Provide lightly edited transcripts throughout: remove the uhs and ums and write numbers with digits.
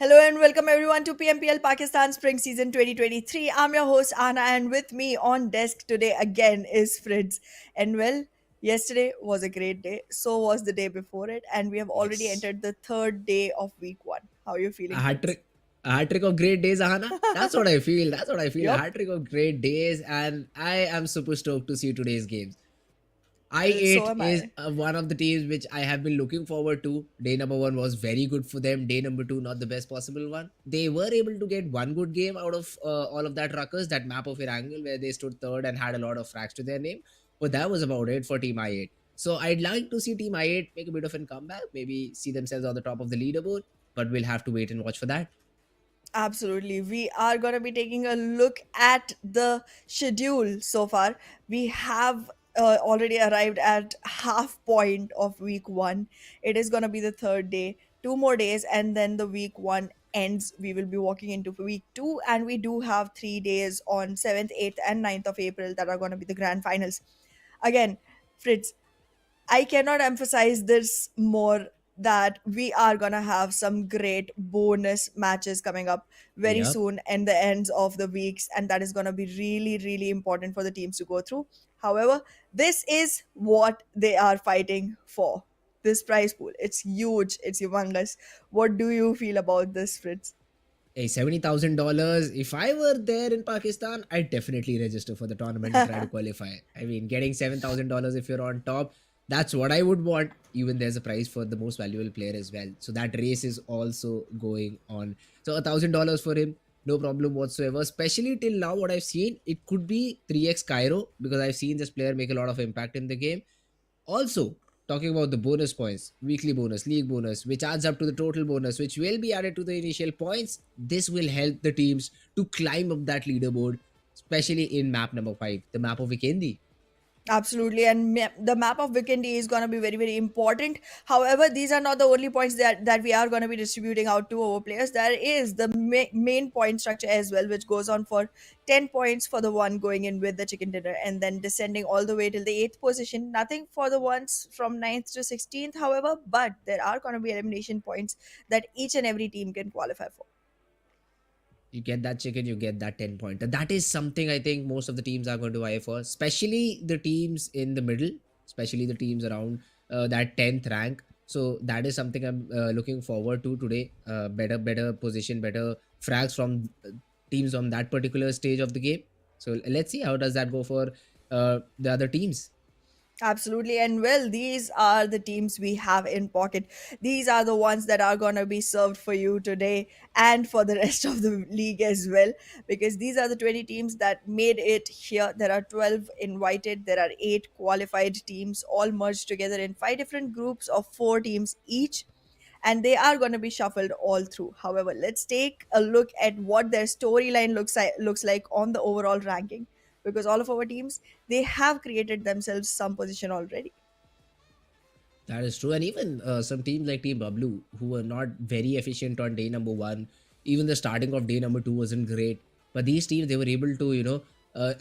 Hello and welcome everyone to PMPL Pakistan Spring Season 2023. I'm your host Anna, and with me on desk today again is Fritz. And well, yesterday was a great day. So was the day before it, and we have already Yes. entered the third day of week 1. How are you A feeling, hat Fritz? trick. A hat trick of great days, Ahana. That's what I feel. That's what I feel. A Yup. hat trick of great days, and I am super stoked to see today's games. So I8 am is I. one of the teams which I have been looking forward to. Day number one was very good for them. Day number two, not the best possible one. They were able to get one good game out of all of that ruckus, that map of Erangel, where they stood third and had a lot of frags to their name. But that was about it for Team I8. So I'd like to see Team I8 make a bit of a comeback, maybe see themselves on the top of the leaderboard, but we'll have to wait and watch for that. Absolutely. We are going to be taking a look at the schedule so far. We have already arrived at half point of week 1. It is going to be the third day, 2 more days, and then the week 1 ends. We will be walking into week 2, and we do have 3 days on 7th, 8th, and 9th of April that are going to be the grand finals. Again, Fritz, I cannot emphasize this more that we are going to have some great bonus matches coming up very Yep. soon in the ends of the weeks, and that is going to be really, really important for the teams to go through. However, this is what they are fighting for. This prize pool, it's huge, it's humongous. What do you feel about this, Fritz? Hey, $70,000. If I were there in Pakistan, I'd definitely register for the tournament and try to qualify. I mean, getting $7,000 if you're on top, that's what I would want. Even there's a prize for the most valuable player as well. So that race is also going on. So $1,000 for him, no problem whatsoever. Especially till now, what I've seen, it could be 3x Cairo because I've seen this player make a lot of impact in the game. Also, talking about the bonus points, weekly bonus, league bonus, which adds up to the total bonus, which will be added to the initial points, this will help the teams to climb up that leaderboard, especially in map number 5, the map of Vikendi. Absolutely, and the map of Vikendi is going to be very, very important. However, these are not the only points that we are going to be distributing out to our players. There is the main point structure as well, which goes on for 10 points for the one going in with the chicken dinner, and then descending all the way till the eighth position. Nothing for the ones from ninth to 16th, however, but there are going to be elimination points that each and every team can qualify for. You get that chicken, you get that 10 pointer. That is something I think most of the teams are going to vie for, especially the teams in the middle, especially the teams around that 10th rank. So that is something I'm looking forward to today. Better position, better frags from teams on that particular stage of the game. So let's see how does that go for the other teams. Absolutely. And well, these are the teams we have in pocket. These are the ones that are going to be served for you today and for the rest of the league as well, because these are the 20 teams that made it here. There are 12 invited, there are 8 qualified teams, all merged together in 5 different groups of 4 teams each. And they are going to be shuffled all through. However, let's take a look at what their storyline looks like on the overall ranking, because all of our teams, they have created themselves some position already. That is true. And even some teams like Team BABLU, who were not very efficient on day number one, even the starting of day number two wasn't great. But these teams, they were able to,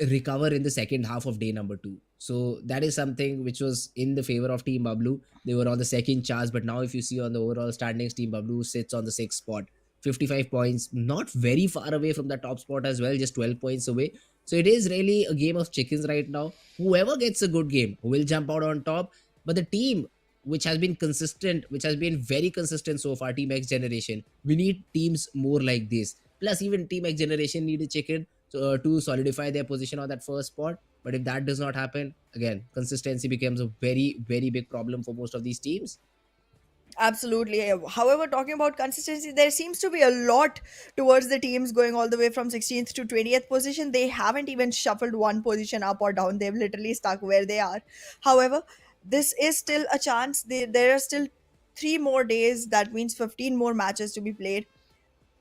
recover in the second half of day number two. So that is something which was in the favor of Team BABLU. They were on the second charge. But now, if you see on the overall standings, Team BABLU sits on the sixth spot. 55 points, not very far away from the top spot as well, just 12 points away. So it is really a game of chickens right now. Whoever gets a good game will jump out on top. But the team which has been consistent, which has been very consistent so far, Team XGeneration. We need teams more like this. Plus, even Team XGeneration need a chicken to solidify their position on that first spot. But if that does not happen, again, consistency becomes a very, very big problem for most of these teams. Absolutely. However, talking about consistency, there seems to be a lot towards the teams going all the way from 16th to 20th position. They haven't even shuffled one position up or down. They've literally stuck where they are. However, this is still a chance. There are still 3 more days. That means 15 more matches to be played,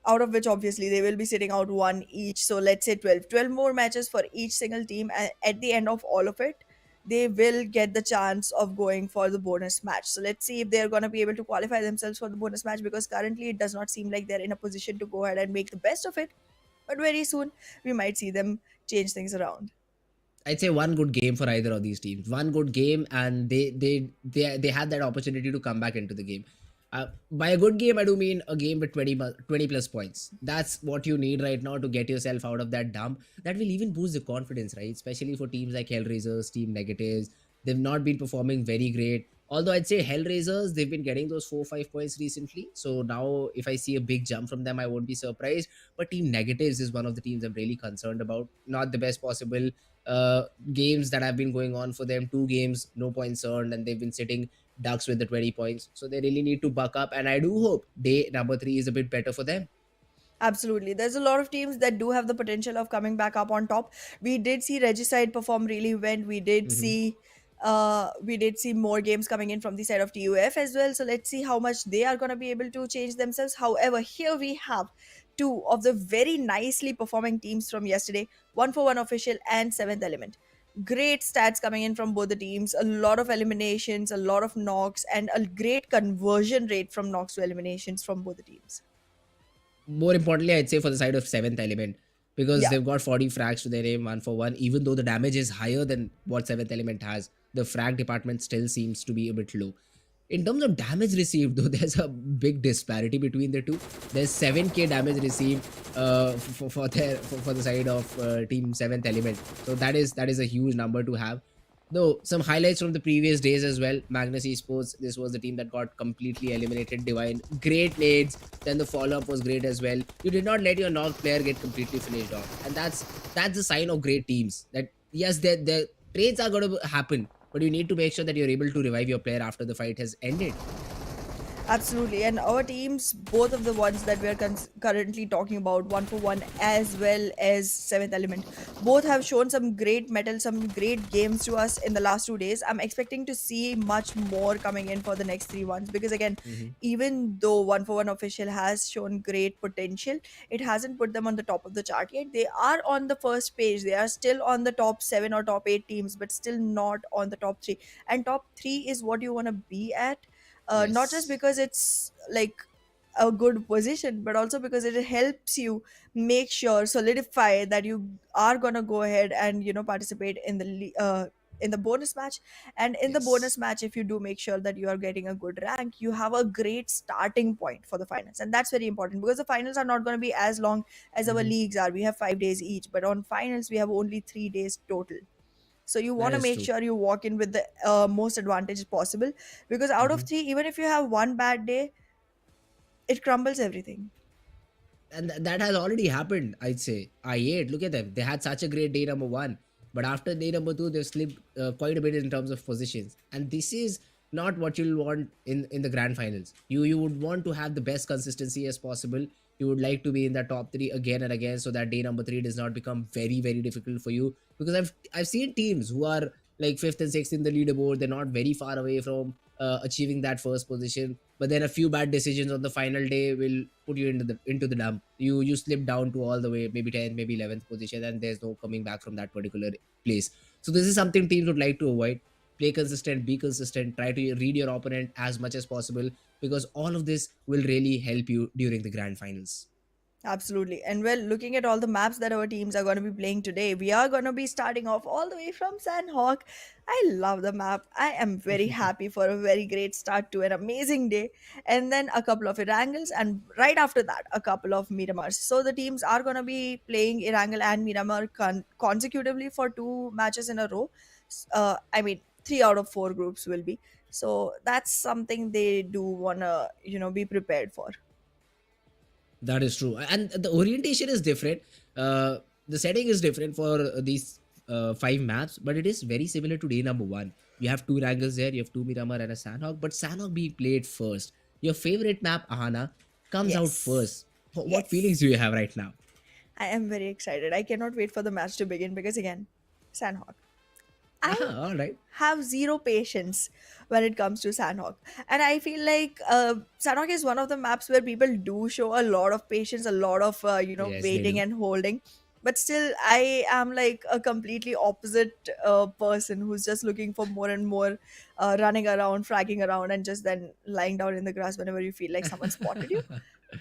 out of which obviously they will be sitting out one each. So let's say 12 more matches for each single team. And at the end of all of it, they will get the chance of going for the bonus match. So let's see if they're going to be able to qualify themselves for the bonus match, because currently it does not seem like they're in a position to go ahead and make the best of it. But very soon we might see them change things around. I'd say one good game for either of these teams. One good game, and they had that opportunity to come back into the game. By a good game, I do mean a game with 20 plus points. That's what you need right now to get yourself out of that dump. That will even boost the confidence, right? Especially for teams like HellRaisers, Team Negatives. They've not been performing very great. Although I'd say HellRaisers, they've been getting those 4 or 5 points recently. So now, if I see a big jump from them, I won't be surprised. But Team Negatives is one of the teams I'm really concerned about. Not the best possible uh, games that have been going on for them. 2 games, no points earned, and they've been sitting ducks with the 20 points. So they really need to buck up. And I do hope day number 3 is a bit better for them. Absolutely. There's a lot of teams that do have the potential of coming back up on top. We did see Regicide perform really well. Hmm. We did see more games coming in from the side of TUF as well. So let's see how much they are gonna be able to change themselves. However, here we have two of the very nicely performing teams from yesterday, one for one official and seventh element. Great stats coming in from both the teams, a lot of eliminations, a lot of knocks, and a great conversion rate from knocks to eliminations from both the teams. More importantly, I'd say for the side of 7th element, because Yeah. they've got 40 frags to their name, one for one. Even though the damage is higher than what 7th element has, the frag department still seems to be a bit low. In terms of damage received, though, there's a big disparity between the two. There's 7k damage received for the side of team 7th element. So that is a huge number to have. Though some highlights from the previous days as well. Magnus Esports, this was the team that got completely eliminated. Divine, great nades. Then the follow up was great as well. You did not let your knocked player get completely finished off, and that's a sign of great teams. That yes, their trades are going to happen, but you need to make sure that you're able to revive your player after the fight has ended. Absolutely. And our teams, both of the ones that we are currently talking about, one for one as well as seventh element, both have shown some great metal, some great games to us in the last 2 days. I'm expecting to see much more coming in for the next 3 ones because, again, Hmm. even though one for one official has shown great potential, it hasn't put them on the top of the chart yet. They are on the first page, they are still on the top 7 or top 8 teams, but still not on the top three. And top three is what you want to be at, not just Yes. because it's like a good position, but also because it helps you make sure solidify that you are gonna go ahead and participate in the in the bonus match. And in the Yes. bonus match, if you do make sure that you are getting a good rank, you have a great starting point for the finals, and that's very important because the finals are not going to be as long as our Hmm. leagues are. We have 5 days each, but on finals we have only 3 days total. So you That want to is make true. sure you walk in with the most advantage possible, because out of Hmm. three, even if you have one bad day, it crumbles everything. And that has already happened. I'd say I8. Look at them. They had such a great day number 1, but after day number 2, they've slipped quite a bit in terms of positions. And this is not what you'll want in the grand finals. You would want to have the best consistency as possible. You would like to be in the top 3 again and again, so that day number 3 does not become very very difficult for you. Because I've seen teams who are like 5th and 6th in the leaderboard. They're not very far away from achieving that first position, but then a few bad decisions on the final day will put you into the dump. You slip down to all the way maybe 10th, maybe 11th position, and there's no coming back from that particular place. So this is something teams would like to avoid. Play consistent, be consistent, try to read your opponent as much as possible, because all of this will really help you during the grand finals. Absolutely. And well, looking at all the maps that our teams are going to be playing today, we are going to be starting off all the way from Sanhok. I love the map. I am very happy for a very great start to an amazing day. And then a couple of Erangels, and right after that, a couple of Miramars. So the teams are going to be playing Erangel and Miramar consecutively for 2 matches in a row. I mean, 3 out of 4 groups will be. So that's something they do want to, be prepared for. That is true, and the orientation is different. The setting is different for these 5 maps, but it is very similar to day number 1. You have 2 Wrangles there, you have 2 Miramar and a Sanhok, but Sanhok being played first. Your favorite map, Ahana, comes out Yes. first. What feelings Yes. do you have right now? I am very excited. I cannot wait for the match to begin because, again, Sanhok. I All right. have zero patience when it comes to Sanhok. And I feel like Sanhok is one of the maps where people do show a lot of patience, a lot of, Yes, they waiting do. and holding. But still, I am like a completely opposite person who's just looking for more and more running around, fragging around, and just then lying down in the grass whenever you feel like someone spotted you.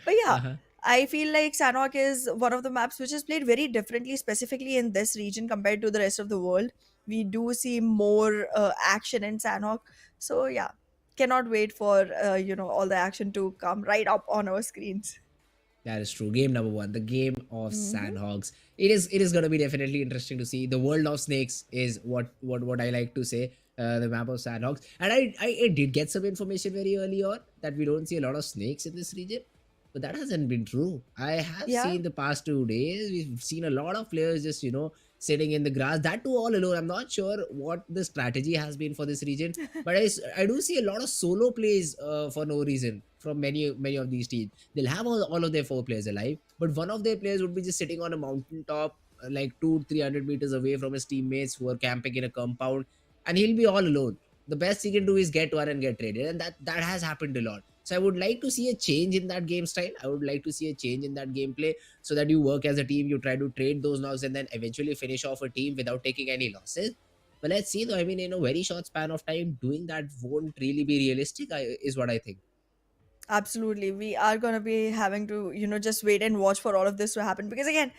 But yeah, Uh-huh. I feel like Sanhok is one of the maps which is played very differently, specifically in this region compared to the rest of the world. We do see more action in Sanhok. So yeah, cannot wait for all the action to come right up on our screens. That is true. Game number one, the game of Hmm. Sandhogs. It is going to be definitely interesting to see. The world of snakes is what I like to say. The map of Sandhogs, and I did get some information very early on that we don't see a lot of snakes in this region, but that hasn't been true. I have Yeah. seen the past 2 days. We've seen a lot of players just sitting in the grass. That too all alone. I'm not sure what the strategy has been for this region, but I do see a lot of solo plays for no reason from many of these teams. They'll have all of their four players alive, but one of their players would be just sitting on a mountaintop, like 200-300 meters away from his teammates who are camping in a compound, and he'll be all alone. The best he can do is get one and get traded, and that has happened a lot. So I would like to see a change in that game style. I would like to see a change in that gameplay, so that you work as a team, you try to trade those knocks, and then eventually finish off a team without taking any losses. But let's see, though. I mean, in a very short span of time, doing that won't really be realistic. Is what I think. Absolutely. We are going to be having to, just wait and watch for all of this to happen. Because again,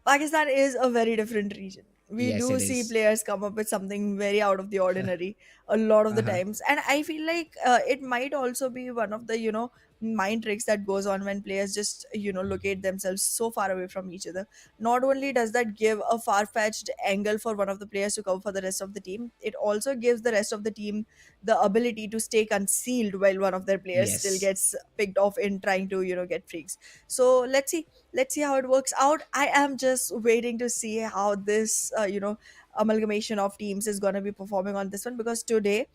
Pakistan is a very different region. We Yes, do it see is. players come up with something very out of the ordinary a lot of the Uh-huh. times. And I feel like it might also be one of the, mind tricks that goes on when players just, locate themselves so far away from each other. Not only does that give a far fetched angle for one of the players to cover for the rest of the team, it also gives the rest of the team the ability to stay concealed while one of their players still Yes. gets picked off in trying to, get freaks. So let's see how it works out. I am just waiting to see how this amalgamation of teams is going to be performing on this one, because today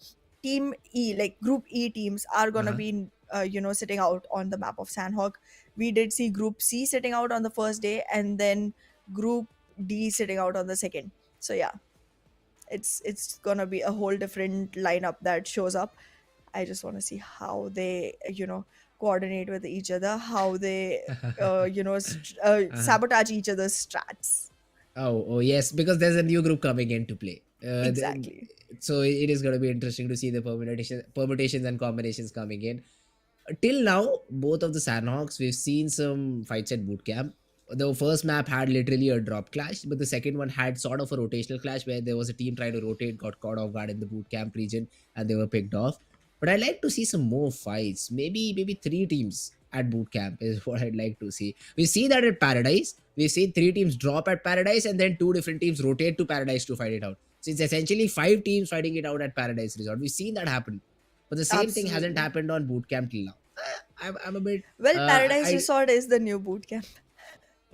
team E, like group E teams, are going to Uh-huh. be sitting out on the map of Sanhok. We did see group C sitting out on the first day, and then group D sitting out on the second. So yeah, it's going to be a whole different lineup that shows up. I just want to see how they, coordinate with each other, how they, Uh-huh. sabotage each other's strats. Oh, yes, because there's a new group coming into play. Exactly. So it is going to be interesting to see the permutations and combinations coming in. Till now, both of the Sandhawks, we've seen some fights at boot camp. The first map had literally a drop clash, but the second one had sort of a rotational clash where there was a team trying to rotate, got caught off guard in the boot camp region, and they were picked off. But I'd like to see some more fights. Maybe three teams at boot camp is what I'd like to see. We see that at Paradise. We see three teams drop at Paradise, and then two different teams rotate to Paradise to fight it out. So it's essentially five teams fighting it out at Paradise Resort. We've seen that happen, but the same thing hasn't Absolutely. happened on boot camp till now. I'm a bit. Well, Paradise I Resort is the new boot camp.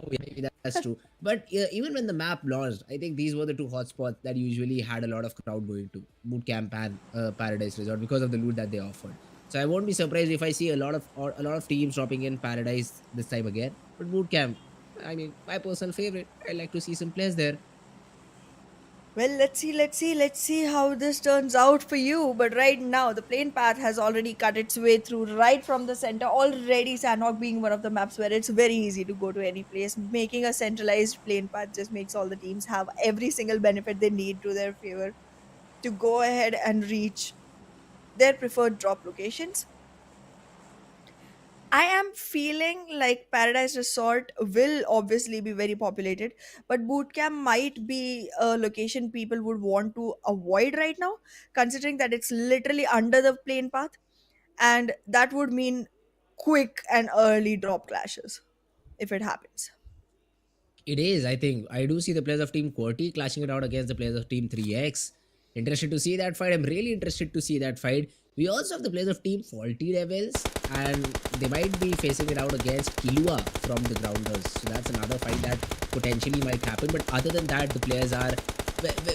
Oh, yeah, maybe that's true. But even when the map launched, I think these were the two hotspots that usually had a lot of crowd going to boot camp and Paradise Resort because of the loot that they offered. So I won't be surprised if I see a lot of teams dropping in Paradise this time again. But boot camp, I mean, my personal favorite. I like to see some players there. Well, let's see how this turns out for you. But right now, the plane path has already cut its way through right from the center. Already, Sanhok being one of the maps where it's very easy to go to any place. Making a centralized plane path just makes all the teams have every single benefit they need to their favor to go ahead and reach their preferred drop locations. I am feeling like Paradise Resort will obviously be very populated, but Bootcamp might be a location people would want to avoid right now, considering that it's literally under the plane path, and that would mean quick and early drop clashes if it happens. It is. I think I do see the players of Team QWERTY clashing it out against the players of Team 3X. Interested to see that fight. I'm really interested to see that fight. We also have the players of Team Faulty Devils, and they might be facing it out against Kilua from the Grounders. So that's another fight that potentially might happen. But other than that, the players are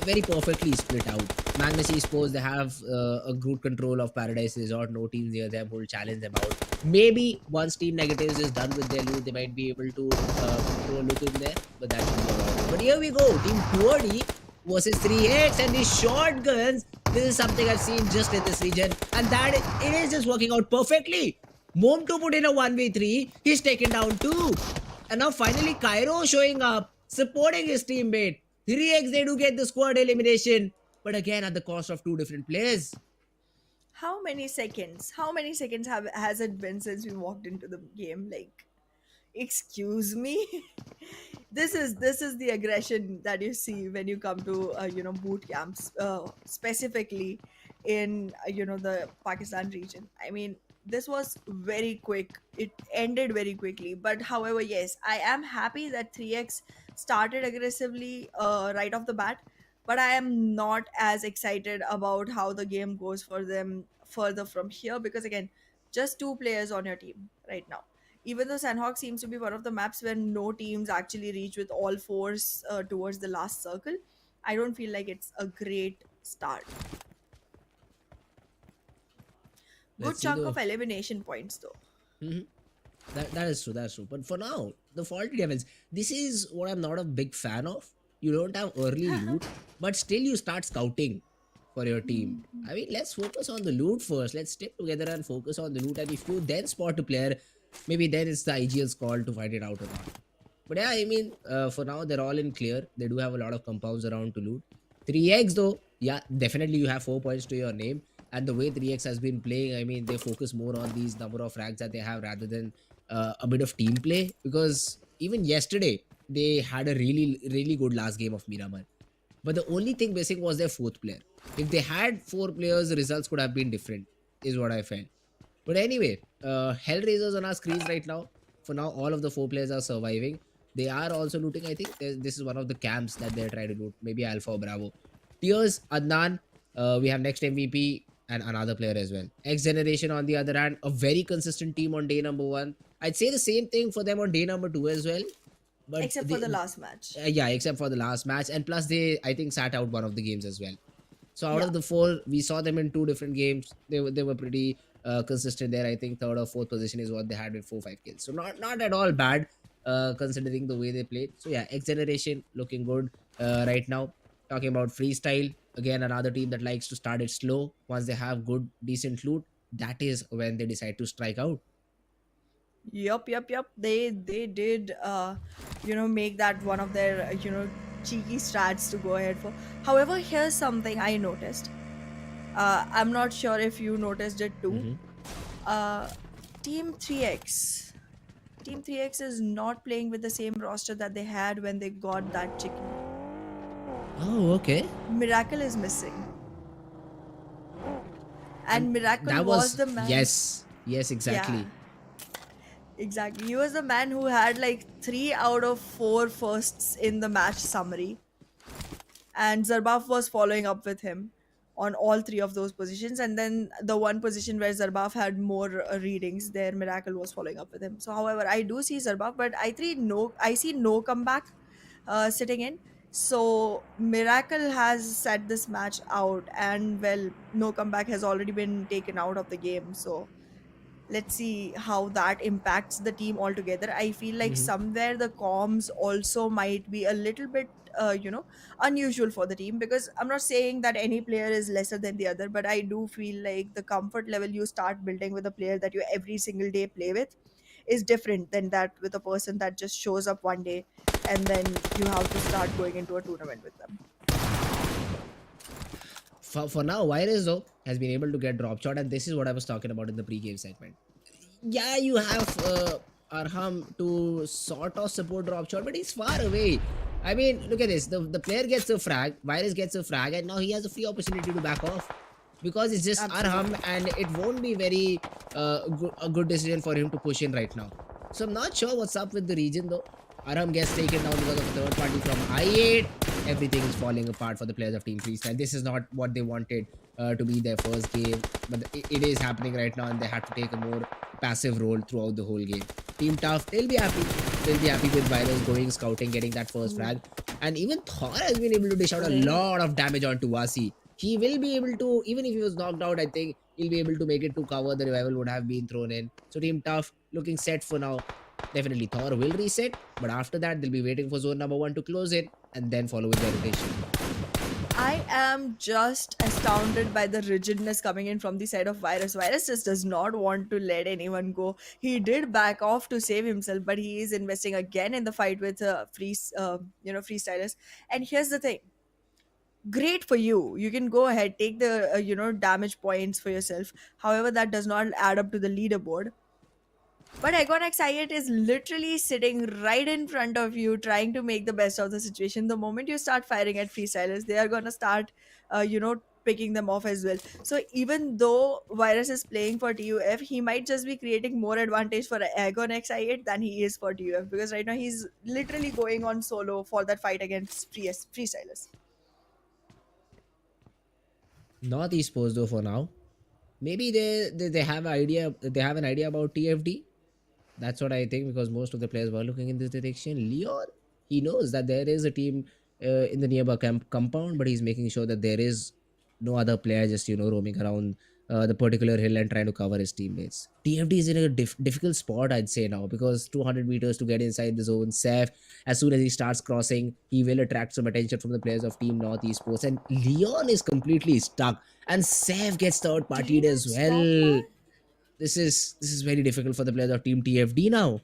very perfectly split out. Magnus Esports, they have a good control of Paradise Resort. No teams near them who will challenge them out. Maybe once Team Negatives is done with their loot, they might be able to throw a look in there, but that should be about it. But here we go, Team QWERTY versus 3X and these shotguns. This is something I've seen just in this region, and that it is just working out perfectly. Mom to put in a 1v3, he's taken down two. And now finally Cairo showing up, supporting his teammate. 3X, they do get the squad elimination, but again at the cost of two different players. How many seconds? How many seconds have has it been since we walked into the game? Like, excuse me. This is the aggression that you see when you come to boot camps, specifically in the Pakistan region. I mean, this was very quick. It ended very quickly. But however, yes, I am happy that 3x started aggressively right off the bat. But I am not as excited about how the game goes for them further from here, because again, just two players on your team right now. Even though Sanhok seems to be one of the maps where no teams actually reach with all fours towards the last circle, I don't feel like it's a great start. Let's Good see chunk though. of elimination points though. Mhm. That is true. That's true. But for now, the faulty devils. This is what I'm not a big fan of. You don't have early loot, but still you start scouting for your team. I mean, let's focus on the loot first. Let's stick together and focus on the loot. And if you then spot a player, maybe then it's the IGL's call to fight it out or not. But yeah, I mean, for now they're all in clear. They do have a lot of compounds around to loot. 3x though, yeah, definitely you have 4 points to your name. And the way 3x has been playing, I mean, they focus more on these number of frags that they have rather than a bit of team play. Because even yesterday they had a really good last game of Miramar. But the only thing missing was their fourth player. If they had four players, the results could have been different. Is what I felt. But anyway, HellRaisers on our screens right now. For now, all of the four players are surviving. They are also looting. I think this is one of the camps that they're trying to loot. Maybe Alpha or Bravo. Tears, Adnan. We have next MVP and another player as well. XGeneration on the other hand, a very consistent team on day number one. I'd say the same thing for them on day number two as well. But Except for they, the last match. yeah, except for the last match, and plus they, I think, sat out one of the games as well. So out Yeah. of the four, we saw them in two different games. They were pretty consistent there. I think third or fourth position is what they had with 4-5 kills. So not at all bad considering the way they played. So yeah, X Generation looking good right now. Talking about freestyle again, another team that likes to start it slow. Once they have good decent loot, that is when they decide to strike out. Yup. They did make that one of their cheeky strats to go ahead for. However, here's something I noticed. I'm not sure if you noticed it too. Hmm. Uh, Team 3x. Team 3x is not playing with the same roster that they had when they got that chicken. Oh, okay. Miracle is missing. And And Miracle that was was, the man. yes, Yeah, exactly. exactly. He was the man who had like 3 out of 4 firsts in the match summary. And Zarbaf was following up with him on all three of those positions. And then the one position where Zarbaf had more readings, there Miracle was following up with him. So, however, I do see Zarbaf, but I see no comeback sitting in. So Miracle has set this match out, and well, no comeback has already been taken out of the game. So let's see how that impacts the team altogether. I feel like Hmm. somewhere the comms also might be a little bit unusual for the team, because I'm not saying that any player is lesser than the other, but I do feel like the comfort level you start building with a player that you every single day play with is different than that with a person that just shows up one day and then you have to start going into a tournament with them. For now, Virus though has been able to get drop shot, and this is what I was talking about in the pre-game segment. Yeah, you have Arham to sort of support drop shot, but he's far away. I mean, look at this. The player gets a frag, Virus gets a frag, and now he has a free opportunity to back off because it's just Arham, Absolutely. and it won't be very a good decision for him to push in right now. So I'm not sure what's up with the region though. Arham gets taken down because of a third party from I8. Everything is falling apart for the players of Team Freestyle. This is not what they wanted to be their first game, but it is happening right now, and they had to take a more passive role throughout the whole game. Team Tough, they'll be happy. They'll be happy with Virus going scouting, getting that first Ooh. frag. And even Thor has been able to dish out a lot of damage onto Wasi. He will be able to, even if he was knocked out, I think he'll be able to make it to cover. The revival would have been thrown in. So Team Tough looking set for now. Definitely Thor will reset, but after that they'll be waiting for zone number one to close it and then follow with their rotation. I am just astounded by the rigidness coming in from the side of Virus. Virus just does not want to let anyone go. He did back off to save himself, but he is investing again in the fight with freestylers. And here's the thing: great for you. You can go ahead, take the damage points for yourself. However, that does not add up to the leaderboard. But Iconic Sayet is literally sitting right in front of you, trying to make the best of the situation. The moment you start firing at freestylers, they are gonna start, picking them off as well. So even though Virus is playing for TUF, he might just be creating more advantage for Agon XI8 than he is for TUF, because right now he's literally going on solo for that fight against freestylers. Not Esports though for now. Maybe they have an idea about TFD. That's what I think, because most of the players were looking in this direction. Leon, he knows that there is a team in the nearby compound, but he's making sure that there is no other player just roaming around the particular hill and trying to cover his teammates. TFD is in a difficult spot, I'd say now, because 200 meters to get inside the zone. Seth, as soon as he starts crossing, he will attract some attention from the players of Team North Esports, and Leon is completely stuck. And Seth gets third partied Damn, as stop well. that. This is very difficult for the players of Team TFD now.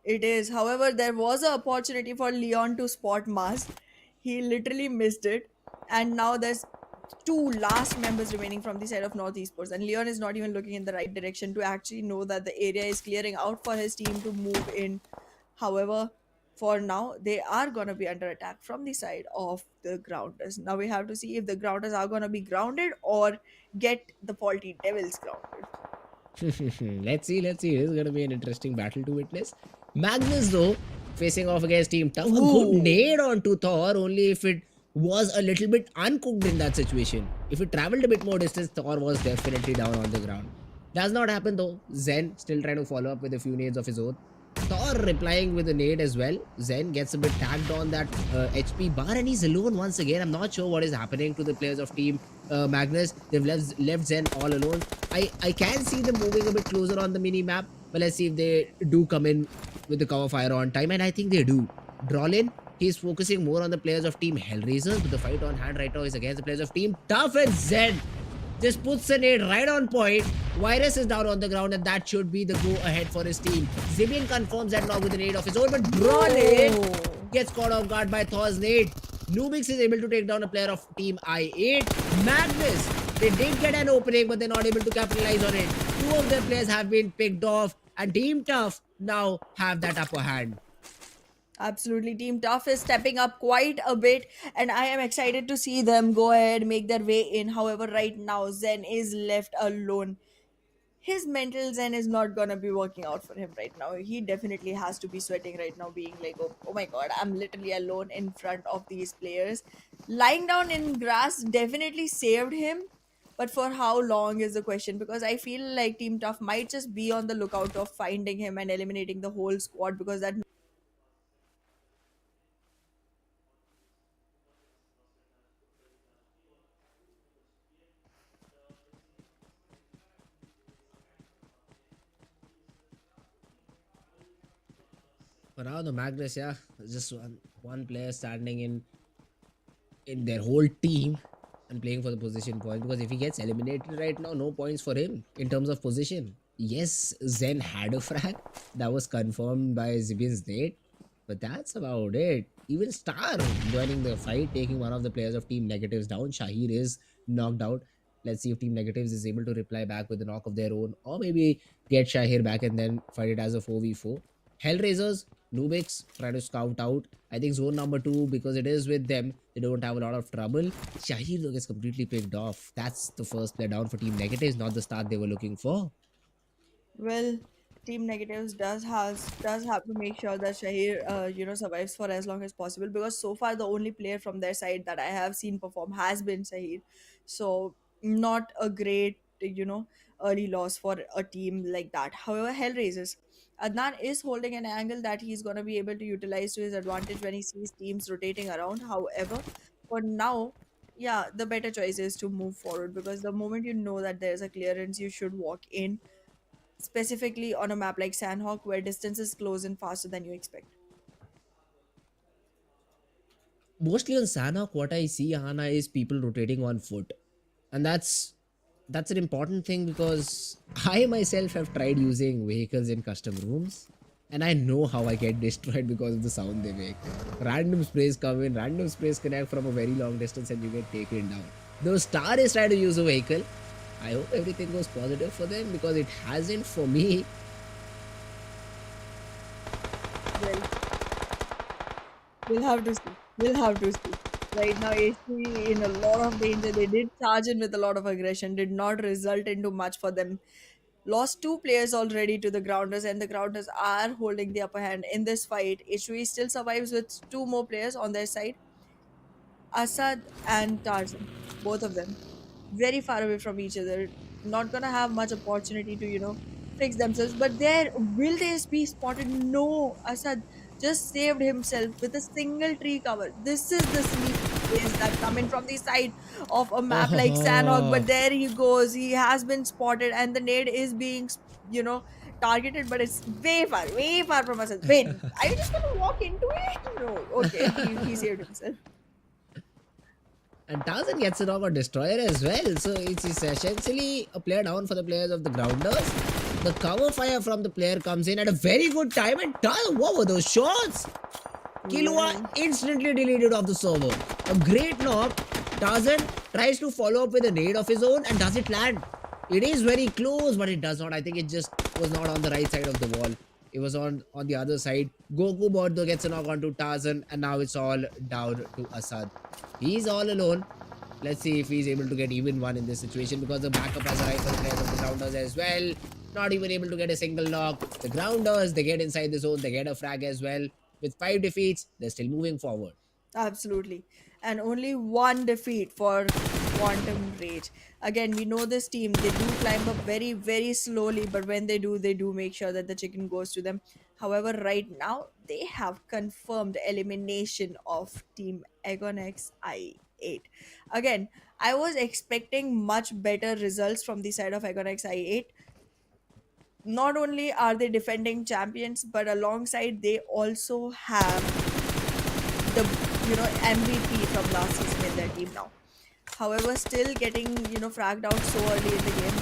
It is. However, there was an opportunity for Leon to spot Mars. He literally missed it. And now there's two last members remaining from the side of North Esports. And Leon is not even looking in the right direction to actually know that the area is clearing out for his team to move in. However, for now, they are going to be under attack from the side of the grounders. Now we have to see if the grounders are going to be grounded or get the faulty devils grounded. Let's see. This is gonna be an interesting battle to witness. Magnus though, facing off against Team Tough, a good Ooh. nade onto Thor, only if it was a little bit uncooked in that situation. If it traveled a bit more distance, Thor was definitely down on the ground. Does not happen though. Zen still trying to follow up with a few nades of his own. Thor replying with a nade as well. Zen gets a bit tagged on that HP bar, and he's alone once again. I'm not sure what is happening to the players of Team Magnus. They've left Zen all alone. I can see them moving a bit closer on the mini map, but let's see if they do come in with the cover fire on time, and I think they do. Drolin, he's focusing more on the players of Team HellRaisers, but the fight on hand right now is against the players of Team Tough, and Zen just puts a nade right on point. Virus is down on the ground, and that should be the go ahead for his team. Zibian confirms that knock with a nade of his own, but Drolin Oh. gets caught off guard by Thor's nade. Nubix is able to take down a player of Team I8. Magnus, they did get an opening, but they're not able to capitalize on it. Two of their players have been picked off, and Team Tough now have that upper hand. Absolutely. Team Tough is stepping up quite a bit, and I am excited to see them go ahead, make their way in. However, right now, Zen is left alone. His mental Zen is not gonna be working out for him right now. He definitely has to be sweating right now, being like, oh my god, I'm literally alone in front of these players. Lying down in grass definitely saved him, but for how long is the question, because I feel like Team Tough might just be on the lookout of finding him and eliminating the whole squad, because that. For now, the Magnus, yeah, just one player standing in their whole team and playing for the position point, because if he gets eliminated right now, no points for him in terms of position. Yes, Zen had a frag that was confirmed by Zibian's nade, but that's about it. Even Star joining the fight, taking one of the players of Team Negatives down. Shahir is knocked out. Let's see if Team Negatives is able to reply back with a knock of their own, or maybe get Shahir back and then fight it as a 4v4. HellRaisers, Nubix try to scout out. I think zone number 2, because it is with them, they don't have a lot of trouble. Shahir though gets completely picked off. That's the first player down for Team Negatives, not the start they were looking for. Well, Team Negatives does have to make sure that Shahir survives for as long as possible, because so far the only player from their side that I have seen perform has been Shahir. So not a great early loss for a team like that. However, Hellraisers, Adnan is holding an angle that he's gonna be able to utilize to his advantage when he sees teams rotating around. However, for now, yeah, the better choice is to move forward, because the moment you know that there's a clearance, you should walk in, specifically on a map like Sanhok where distances close in faster than you expect. Mostly on Sanhok, what I see, Hana, is people rotating on foot. And that's an important thing, because I myself have tried using vehicles in custom rooms, and I know how I get destroyed because of the sound they make. Random sprays come in, random sprays connect from a very long distance, and you get taken down. Though Star is trying to use a vehicle, I hope everything goes positive for them, because it hasn't for me. Well, we'll have to see. We'll have to see. Right now, AC in a lot of danger. They did charge in with a lot of aggression, did not result into much for them. Lost two players already to the Grounders, and the Grounders are holding the upper hand in this fight. HUE still survives with two more players on their side, Assad and Tarzan, both of them, very far away from each other, not gonna have much opportunity to, fix themselves. But there, will they be spotted? No, Assad just saved himself with a single tree cover. This is the sneak plays that come in from the side of a map like Sanhok. But Oh, there he goes. He has been spotted, and the nade is being, you know, targeted, but it's way far from Assad. Wait, are you just gonna walk into it? No, okay, he saved himself. and Tarzan gets it off a destroyer as well. So it's essentially a player down for the players of the Grounders. The cover fire from the player comes in at a very good time, and Tarzan, what were those shots? Killua Well, instantly deleted off the server. A great knock. Tarzan tries to follow up with a nade of his own, and does it land? It is very close, but it does not. I think it just was not on the right side of the wall. It was on the other side. Goku Bordo gets a knock onto Tarzan, and now it's all down to Assad. He's all alone. Let's see if he's able to get even one in this situation, because the backup has arrived for the players of the Grounders as well. Not even able to get a single knock. The Grounders, they get inside the zone, they get a frag as well. With 5 defeats, they're still moving forward. absolutely. And only one defeat for Quantum Rage. Again, we know this team, they do climb up very slowly, but when they do make sure that the chicken goes to them. However, right now, they have confirmed elimination of Team Agonex I8. Again, I was expecting much better results from the side of Agonex I8. Not only are they defending champions, but alongside, they also have the MVP from last season in their team now. However, still getting fragged out so early in the game,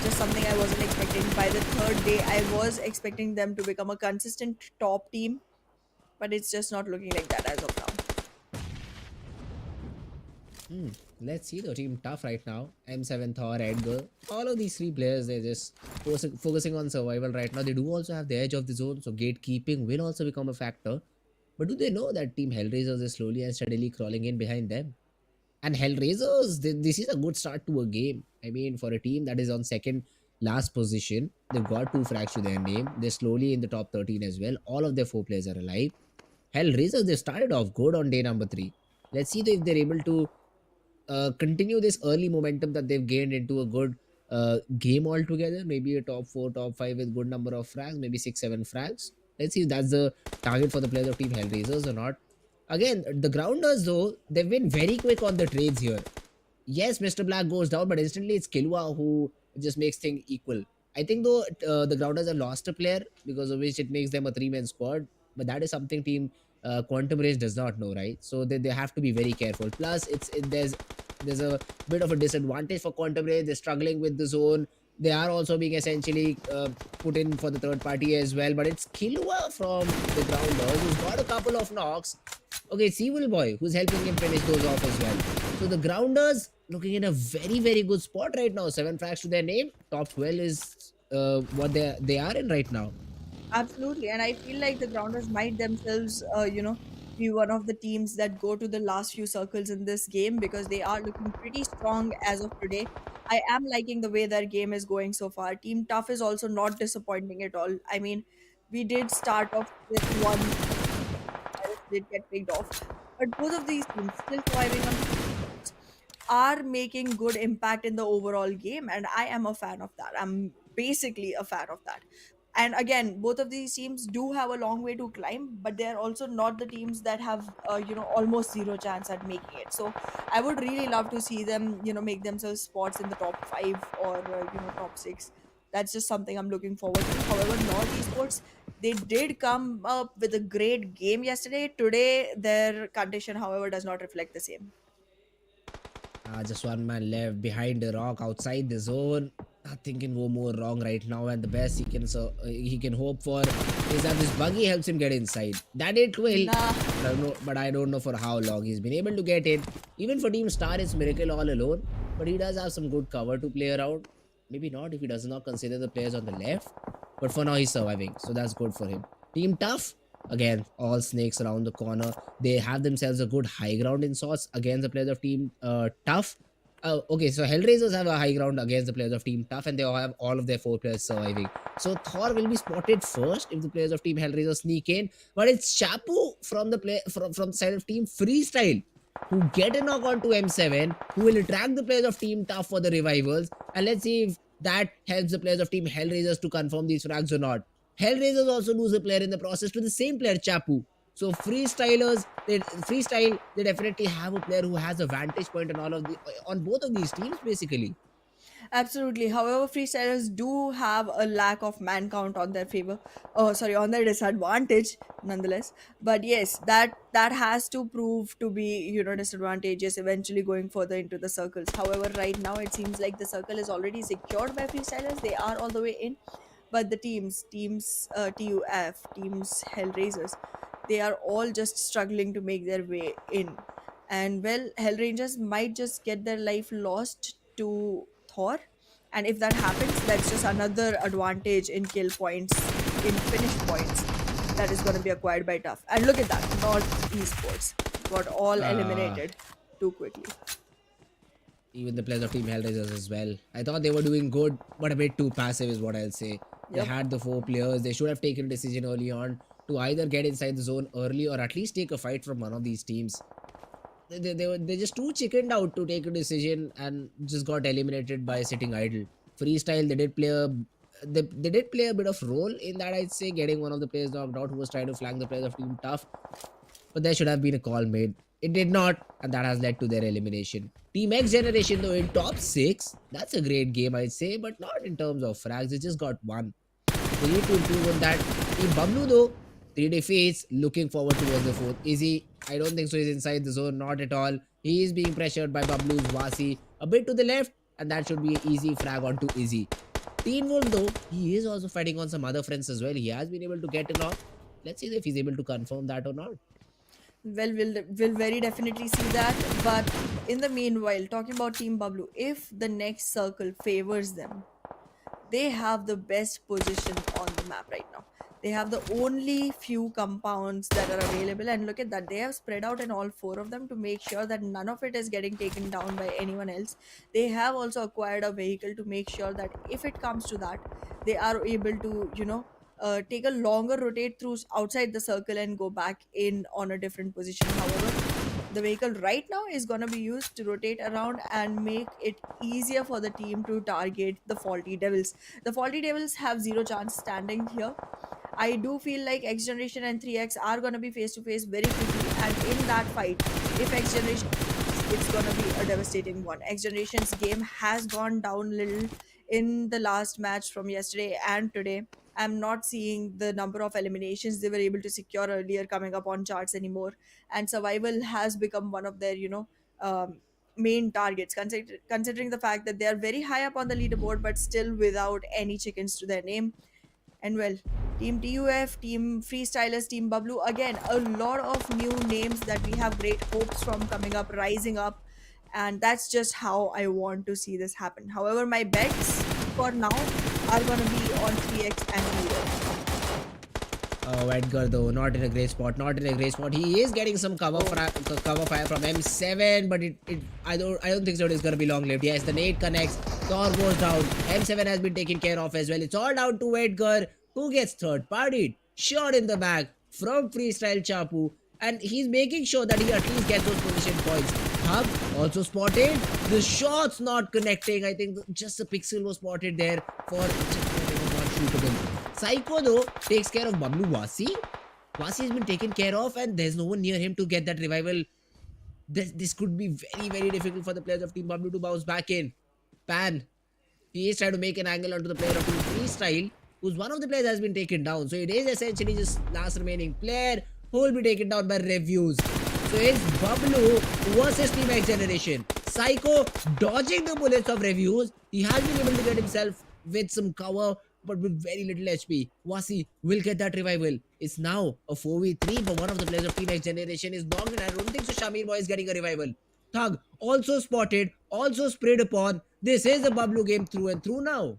just something I wasn't expecting. By the third day, I was expecting them to become a consistent top team, but it's just not looking like that as of now. Hmm. Let's see the team tough right now. M7 Thor, Edgar. All of these three players, they're just focusing on survival right now. They do also have the edge of the zone, so gatekeeping will also become a factor. But do they know that Team HellRaisers is slowly and steadily crawling in behind them? And HellRaisers, this is a good start to a game. I mean, for a team that is on second last position, they've got 2 frags to their name. They're slowly in the top 13 as well. All of their 4 players are alive. HellRaisers, they started off good on day number 3. Let's see if they're able to continue this early momentum that they've gained into a good game altogether. Maybe a top 4, top 5 with good number of frags, maybe 6, 7 frags. Let's see if that's the target for the players of Team HellRaisers or not. Again, the Grounders though, they've been very quick on the trades here. Yes, Mr. Black goes down, but instantly it's Killua who just makes things equal. I think though the Grounders have lost a player, because of which it makes them a 3-man squad. But that is something Team Quantum Race does not know, right? So they have to be very careful. Plus, there's a bit of a disadvantage for Quantum Race. They're struggling with the zone. They are also being essentially put in for the third party as well. But it's Killua from the Grounders who's got a couple of knocks. Okay, it's Evil Boy who's helping him finish those off as well. So the Grounders looking in a very good spot right now. 7 frags to their name. Top 12 is what they are in right now. Absolutely, and I feel like the Grounders might themselves, be one of the teams that go to the last few circles in this game because they are looking pretty strong as of today. I am liking the way their game is going so far. Team Tough is also not disappointing at all. I mean, we did start off with one virus did get picked off, but both of these teams still surviving on are making good impact in the overall game, and I am a fan of that. I'm basically a fan of that. And again, both of these teams do have a long way to climb, but they're also not the teams that have almost zero chance at making it. So I would really love to see them make themselves spots in the top 5 or top 6. That's just something I'm looking forward to. However, North Esports, they did come up with a great game yesterday. Today their condition, however, does not reflect the same. Just one man left behind the rock outside the zone. Nothing can go more wrong right now, and the best he can hope for is that this buggy helps him get inside. That it will. Nah. But I don't know for how long he's been able to get in. Even for Team Star, it's Miracle all alone. But he does have some good cover to play around. Maybe not if he does not consider the players on the left. But for now, he's surviving, so that's good for him. Team Tough, Again, all snakes around the corner. They have themselves a good high ground in sorts against the players of team Tough. Okay, so Hellraisers have a high ground against the players of team Tough, and they all have all of their four players surviving. So Thor will be spotted first if the players of team Hellraiser sneak in, but it's Chapu from the play from the side of team Freestyle who get a knock on to M7, who will attract the players of Team Tough for the revivals. And let's see if that helps the players of Team Hellraisers to confirm these frags or not. Hellraisers also lose a player in the process to the same player, Chapu. So they definitely have a player who has a vantage point on all of the on both of these teams basically. Absolutely. However, freestylers do have a lack of man count on their favor. Oh, sorry, on their disadvantage, nonetheless. But yes, that has to prove to be, disadvantageous eventually going further into the circles. However, right now it seems like the circle is already secured by freestylers. They are all the way in, but the teams TUF, teams Hellraisers, they are all just struggling to make their way in. And well, Hellrangers might just get their life lost to Thor. And if that happens, that's just another advantage in kill points, in finish points, that is going to be acquired by Tough. And look at that, not esports. Got all Uh, eliminated too quickly. Even the players of Team Hellraisers as well. I thought they were doing good, but a bit too passive is what I'll say. They Yep. had the four players. They should have taken a decision early on to either get inside the zone early or at least take a fight from one of these teams. They just too chickened out to take a decision and just got eliminated by sitting idle. Freestyle, they did play a bit of role in that, I'd say, getting one of the players knocked out who was trying to flank the players of Team Tough, but there should have been a call made. It did not, and that has led to their elimination. Team X Generation, though, in top six, that's a great game, I'd say, but not in terms of frags. They just got one. They need to improve on that. Team BABLU, though, three defeats, looking forward towards the fourth. Is he? I don't think so. He's inside the zone, not at all. He is being pressured by BABLU's Wasi a bit to the left, and that should be an easy frag onto Izzy. Teen Wolf, though, he is also fighting on some other friends as well. He has been able to get a knock. Let's see if he's able to confirm that or not. Well, we'll very definitely see that. But in the meanwhile, talking about Team Bablu, if the next circle favors them, they have the best position on the map right now. They have the only few compounds that are available, and look at that. They have spread out in all four of them to make sure that none of it is getting taken down by anyone else. They have also acquired a vehicle to make sure that if it comes to that, they are able to, take a longer rotate through outside the circle and go back in on a different position. However, the vehicle right now is going to be used to rotate around and make it easier for the team to target the faulty devils. The faulty devils have zero chance standing here. I do feel like X Generation and 3X are going to be face to face very quickly, and in that fight, if X Generation wins, it's going to be a devastating one. X Generation's game has gone down little in the last match from yesterday and today. I'm not seeing the number of eliminations they were able to secure earlier coming up on charts anymore, and survival has become one of their, main targets. Considering the fact that they are very high up on the leaderboard, but still without any chickens to their name. And well, Team TUF, Team Freestylers, Team Bablu, again, a lot of new names that we have great hopes from coming up, rising up. And that's just how I want to see this happen. However, my bets for now are going to be on 3X and TUF. Oh, Edgar though, not in a great spot. Not in a great spot. He is getting some Oh, cover fire from M7, but I don't think so. It's gonna be long lived. Yes, the nade connects. Thor goes down. M7 has been taken care of as well. It's all down to Edgar, who gets third partied. Shot in the back from Freestyle Chapu, and he's making sure that he at least gets those position points. Hub also spotted. The shot's not connecting. I think just a pixel was spotted there for just it was not shootable. Psycho though takes care of Bablu Wasi. Wasi has been taken care of, and there's no one near him to get that revival. This could be very, very difficult for the players of Team Bablu to bounce back in. Pan, he is trying to make an angle onto the player of Team Freestyle, who's one of the players has been taken down. So it is essentially just last remaining player who will be taken down by reviews. So it's Bablu versus Team X Generation. Psycho dodging the bullets of reviews. He has been able to get himself with some cover, but with very little HP. Wasi will get that revival. It's now a 4v3, but one of the players of Team X Generation is knocked, and I don't think so Shamir Boy is getting a revival. Thug also spotted, also sprayed upon. This is a Bablu game through and through now.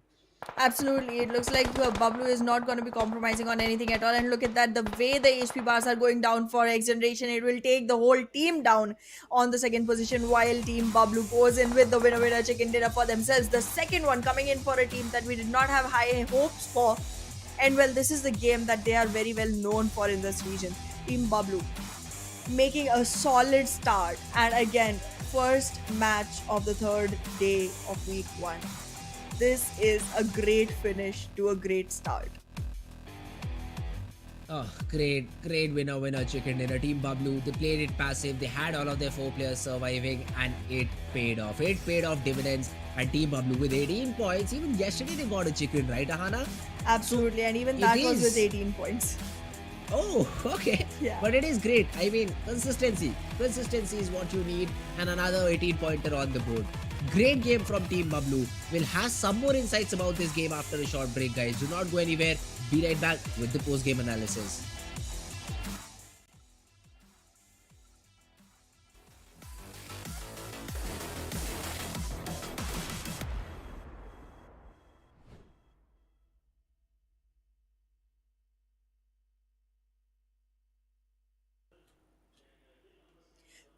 Absolutely. It looks like BABLU is not going to be compromising on anything at all. And look at that. The way the HP bars are going down for XGeneration, it will take the whole team down on the second position while Team BABLU goes in with the winner chicken dinner for themselves. The second one coming in for a team that we did not have high hopes for. And well, this is the game that they are very well known for in this region. Team BABLU making a solid start. And again, first match of the third day of week one. This is a great finish to a great start. Oh, great winner chicken dinner. Team Bablu, they played it passive. They had all of their four players surviving, and it paid off. It paid off dividends. And Team Bablu with 18 points. Even yesterday they got a chicken, right, Ahana? So Absolutely, and even it that was with is. 18 points. Oh, okay. Yeah, But it is great. I mean, consistency. Consistency is what you need, and another 18 pointer on the board. Great game from Team Bablu. We'll have some more insights about this game after a short break, guys. Do not go anywhere. Be right back with the post game analysis.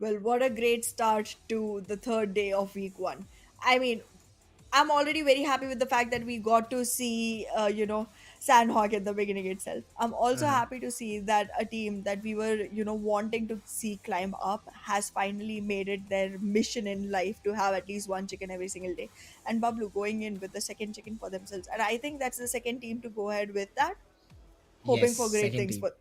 well, what a great start to the third day of week one. I mean, I'm already very happy with the fact that we got to see, Sanhok at the beginning itself. I'm also Uh-huh. happy to see that a team that we were, wanting to see climb up has finally made it their mission in life to have at least one chicken every single day. And Bablu going in with the second chicken for themselves. And I think that's the second team to go ahead with that, Yes, hoping for great second things team. for.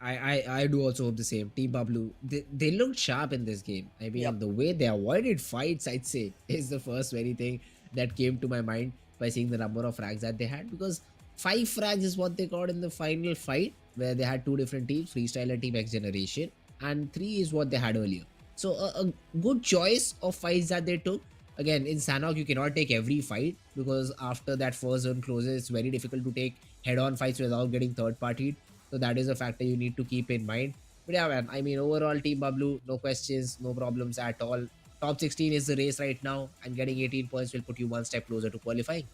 I do also hope the same. Team Bablu, they looked sharp in this game. I mean, Yep. the way they avoided fights, I'd say, is the first very thing that came to my mind by seeing the number of frags that they had. Because 5 frags is what they got in the final fight, where they had two different teams, Freestyle and Team X Generation, and 3 is what they had earlier. So a good choice of fights that they took. Again, in Sanhok, you cannot take every fight because after that first zone closes, it's very difficult to take head-on fights without getting third-partied, so that is a factor you need to keep in mind. But yeah, man, I mean, overall, Team Bablu, no questions, no problems at all. Top 16 is the race right now, and getting 18 points will put you one step closer to qualifying.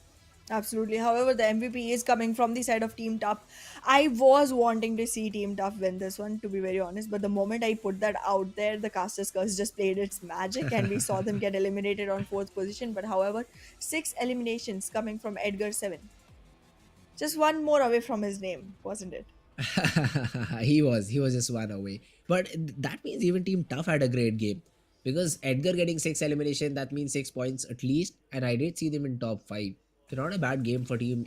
Absolutely. However, the MVP is coming from the side of Team Tough. I was wanting to see Team Tough win this one, to be very honest. But the moment I put that out there, the Caster's Curse just played its magic and we saw them get eliminated on fourth position. But however, six eliminations coming from Edgar 7. Just one more away from his name, wasn't it? He was just one away. But that means even Team Tough had a great game, because Edgar getting 6 elimination, that means 6 points at least, and I did see them in top 5. So not a bad game for Team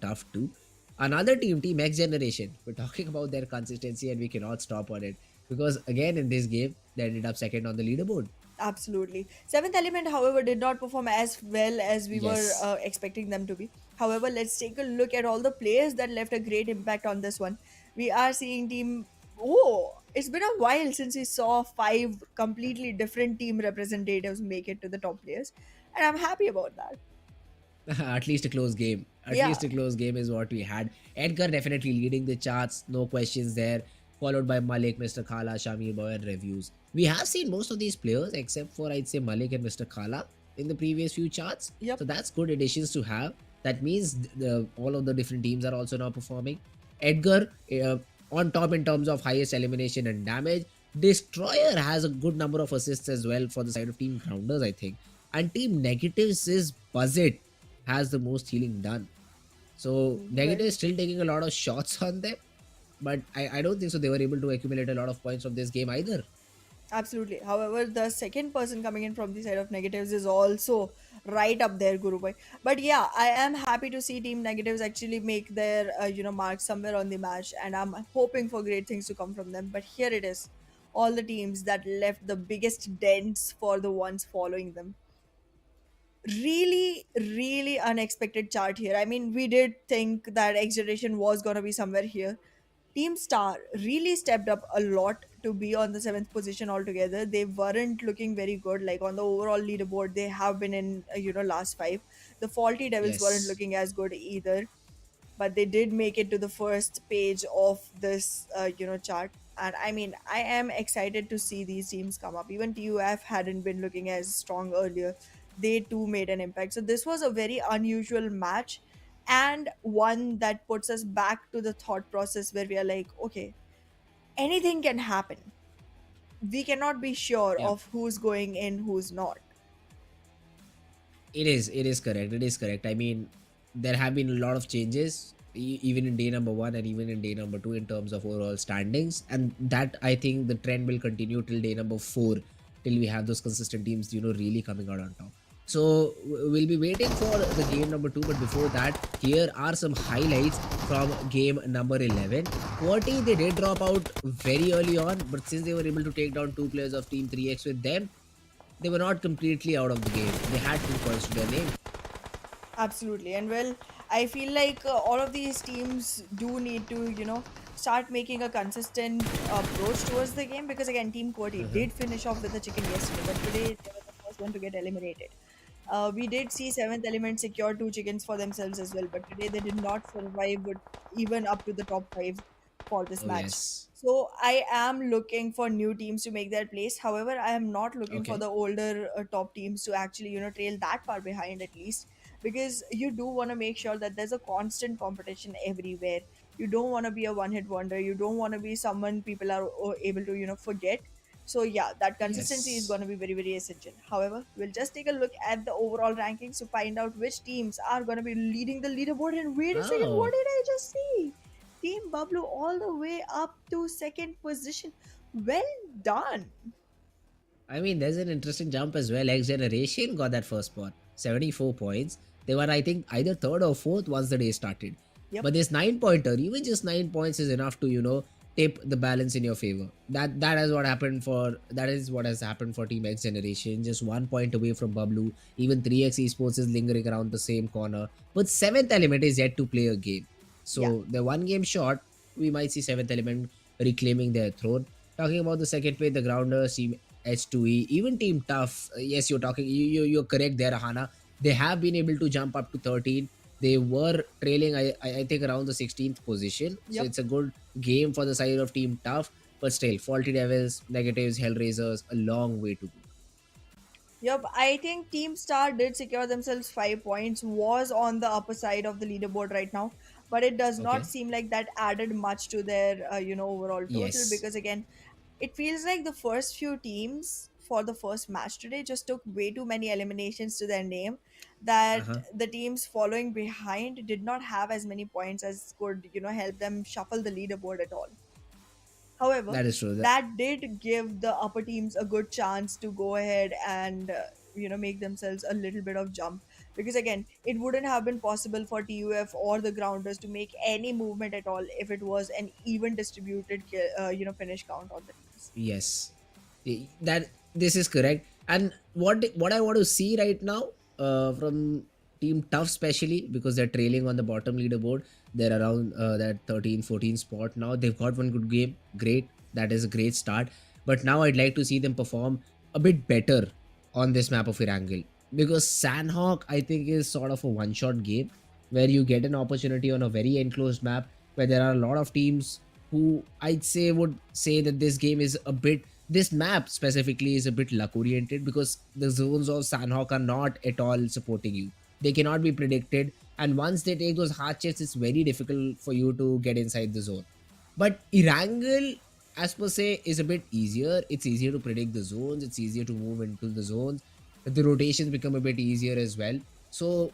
Tough too. Another team, Team X Generation. We're talking about their consistency and we cannot stop on it, because again in this game they ended up second on the leaderboard. Absolutely. Seventh Element, however, did not perform as well as we were Yes. expecting them to be. However, let's take a look at all the players that left a great impact on this one. We are seeing team. Oh, it's been a while since we saw five completely different team representatives make it to the top players, and I'm happy about that. At least a close game. At Yeah, least a close game is what we had. Edgar definitely leading the charts, no questions there. Followed by Malik, Mr. Khala, Shamir Boy, and reviews. We have seen most of these players, except for I'd say Malik and Mr. Khala, in the previous few charts. yep, So that's good additions to have. That means all of the different teams are also now performing. Edgar on top in terms of highest elimination and damage. Destroyer has a good number of assists as well for the side of Team Grounders, I think. And Team Negatives is Buzzit has the most healing done. So well, Negative is still taking a lot of shots on them, but I don't think so they were able to accumulate a lot of points from this game either. absolutely. However, the second person coming in from the side of negatives is also right up there, Guru Boy. But yeah, I am happy to see Team Negatives actually make their mark somewhere on the match, and I'm hoping for great things to come from them. But here it is, all the teams that left the biggest dents for the ones following them. Really unexpected chart here. I mean, we did think that X Generation was gonna be somewhere here. Team Star really stepped up a lot to be on the seventh position altogether. They weren't looking very good. Like on the overall leaderboard, they have been in last five. The Faulty Devils weren't Yes. looking as good either, but they did make it to the first page of this chart. And I mean, I am excited to see these teams come up. Even TUF hadn't been looking as strong earlier. they too made an impact. So this was a very unusual match, and one that puts us back to the thought process where we are like, okay, anything can happen. We cannot be sure Yeah. of who's going in, who's not. It is correct. It is correct. I mean, there have been a lot of changes, even in day number one and even in day number two in terms of overall standings, and that I think the trend will continue till day number four, till we have those consistent teams, really coming out on top. So we'll be waiting for the game number two, but before that, here are some highlights from game number 11. QWERTY, they did drop out very early on, but since they were able to take down two players of Team 3X with them, they were not completely out of the game. They had 2 points to their name. Absolutely. And well, I feel like all of these teams do need to, start making a consistent approach towards the game, because again, Team QWERTY Uh-huh. did finish off with the chicken yesterday, but today they were the first one to get eliminated. We did see seventh element secure two chickens for themselves as well, but today they did not survive with even up to the top five for this Oh, match. yes. So I am looking for new teams to make their place. However, I am not looking for Okay. the older top teams to actually, trail that far behind at least, because you do want to make sure that there's a constant competition everywhere. You don't want to be a one hit wonder. You don't want to be someone people are able to, forget. So yeah, that consistency is Yes. going to be very, very essential. However, we'll just take a look at the overall rankings to find out which teams are going to be leading the leaderboard. And wait a second, what Oh, did I just see? Team Bablu all the way up to second position. Well done. I mean, there's an interesting jump as well. XGeneration got that first spot, 74 points. They were, I think, either third or fourth once the day started. Yep. But this 9 pointer, even just 9 points is enough to, tip the balance in your favor. That is what has happened for Team X Generation. Just 1 point away from Bablu. Even 3X Esports is lingering around the same corner. But Seventh Element is yet to play a game. Yeah. So they're one game short. We might see Seventh Element reclaiming their throne. Talking about the second play, the Grounders, Team H2E, even Team Tough. Yes, you're correct there, Hana. They have been able to jump up to 13. They were trailing, I think, around the 16th position. So Yep. it's a good game for the side of Team Tough. But still, Faulty Devils, Negatives, HellRaisers, a long way to go. Yep, I think Team Star did secure themselves 5 points, was on the upper side of the leaderboard right now, but it does not Okay. seem like that added much to their, overall total, Yes. because again, it feels like the first few teams for the first match today just took way too many eliminations to their name, Uh that huh. the teams following behind did not have as many points as could, help them shuffle the leaderboard at all. However, That is true. that did give the upper teams a good chance to go ahead and make themselves a little bit of jump, because again, it wouldn't have been possible for TUF or the grounders to make any movement at all if it was an even distributed finish count on the teams. Yes, that this is correct. And what I want to see right now, from Team Tough, especially because they're trailing on the bottom leaderboard, they're around that 13, 14 spot now. They've got one good game, great. That is a great start. But now I'd like to see them perform a bit better on this map of Erangel, because Sanhok, I think, is sort of a one-shot game where you get an opportunity on a very enclosed map where there are a lot of teams who I'd say would say that this map specifically is a bit luck oriented, because the zones of Sanhok are not at all supporting you. They cannot be predicted, and once they take those hard checks, it's very difficult for you to get inside the zone. But Erangel, as per se, is a bit easier. It's easier to predict the zones. It's easier to move into the zones. The rotations become a bit easier as well. So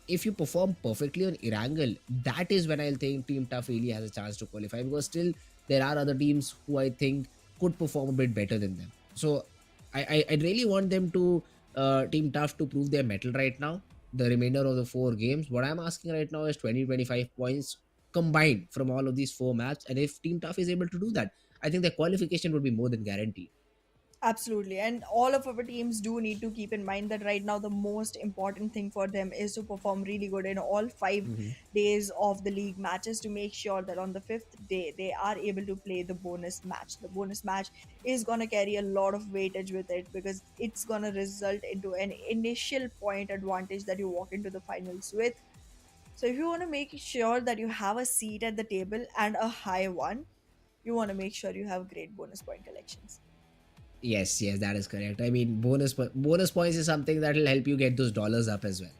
if you perform perfectly on Erangel, that is when I'll think Team Tough really has a chance to qualify, because still there are other teams who I think could perform a bit better than them. So I'd really want them to, Team Tough, to prove their metal right now. The remainder of the four games, what I'm asking right now is 20-25 points combined from all of these four maps. And if Team Tough is able to do that, I think their qualification would be more than guaranteed. Absolutely. And all of our teams do need to keep in mind that right now the most important thing for them is to perform really good in all 5 days of the league matches, to make sure that on the fifth day they are able to play the bonus match. The bonus match is going to carry a lot of weightage with it, because it's going to result into an initial point advantage that you walk into the finals with. So if you want to make sure that you have a seat at the table and a high one, you want to make sure you have great bonus point collections. Yes, yes, that is correct. I mean, bonus points is something that will help you get those dollars up as well.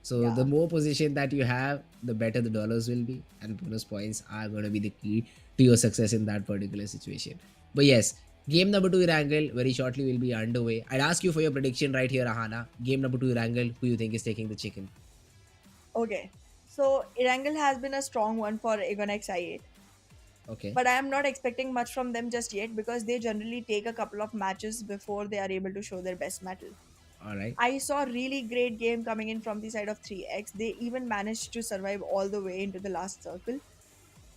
So the Yeah. more position that you have, the better the dollars will be, and bonus points are going to be the key to your success in that particular situation. But yes, game number two Erangel very shortly will be underway. I'd ask you for your prediction right here, Ahana. Game number two Erangel, who you think is taking the chicken? Okay. So Erangel has been a strong one for Aegon XI8, Okay, but I am not expecting much from them just yet because they generally take a couple of matches before they are able to show their best metal. all right. I saw a really great game coming in from the side of 3x. They even managed to survive all the way into the last circle,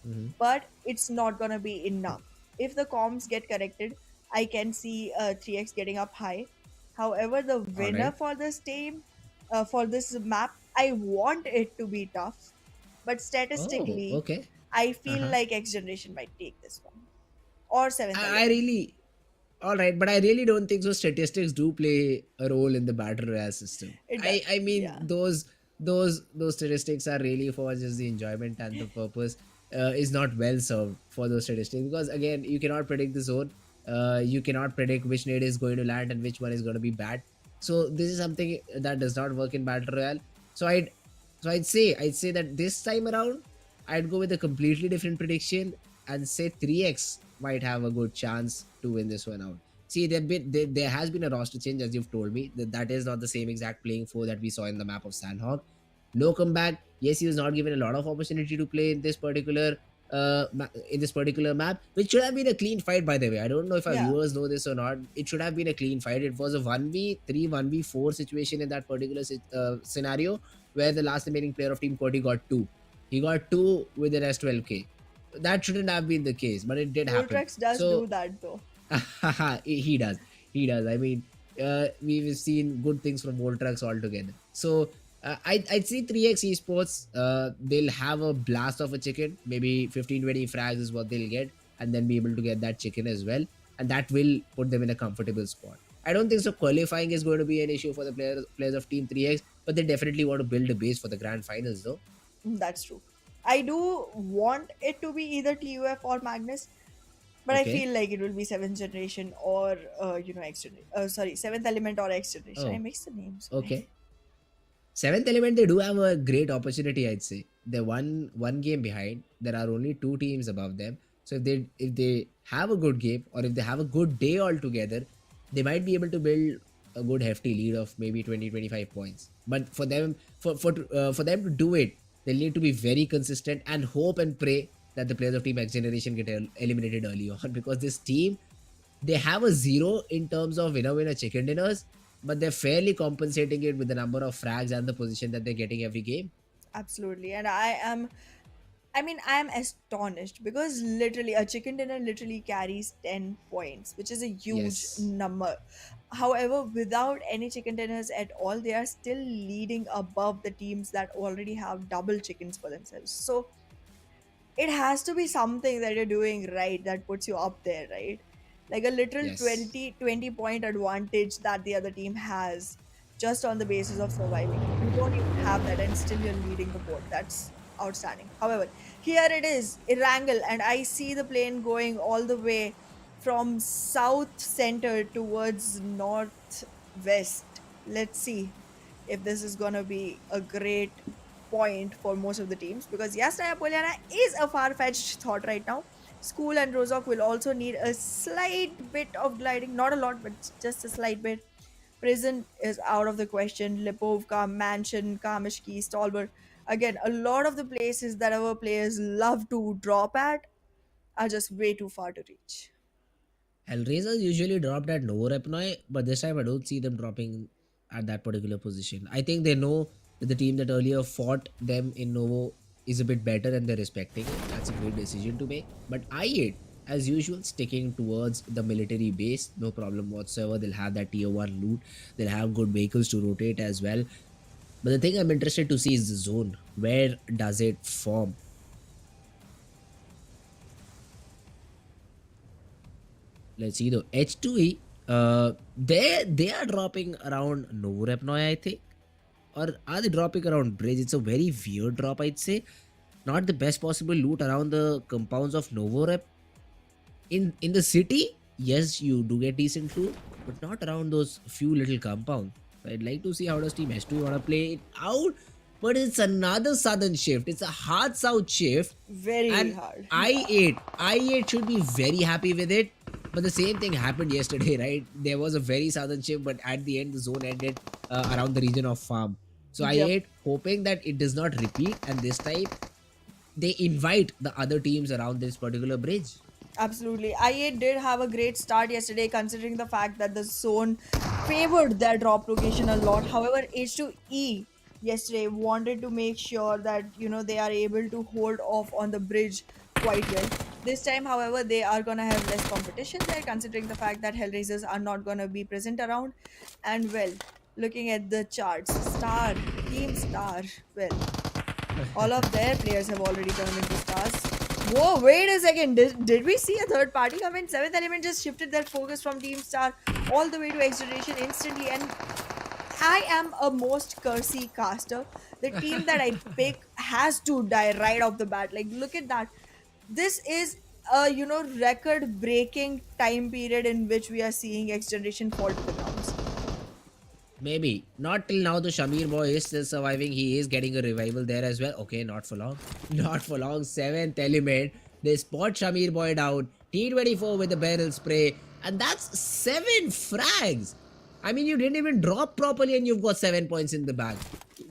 Mm-hmm. but it's not gonna be enough. If the comms get corrected, I can see 3x getting up high. However, the All winner right. for this team, for this map, I want it to be tough, but Oh, statistically, okay. I Uh feel huh. like X Generation might take this one or Seventh I Element. really All right, but I really don't think so. Statistics do play a role in the battle royale system. It I does, mean yeah. those statistics are really for just the enjoyment, and the purpose is not well served for those statistics, because again you cannot predict the zone. You cannot predict which nade is going to land and which one is going to be bad. So this is something that does not work in battle royale. So I'd say that this time around I'd go with a completely different prediction and say 3x might have a good chance to win this one out. See, there has been a roster change, as you've told me. That is not the same exact playing four that we saw in the map of Sanhok. No comeback. Yes, he was not given a lot of opportunity to play in this particular map, which should have been a clean fight, by the way. I don't know if our Yeah, viewers know this or not. It should have been a clean fight. It was a 1v3, 1v4 situation in that particular scenario, where the last remaining player of Team QWERTY got two. He got two with the rest 12k. That shouldn't have been the case, but it did happen. Ultrax does do So that though. he does. He does. I mean, we've seen good things from Voltrax altogether. So I'd say 3x Esports, they'll have a blast of a chicken. Maybe 15-20 frags is what they'll get, and then be able to get that chicken as well. And that will put them in a comfortable spot. I don't think so. Qualifying is going to be an issue for the players of Team 3x, but they definitely want to build a base for the grand finals, though. That's true. I do want it to be either TUF or Magnus, but I Okay. feel like it will be seventh generation or X generation. Sorry, seventh element or X generation. I Oh, mix the names. Why? okay. Seventh Element, they do have a great opportunity. I'd say they're one game behind. There are only two teams above them. So if they have a good game, or if they have a good day altogether, they might be able to build a good hefty lead of maybe 20-25 points. But for them to do it, they'll need to be very consistent and hope and pray that the players of Team X Generation get eliminated early on, because this team, they have a zero in terms of winner chicken dinners, but they're fairly compensating it with the number of frags and the position that they're getting every game. Absolutely. And I am astonished because literally a chicken dinner literally carries 10 points, which is a huge Yes. number. However, without any chicken dinners at all, they are still leading above the teams that already have double chickens for themselves. So it has to be something that you're doing right that puts you up there, right? Like a literal Yes. 20 point advantage that the other team has just on the basis of surviving. You don't even have that, and still you're leading the board. That's outstanding. However, here it is, Erangel, and I see the plane going all the way from south center towards northwest. Let's see if this is gonna be a great point for most of the teams, because yes, Poliana is a far-fetched thought right now. School and Rozok will also need a slight bit of gliding, not a lot, but just a slight bit. Prison is out of the question. Lipovka, Mansion, Kamishki, Stolber. Again, a lot of the places that our players love to drop at are just way too far to reach. HellRaisers usually dropped at Novo Repnoi, but this time I don't see them dropping at that particular position. I think they know that the team that earlier fought them in Novo is a bit better, and they're respecting it. That's a great decision to make. But I8, as usual, sticking towards the military base, no problem whatsoever. They'll have that tier 1 loot, they'll have good vehicles to rotate as well. But the thing I'm interested to see is the zone. Where does it form? Let's see though. H2E, they are dropping around Novorepnoy, I think. Or are they dropping around Bridge? It's a very weird drop, I'd say. Not the best possible loot around the compounds of Novorep. In the city, yes, you do get decent loot, but not around those few little compounds. So I'd like to see how does Team S2 want to play it out. But it's another southern shift. It's a hard south shift. Very And hard. Yeah. I8 should be very happy with it. But the same thing happened yesterday, right? There was a very southern shift, but at the end, the zone ended around the region of farm. So Yep. I8 hoping that it does not repeat, and this time they invite the other teams around this particular bridge. Absolutely. IA did have a great start yesterday, considering the fact that the zone favored their drop location a lot. However, H2E yesterday wanted to make sure that they are able to hold off on the bridge quite well. This time, however, they are gonna have less competition there, considering the fact that HellRaisers are not gonna be present around. And well, looking at the charts, Star, Team Star, well, all of their players have already turned into stars. Whoa, wait a second. Did we see a third party come in? Seventh Element just shifted their focus from Team Star all the way to XGeneration instantly. And I am a most cursy caster. The team that I pick has to die right off the bat. Like, look at that. This is a record breaking time period in which we are seeing XGeneration fall to the grounds. Maybe. Not till now, the Shamir boy is still surviving. He is getting a revival there as well. Okay, not for long. Not for long. Seventh element. They spot Shamir boy down. T24 with the barrel spray. And that's 7 frags. I mean, you didn't even drop properly and you've got 7 points in the bag.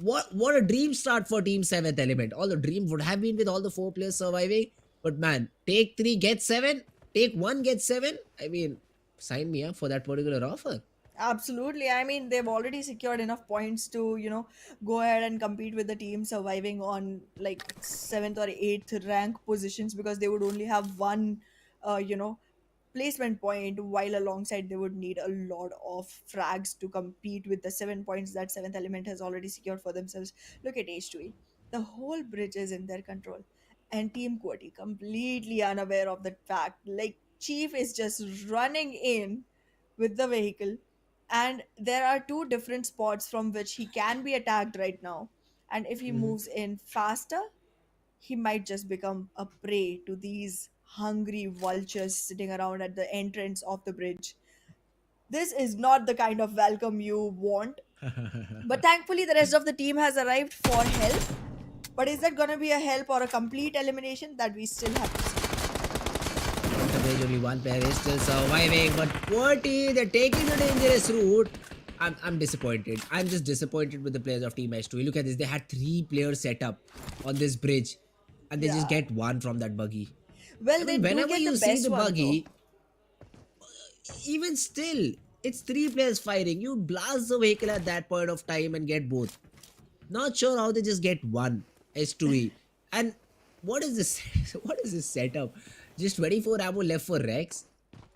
What a dream start for Team 7th element. All the dream would have been with all the 4 players surviving. But man, take 3, get 7. Take 1, get 7. I mean, sign me up for that particular offer. Absolutely. I mean, they've already secured enough points to, go ahead and compete with the team surviving on like seventh or eighth rank positions, because they would only have one, uh, you know, placement point, while alongside they would need a lot of frags to compete with the 7 points that seventh element has already secured for themselves. Look at H2E. The whole bridge is in their control. And Team QWERTY completely unaware of that fact. Like, Chief is just running in with the vehicle, and there are two different spots from which he can be attacked right now. And if he Mhm. moves in faster, he might just become a prey to these hungry vultures sitting around at the entrance of the bridge. This is not the kind of welcome you want. But thankfully, the rest of the team has arrived for help. But is that going to be a help or a complete elimination? That we still have to see. On the bridge, only one player is still surviving, but QWERTY, they're taking the dangerous route. I'm disappointed. I'm just disappointed with the players of Team H2. Look at this. They had 3 players set up on this bridge, and they just Yeah. get one from that buggy. I Well, they mean, do whenever get the you see best the one, though. buggy, even still, it's 3 players fighting. You blast the vehicle at that point of time and get both. Not sure how they just get one S2E. And what is this? What is this setup? Just 24 ammo left for Rex.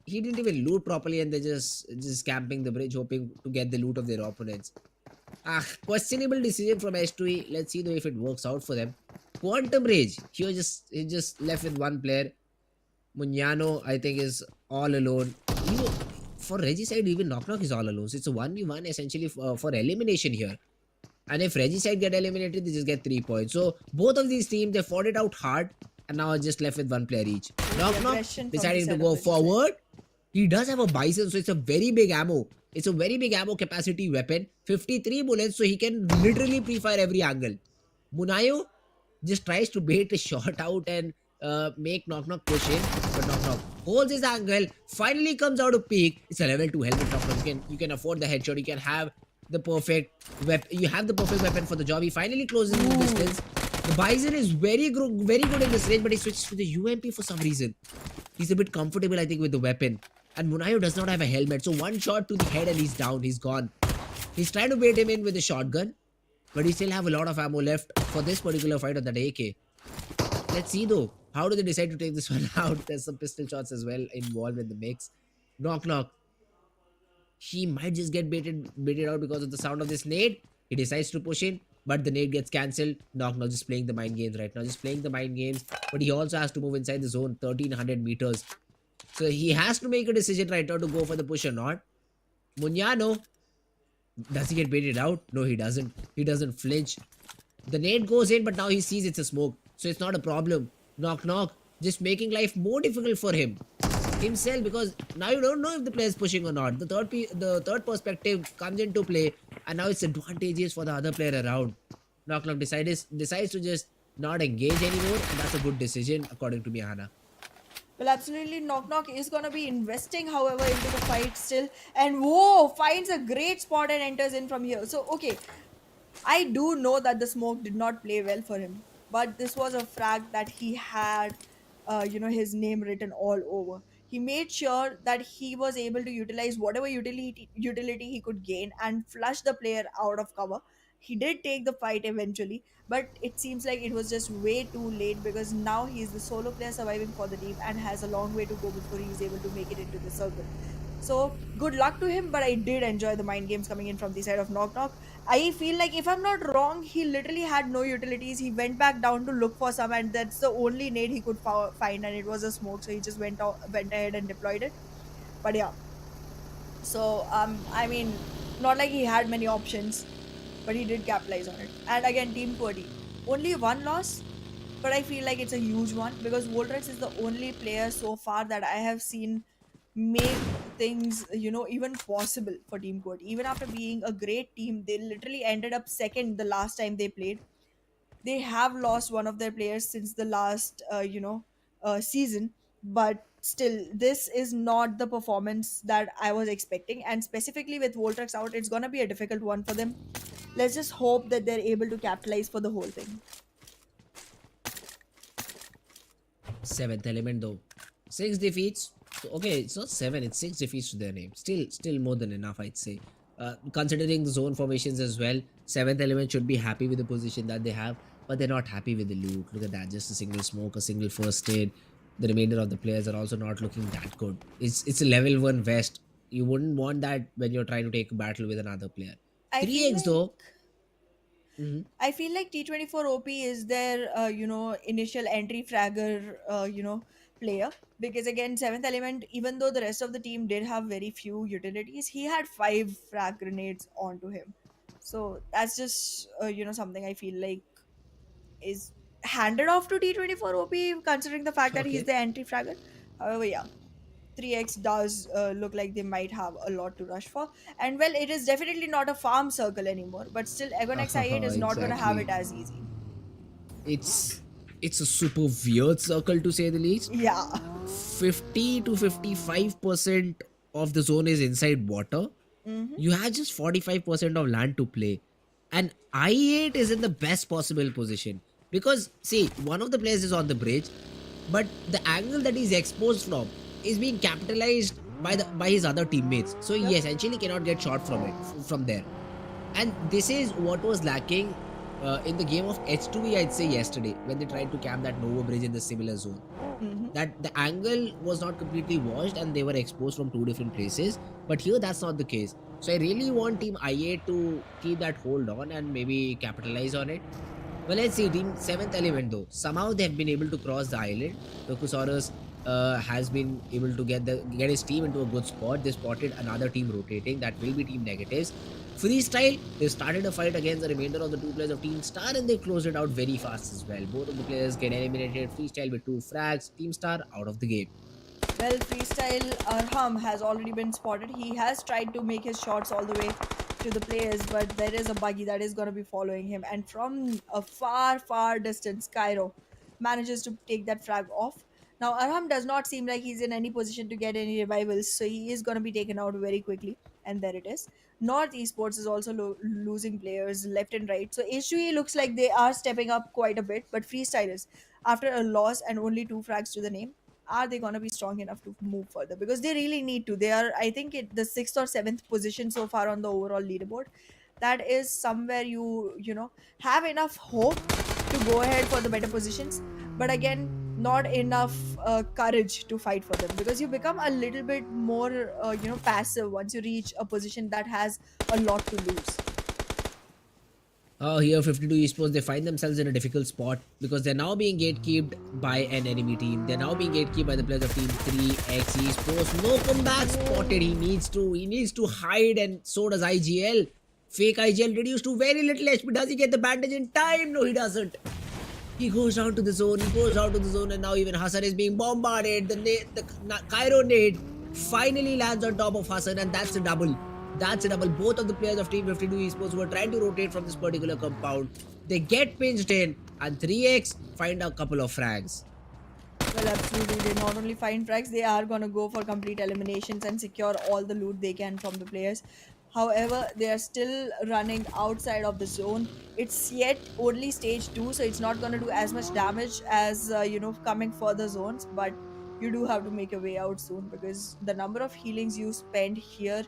He didn't even loot properly, and they're just camping the bridge, hoping to get the loot of their opponents. Questionable decision from S2E. Let's see though if it works out for them. Quantum Rage. He just left with one player. Munyano, I think, is all alone. You know, for Regicide, even Knock Knock is all alone. So it's a 1v1 essentially for elimination here. And if Regicide get eliminated, they just get 3 points. So both of these teams, they fought it out hard and now are just left with one player each. Oh, the Knock Knock aggression from the deciding to side of go Regicide. forward. He does have a bison, so it's a very big ammo. It's a very big ammo capacity weapon. 53 bullets, so he can literally pre-fire every angle. Munayo just tries to bait a shot out and make Knock Knock push in, but Knock Knock holds his angle. Finally comes out of peak. It's a level 2 helmet. Knock Knock. You can afford the headshot. You can have the perfect weapon. You have the perfect weapon for the job. He finally closes in the Ooh. distance. The Bison is very good in this range, but he switches to the UMP for some reason. He's a bit comfortable, I think, with the weapon. And Munayo does not have a helmet, so one shot to the head and he's down. He's gone. He's trying to bait him in with a shotgun, but he still have a lot of ammo left for this particular fight on that AK. Let's see though. How do they decide to take this one out? There's some pistol shots as well involved in the mix. Knock Knock. He might just get baited out because of the sound of this nade. He decides to push in, but the nade gets cancelled. Knock Knock just playing the mind games right now. Just playing the mind games. But he also has to move inside the zone 1300 meters. So he has to make a decision right now to go for the push or not. Munyano, does he get baited out? No, he doesn't. He doesn't flinch. The nade goes in, but now he sees it's a smoke. So it's not a problem. Knock Knock, just making life more difficult for him. himself, because now you don't know if the player is pushing or not. The third perspective comes into play, and now it's advantageous for the other player around. Knock Knock decides to just not engage anymore, and that's a good decision according to me, Hannah. Well, absolutely, Knock Knock is gonna be investing, however, into the fight still. And whoa, finds a great spot and enters in from here. So, okay, I do know that the smoke did not play well for him, but this was a frag that he had, his name written all over. He made sure that he was able to utilize whatever utility he could gain and flush the player out of cover. He did take the fight eventually, but it seems like it was just way too late because now he is the solo player surviving for the team and has a long way to go before he is able to make it into the circle. So good luck to him, but I did enjoy the mind games coming in from the side of Knock Knock. I feel like if I'm not wrong, he literally had no utilities. He went back down to look for some, and that's the only nade he could find, and it was a smoke. So he just went ahead and deployed it. But yeah, so I mean, not like he had many options, but he did capitalize on it. And again, Team QWERTY, only one loss, but I feel like it's a huge one because Voltrex is the only player so far that I have seen make things, even possible for Team QWERTY. Even after being a great team, they literally ended up second the last time they played. They have lost one of their players since the last, season, but still, this is not the performance that I was expecting. And specifically with Voltrex out, it's gonna be a difficult one for them. Let's just hope that they're able to capitalize for the whole thing. Seventh element though, 6 defeats. So, okay, it's not seven, it's 6 defeats to their name. Still more than enough, I'd say. Considering the zone formations as well, seventh element should be happy with the position that they have, but they're not happy with the loot. Look at that, just a single smoke, a single first aid. The remainder of the players are also not looking that good. It's a level one vest. You wouldn't want that when you're trying to take a battle with another player. I feel 3x like though. Mhm. I feel like T24 OP is their initial entry fragger player, because again, seventh element, even though the rest of the team did have very few utilities, he had five frag grenades onto him. So that's just something I feel like is handed off to T24 OP, considering the fact that he's Okay. the entry fragger. However, yeah, 3x does look like they might have a lot to rush for. And well, it is definitely not a farm circle anymore, but still, Egon XI8 is not going to have it Exactly. as easy. it's it's a super weird circle to say the least. Yeah. 50 to 55% of the zone is inside water. Hmm. You have just 45% of land to play, and I8 is in the best possible position because see, one of the players is on the bridge, but the angle that he's exposed from is being capitalized by his other teammates, so he Yep. essentially cannot get shot from there. And this is what was lacking in the game of H2E, I'd say, yesterday, when they tried to camp that Nova bridge in the similar zone. Hmm. That the angle was not completely washed and they were exposed from two different places. But here, that's not the case. So I really want Team IA to keep that hold on and maybe capitalize on it. Well, let's see. Team 7th element, though, somehow they've been able to cross the island. Tokusaurus has been able to get his team into a good spot. They spotted another team rotating. That will be Team Negatives. Freestyle, they started a fight against the remainder of the two players of Team Star and they closed it out very fast as well. Both of the players get eliminated. Freestyle with 2 frags. Team Star out of the game. Well, freestyle Arham has already been spotted. He has tried to make his shots all the way to the players, but there is a buggy that is going to be following him. And from a far, far distance, Cairo manages to take that frag off. Now, Arham does not seem like he's in any position to get any revivals, so he is going to be taken out very quickly. And there it is. North Esports is also losing players left and right. So H2E looks like they are stepping up quite a bit, but freestylers, after a loss and only 2 frags to the name, are they going to be strong enough to move further? Because they really need to. They are, I think, the sixth or seventh position so far on the overall leaderboard. That is somewhere you have enough hope to go ahead for the better positions, but again, not enough courage to fight for them, because you become a little bit more passive once you reach a position that has a lot to lose. Here, 52 Esports, they find themselves in a difficult spot because they're now being gatekeeped by an enemy team. They're now being gatekeeped by the players of Team 3X Esports. No comeback spotted. He needs to hide, and so does IGL. Fake IGL reduced to very little HP. Does he get the bandage in time? No, he doesn't. He goes down to the zone. He goes down to the zone, and now even Hassan is being bombarded. The Cairo nade finally lands on top of Hassan, and that's a double. That's a double. Both of the players of Team 52 Esports were trying to rotate from this particular compound. They get pinched in, and 3x find a couple of frags. Well, absolutely. They not only find frags, they are gonna go for complete eliminations and secure all the loot they can from the players. However, they are still running outside of the zone. It's yet only stage 2, so it's not gonna do as much damage as coming further zones. But you do have to make a way out soon, because the number of healings you spend here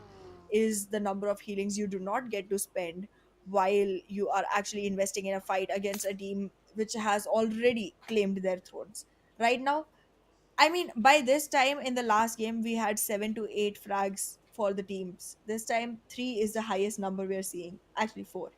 is the number of healings you do not get to spend while you are actually investing in a fight against a team which has already claimed their thrones right now. I mean, by this time in the last game, we had 7 to 8 frags for the teams. This time, 3 is the highest number we're seeing. Actually, 4.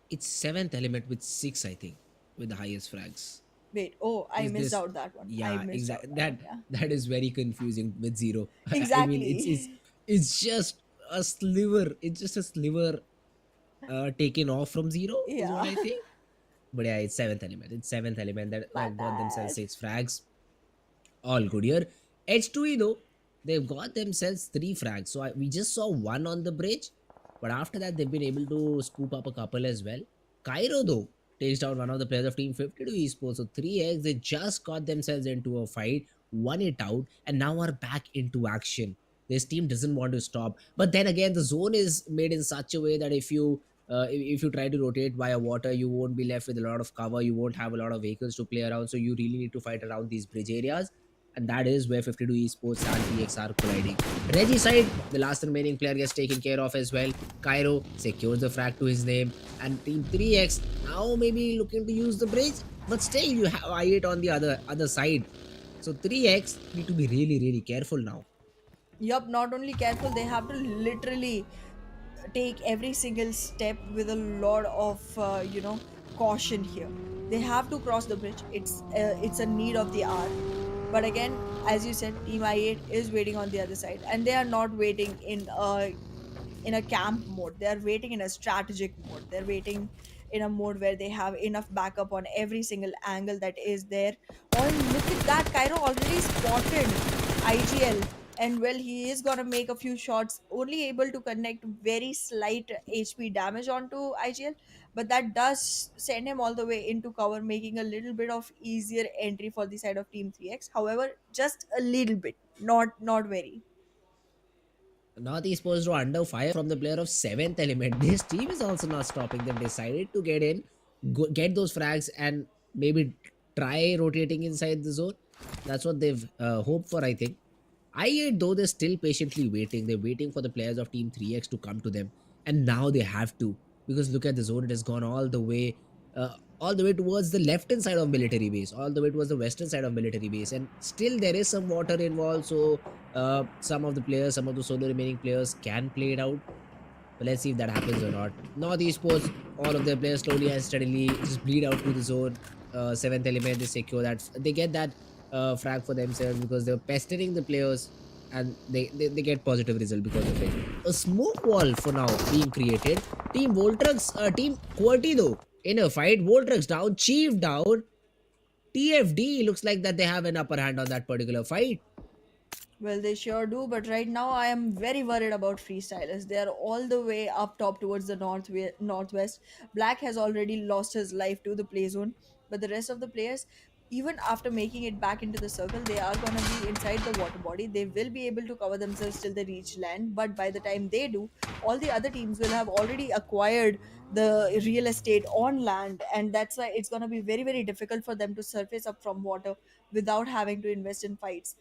It's seventh element with 6, I think, with the highest frags. Wait, oh, I Is missed this? out that one. I Yeah, missed out exactly. that That one, yeah. that is very confusing with zero. I mean, Exactly. it's just a sliver. It's just a sliver taken off from zero is what Yeah. I think. But yeah, it's seventh element. It's seventh element that My have got themselves bad. 6 frags. All good here. H2E though, they've got themselves 3 frags. So we just saw one on the bridge, but after that they've been able to scoop up a couple as well. Cairo though takes down one of the players of Team 52 Esports. So 3x, they just got themselves into a fight, won it out, and now are back into action. This team doesn't want to stop. But then again, the zone is made in such a way that if you try to rotate via water, you won't be left with a lot of cover. You won't have a lot of vehicles to play around. So you really need to fight around these bridge areas, and that is where 52 Esports and TX are colliding. Reggie side, the last remaining player gets taken care of as well. Cairo secures the frag to his name, and Team 3X now maybe looking to use the bridge, but still you have I8 on the other side. So 3X need to be really careful now. Yup, not only careful, they have to literally take every single step with a lot of caution here. They have to cross the bridge. It's a need of the hour. But again, as you said, Team I8 is waiting on the other side, and they are not waiting in a camp mode. They are waiting in a strategic mode. They're waiting in a mode where they have enough backup on every single angle that is there. Oh, look at that! Cairo already spotted IGL, and well, he is gonna make a few shots, only able to connect very slight HP damage onto IGL, but that does send him all the way into cover, making a little bit of easier entry for the side of Team 3X. However, just a little bit, not very. North Esports to under fire from the player of 7th element. This team is also not stopping. They've decided to get in, get those frags, and maybe try rotating inside the zone. That's what they've hoped for, I think. I8 though, they're still patiently waiting. They're waiting for the players of Team 3X to come to them, and now they have to, because look at the zone. It has gone all the way towards the left hand side of military base, all the way towards the western side of military base, and still there is some water involved. So some of the players, some of the solo remaining players can play it out. But let's see if that happens or not. North Esports, all of their players slowly and steadily just bleed out to the zone. 7th element, they secure that. They get that frag for themselves because they're pestering the players, and they get positive result because of it. A smoke wall for now being created. Team Voltrux, Team QWERTY though, in a fight, Voltrux down, Chief down. TFD looks like that they have an upper hand on that particular fight. Well, they sure do, but right now I am very worried about freestylers. They are all the way up top towards the northwest. Black has already lost his life to the play zone, but the rest of the players, even after making it back into the circle, they are gonna be inside the water body. They will be able to cover themselves till they reach land, but by the time they do, all the other teams will have already acquired the real estate on land, and that's why it's gonna be very difficult for them to surface up from water without having to invest in fights.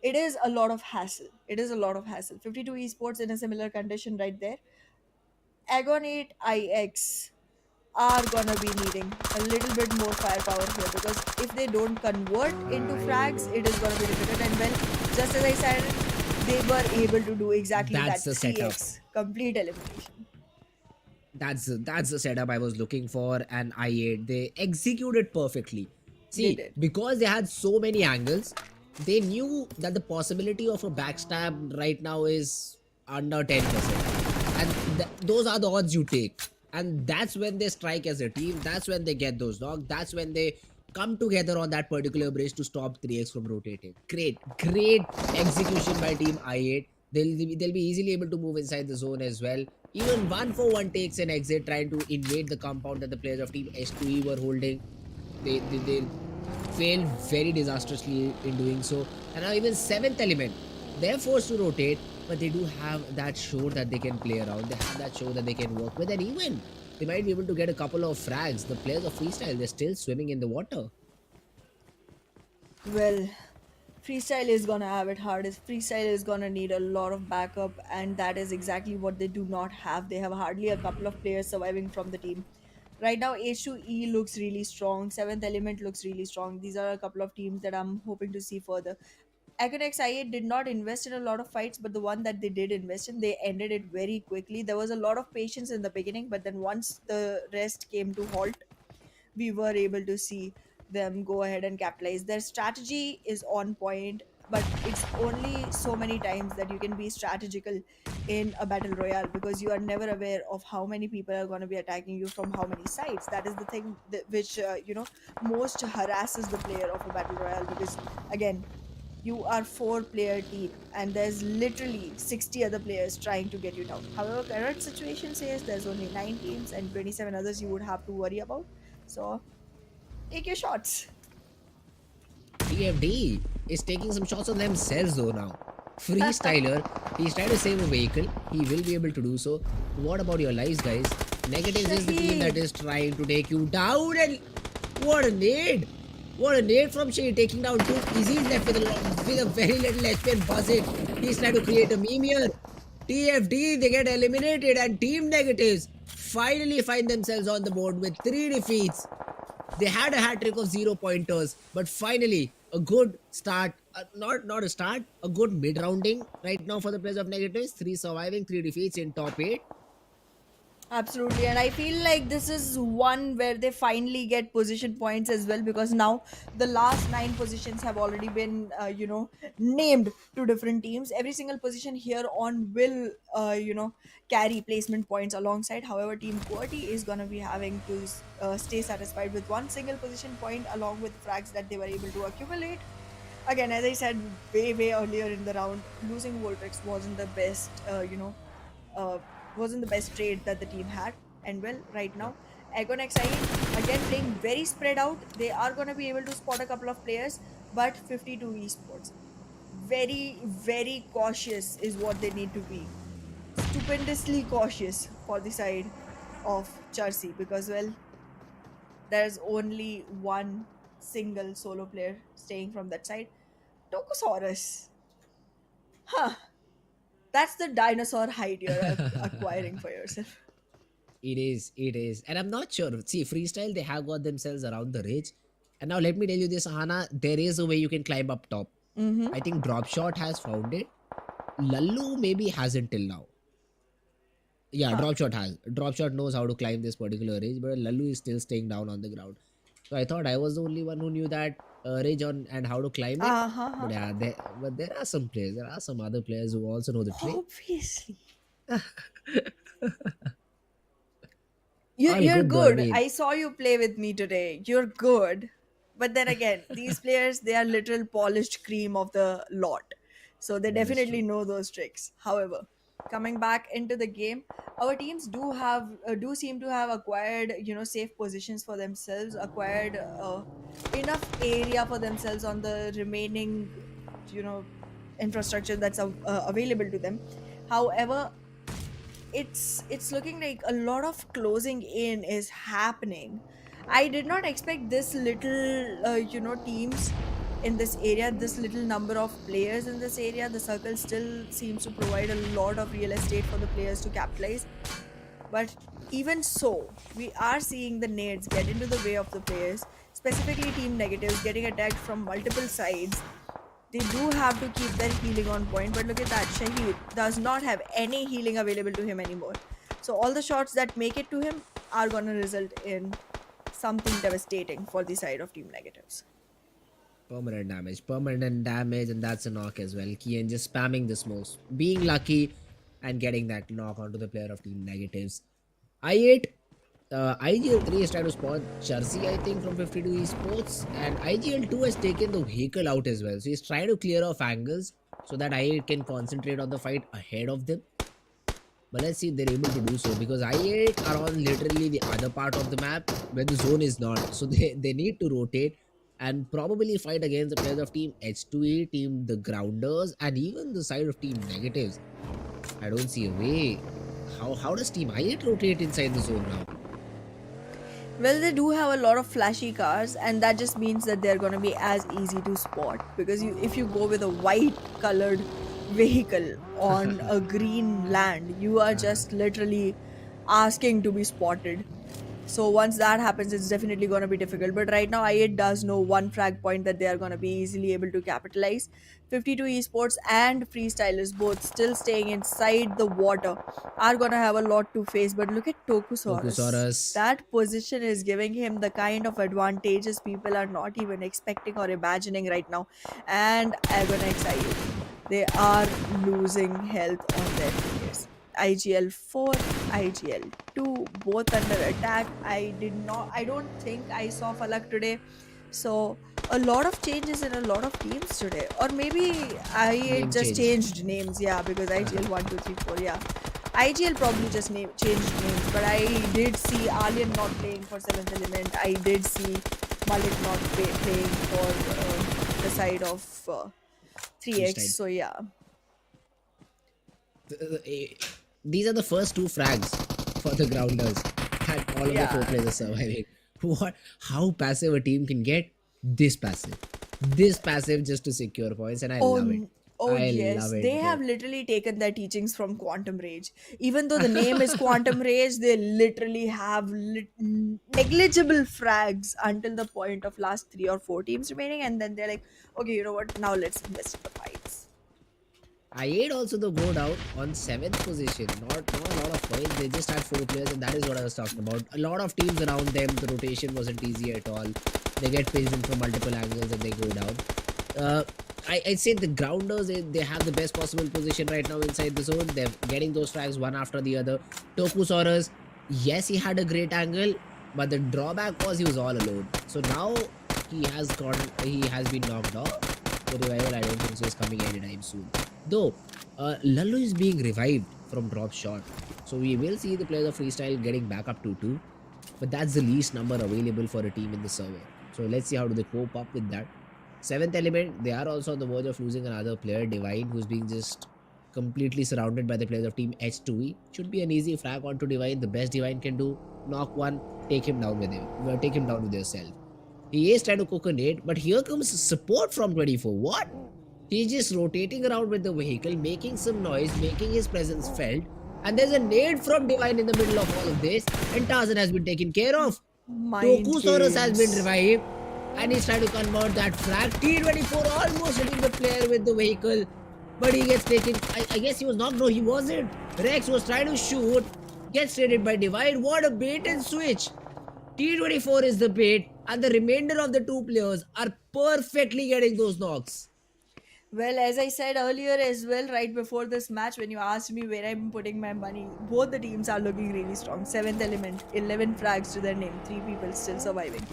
It is a lot of hassle. It is a lot of hassle. 52 esports in a similar condition right there. Agonate IX are gonna be needing a little bit more firepower here, because if they don't convert into frags, it is gonna be difficult. And well, just as I said, they were able to do exactly That's that. the setup. 3x complete elimination. That's the setup I was looking for, and I8 they executed perfectly. They See, did. because they had so many angles, they knew that the possibility of a backstab right now is under 10%, and those are the odds you take. And that's when they strike as a team. That's when they get those knocks. That's when they come together on that particular bridge to stop 3x from rotating. Great execution by team I8. They'll be easily able to move inside the zone as well. Even 1-for-1 takes an exit trying to invade the compound that the players of team S2E were holding. They failed very disastrously in doing so. And now even 7th element, they're forced to rotate, but they do have that show that they can play around. They have that show that they can work with, and even they might be able to get a couple of frags. The players of freestyle, they're still swimming in the water. Well, freestyle is gonna have it hard. Freestyle is gonna need a lot of backup, and that is exactly what they do not have. They have hardly a couple of players surviving from the team. Right now, H2E looks really strong. Seventh Element looks really strong. These are a couple of teams that I'm hoping to see further. Akonex IA did not invest in a lot of fights, but the one that they did invest in, they ended it very quickly. There was a lot of patience in the beginning, but then once the rest came to halt, we were able to see them go ahead and capitalize. Their strategy is on point, but it's only so many times that you can be strategical in a battle royale because you are never aware of how many people are going to be attacking you from how many sides. That is the thing which most harasses the player of a battle royale because again, you are four-player team and there's literally 60 other players trying to get you down. However, current situation says there's only 9 teams and 27 others you would have to worry about. So take your shots. TFD is taking some shots on themselves though now. Freestyler, he's trying to save a vehicle. He will be able to do so. What about your lives, guys? Negatives is the team that Shahid. is trying to take you down, and what a nade! What a nade from Shahid, taking down two easies left with a very little HP and buzzing. He's trying to create a meme here. TFD, they get eliminated, and team negatives finally find themselves on the board with 3 defeats. They had a hat trick of 0 pointers, but finally a good start. Not a start, a good mid rounding right now for the players of negatives. 3 surviving, 3 defeats in top 8. Absolutely, and I feel like this is one where they finally get position points as well because now the last 9 positions have already been, named to different teams. Every single position here on will, carry placement points alongside. However, Team QWERTY is gonna be having to stay satisfied with one single position point along with frags that they were able to accumulate. Again, as I said way earlier in the round, losing Voltrix wasn't the best, uh, wasn't the best trade that the team had. And well, right Yep. now, Agon XI again playing very spread out. They are going to be able to spot a couple of players, but 52 esports. Very cautious is what they need to be. Stupendously cautious for the side of Chelsea because, well, there's only one single solo player staying from that side. Tokosaurus. Huh. That's the dinosaur hide you're acquiring for yourself. It is. And I'm not sure. See, freestyle, they have got themselves around the ridge. And now let me tell you this, Ahana, there is a way you can climb up top. Mm-hmm. I think Dropshot has found it. Lallu maybe hasn't till now. Yeah, Huh. Dropshot has. Dropshot knows how to climb this particular ridge, but Lallu is still staying down on the ground. So I thought I was the only one who knew that ridge on and how to climb it. But Uh-huh. yeah, there are some players. There are some other players who also know the trick. Obviously. All You're good though. I good. mean, I saw you play with me today. You're good. But then again, these players, they are literal polished cream of the lot. So they that is definitely true. know those tricks. However, coming back into the game, our teams do seem to have acquired, safe positions for themselves, acquired enough area for themselves on the remaining, you know, infrastructure that's available to them. However, it's looking like a lot of closing in is happening. I did not expect this little teams in this area, this little number of players in this area. The circle still seems to provide a lot of real estate for the players to capitalize, but even so, we are seeing the nades get into the way of the players, specifically team negatives getting attacked from multiple sides. They do have to keep their healing on point, but look at that. Shahid does not have any healing available to him anymore. So all the shots that make it to him are going to result in something devastating for the side of team negatives. Permanent damage, and that's a knock as well. Kian just spamming the smokes, being lucky and getting that knock onto the player of team negatives. I8. IGL 3 is trying to spot Jersey, I think, from 52 Esports, and IGL 2 has taken the vehicle out as well. So he's trying to clear off angles so that I8 can concentrate on the fight ahead of them. But let's see if they're able to do so, because I8 are on literally the other part of the map where the zone is not. So they need to rotate and probably fight against the players of team H2E, team the Grounders, and even the side of team Negatives. I don't see a way. How does team I8 rotate inside the zone now? Well, they do have a lot of flashy cars, and that just means that they're going to be as easy to spot because if you go with a white colored vehicle on a green land, you are Uh-huh. just literally asking to be spotted. So once that happens, it's definitely going to be difficult. But right now, I8 does know one frag point that they are going to be easily able to capitalize. 52 esports and freestylers both still staying inside the water are going to have a lot to face. But look at Tokusaurus. Tokusaurus. That position is giving him the kind of advantages people are not even expecting or imagining right now. And I'm going to excite, they are losing health on their players. IGL 4, IGL 2, both under attack. I don't think I saw Falak today. So, a lot of changes in a lot of teams today. Or maybe I Name just change. changed names, yeah, because Uh-huh. IGL 1, 2, 3, 4, yeah. IGL probably just changed names, but I did see Alien not playing for 7th Element. I did see Malik not playing for the side of 3x. Freestyle. So, yeah. These are the first two frags for the Grounders, and all of the four Yeah. players are surviving. What? How passive a team can get? This passive. This passive just to secure points, and I Oh, love it. oh I yes, love they it, have bro. literally taken their teachings from Quantum Rage. Even though the name is Quantum Rage, they literally have negligible frags until the point of last 3 or 4 teams remaining, and then they're like, okay, you know what? Now let's invest in the fights. I8 also though go down on seventh position. Not a lot of points. They just had four players, and that is what I was talking about. A lot of teams around them. The rotation wasn't easy at all. They get pinched in from multiple angles and they go down. Uh, I'd say the Grounders, they have the best possible position right now inside the zone. They're getting those frags one after the other. Tokusaurus, yes, he had a great angle, but the drawback was he was all alone. So now he has been knocked off. The revival, I don't think so is coming anytime soon. Though, Lallu is being revived from drop shot. So we will see the players of freestyle getting back up to 2. But that's the least number available for a team in the server. So let's see how do they cope up with that. Seventh element, they are also on the verge of losing another player, Divine, who's being just completely surrounded by the players of team H2E. Should be an easy frag onto Divine. The best Divine can do, knock one, take him down with him. Take him down with yourself. He is trying to cook a nade, but here comes support from 24. What? He's just rotating around with the vehicle, making some noise, making his presence felt. And there's a nade from Divine in the middle of all of this. And Tarzan has been taken care of. Mind Tokusaurus has been games. revived. And he's trying to convert that frag. T24 almost hitting the player with the vehicle. But he gets taken. I guess he was knocked. No, he wasn't. Rex was trying to shoot. Gets traded by Divine. What a bait and switch. T24 is the bait, and the remainder of the two players are perfectly getting those knocks. Well, as I said earlier as well, right before this match, when you asked me where I'm putting my money, both the teams are looking really strong. 7th element, 11 frags to their name, 3 people still surviving.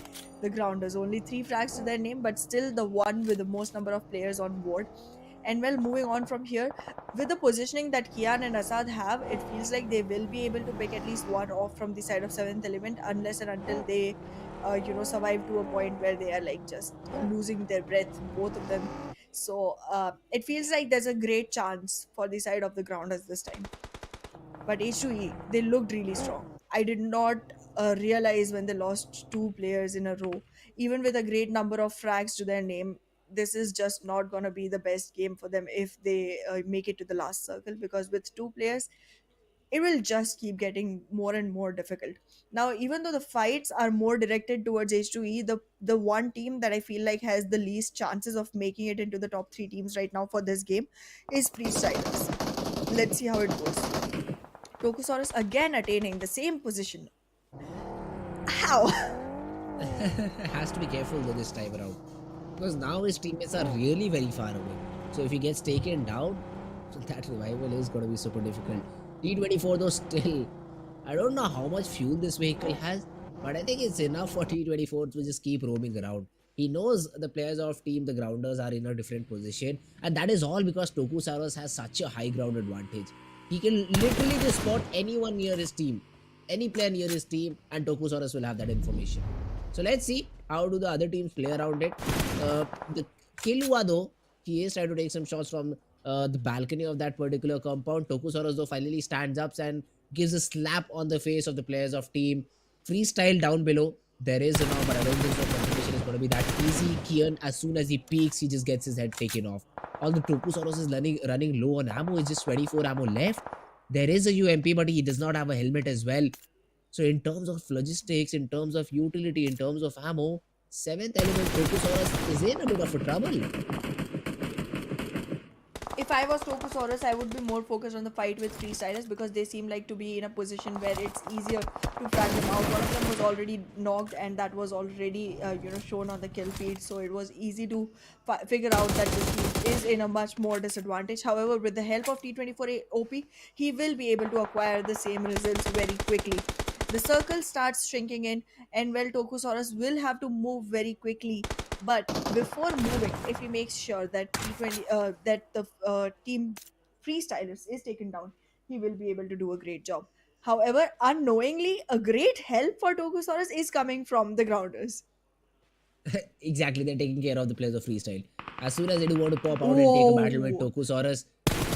The Grounders, only 3 frags to their name, but still the one with the most number of players on board. And well, moving on from here, with the positioning that Kian and Asad have, it feels like they will be able to pick at least one off from the side of 7th element, unless and until they, survive to a point where they are like just losing their breath, both of them. So it feels like there's a great chance for the side of the Grounders this time. But H2E, they looked really strong. I did not realize when they lost 2 players in a row, even with a great number of frags to their name. This is just not going to be the best game for them if they make it to the last circle, because with 2 players, it will just keep getting more and more difficult. Now, even though the fights are more directed towards H2E, the one team that I feel like has the least chances of making it into the top 3 teams right now for this game is Freestylers. Let's see how it goes. Tokusaurus again attaining the same position. How? Has to be careful though this time around. Because now his teammates are really very far away. So if he gets taken down, so that revival is going to be super difficult. T24 though still I don't know how much fuel this vehicle has, but I think it's enough for T24 to just keep roaming around. He knows the players of team, the grounders, are in a different position, and that is all because Tokusaurus has such a high ground advantage. He can literally just spot anyone near his team, any player near his team, and Tokusaurus will have that information. So let's see how do the other teams play around it. The Killua though, he is trying to take some shots from the balcony of that particular compound. Tokusaurus though finally stands up and gives a slap on the face of the players of team freestyle down below. There is a now, but I don't think so. Concentration is going to be that easy. Kian, as soon as he peaks, he just gets his head taken off. Although Tokusaurus is running low on ammo, it's just 24 ammo left. There is a UMP, but he does not have a helmet as well. So, in terms of logistics, in terms of utility, in terms of ammo, seventh element Tokusaurus is in a bit of a trouble. If I was Tokusaurus, I would be more focused on the fight with freestylers because they seem like to be in a position where it's easier to frag them out. One of them was already knocked, and that was already shown on the kill feed, so it was easy to figure out that this team is in a much more disadvantage. However, with the help of T24 OP, he will be able to acquire the same results very quickly. The circle starts shrinking in, and well, Tokusaurus will have to move very quickly, but before moving, if he makes sure that the team freestylers is taken down, he will be able to do a great job. However, unknowingly, a great help for Tokusaurus is coming from the grounders. Exactly, they're taking care of the players of freestyle. As soon as they do want to pop out and take a battle with Whoa! Tokusaurus,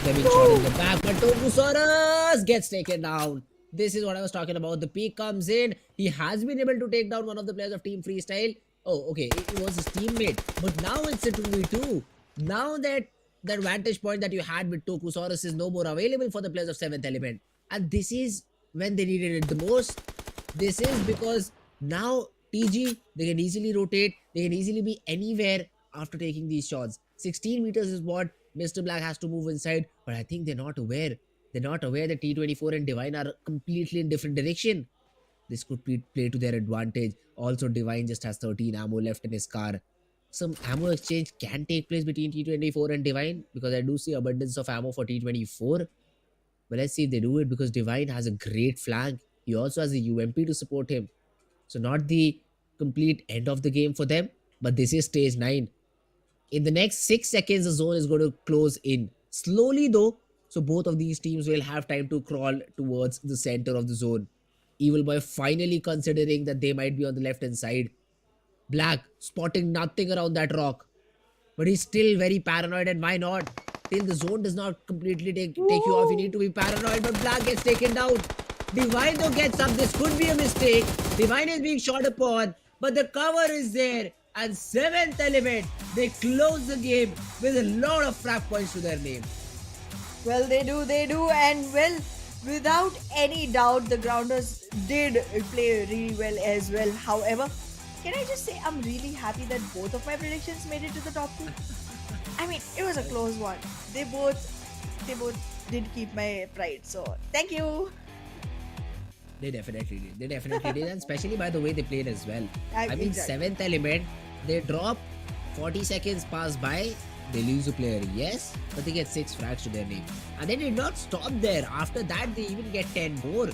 they're being shot in No! the back, but Tokusaurus gets taken down. This is what I was talking about. The peak comes in. He has been able to take down one of the players of Team Freestyle. Oh, okay, it was his teammate. But now it's a 2v2. Now that vantage point that you had with Tokusaurus is no more available for the players of 7th Element. And this is when they needed it the most. This is because now TG, they can easily rotate, they can easily be anywhere after taking these shots. 16 meters is what Mr. Black has to move inside, but I think they're not aware. They're not aware that T24 and Divine are completely in different direction. This could be play to their advantage. Also, Divine just has 13 ammo left in his car. Some ammo exchange can take place between T24 and Divine because I do see abundance of ammo for T24. But let's see if they do it because Divine has a great flank. He also has a UMP to support him. So not the complete end of the game for them, but this is stage 9. In the next 6 seconds, the zone is going to close in. Slowly though, so both of these teams will have time to crawl towards the center of the zone. Evil Boy finally considering that they might be on the left hand side. Black spotting nothing around that rock. But he's still very paranoid, and why not? Till the zone does not completely take you off, you need Woo! to be paranoid, but Black gets taken down. Divine though gets up, this could be a mistake. Divine is being shot upon, but the cover is there. And 7th element, they close the game with a lot of frag points to their name. Well, they do, and well, without any doubt, the grounders did play really well as well. However, can I just say I'm really happy that both of my predictions made it to the top two? I mean, it was a close one. They both did keep my pride. So thank you. They definitely did. They definitely did. And especially by the way they played as well. I mean, Exactly. 7th element, they drop, 40 seconds pass by, they lose a player, yes, but they get 6 frags to their name. And they did not stop there. After that, they even get 10 more.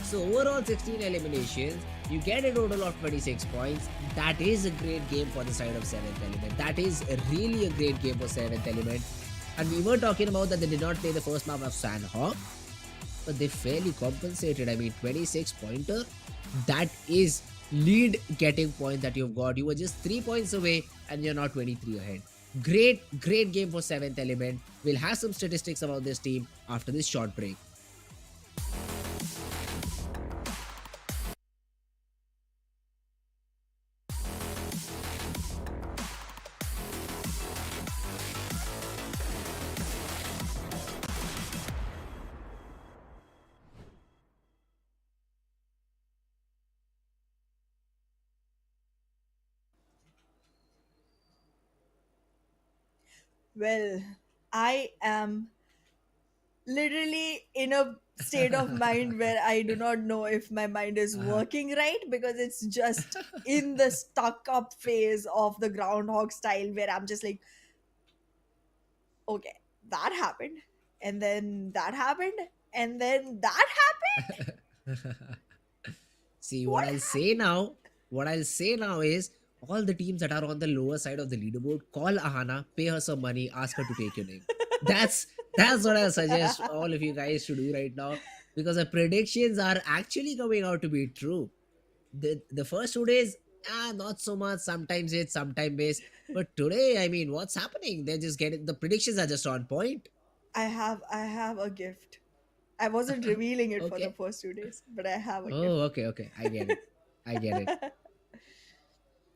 So overall 16 eliminations, you get a total of 26 points. That is a great game for the side of 7th element. That is really a great game for 7th element. And we were talking about that they did not play the first map of Sanhok, but they fairly compensated. I mean, 26 pointer, that is lead getting point that you've got. You were just 3 points away and you're now 23 ahead. Great game for 7th element. We'll have some statistics about this team after this short break. Well, I am literally in a state of mind where I do not know if my mind is Uh-huh. working right because it's just in the stuck up phase of the groundhog style where I'm just like, okay, that happened, and then that happened, and then that happened. See, What happened? what I'll say now is all the teams that are on the lower side of the leaderboard, call Ahana, pay her some money, ask her to take your name. That's that's what I suggest all of you guys to do right now, because the predictions are actually coming out to be true. The first 2 days, not so much. Sometimes it's sometimes miss. But today, I mean, what's happening? They're just getting the predictions are just on point. I have a gift. I wasn't revealing it for the Okay. first 2 days, but I have a Oh, gift. okay, okay. I get it. I get it.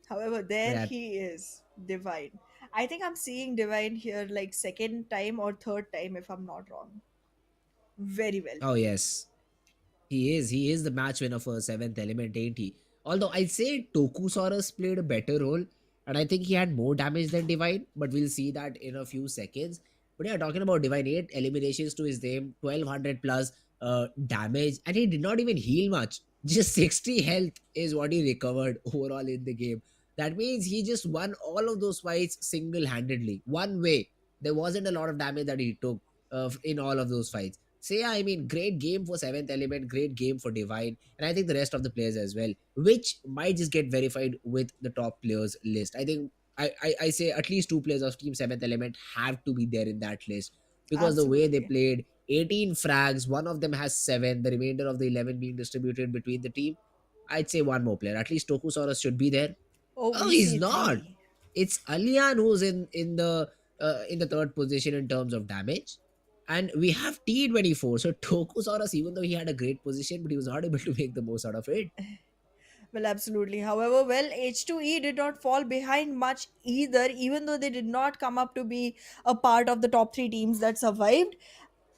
However, But there yeah, he is, Divine. I think I'm seeing Divine here like second time or third time if I'm not wrong. Very well oh played. yes. He is. He is the match winner for seventh element, ain't he? Although I'd say Tokusaurus played a better role, and I think he had more damage than Divine, but we'll see that in a few seconds. But yeah, talking about Divine, 8 eliminations to his name, 1200 plus damage, and he did not even heal much. Just 60 health is what he recovered overall in the game. That means he just won all of those fights single handedly, one way. There wasn't a lot of damage that he took in all of those fights. So yeah, I mean, great game for Seventh Element, great game for Divine, and I think the rest of the players as well, which might just get verified with the top players list. I think I say at least two players of Team Seventh Element have to be there in that list, because the way they Absolutely. played, 18 frags, one of them has seven, the remainder of the 11 being distributed between the team. I'd say one more player, at least Tokusaurus should be there. Oh, Oh, we he's see not. three. It's Alian who's in the third position in terms of damage, and we have T24. So Tokusaurus, even though he had a great position, but he was not able to make the most out of it. Well, absolutely. However, well, H2E did not fall behind much either, even though they did not come up to be a part of the top three teams that survived.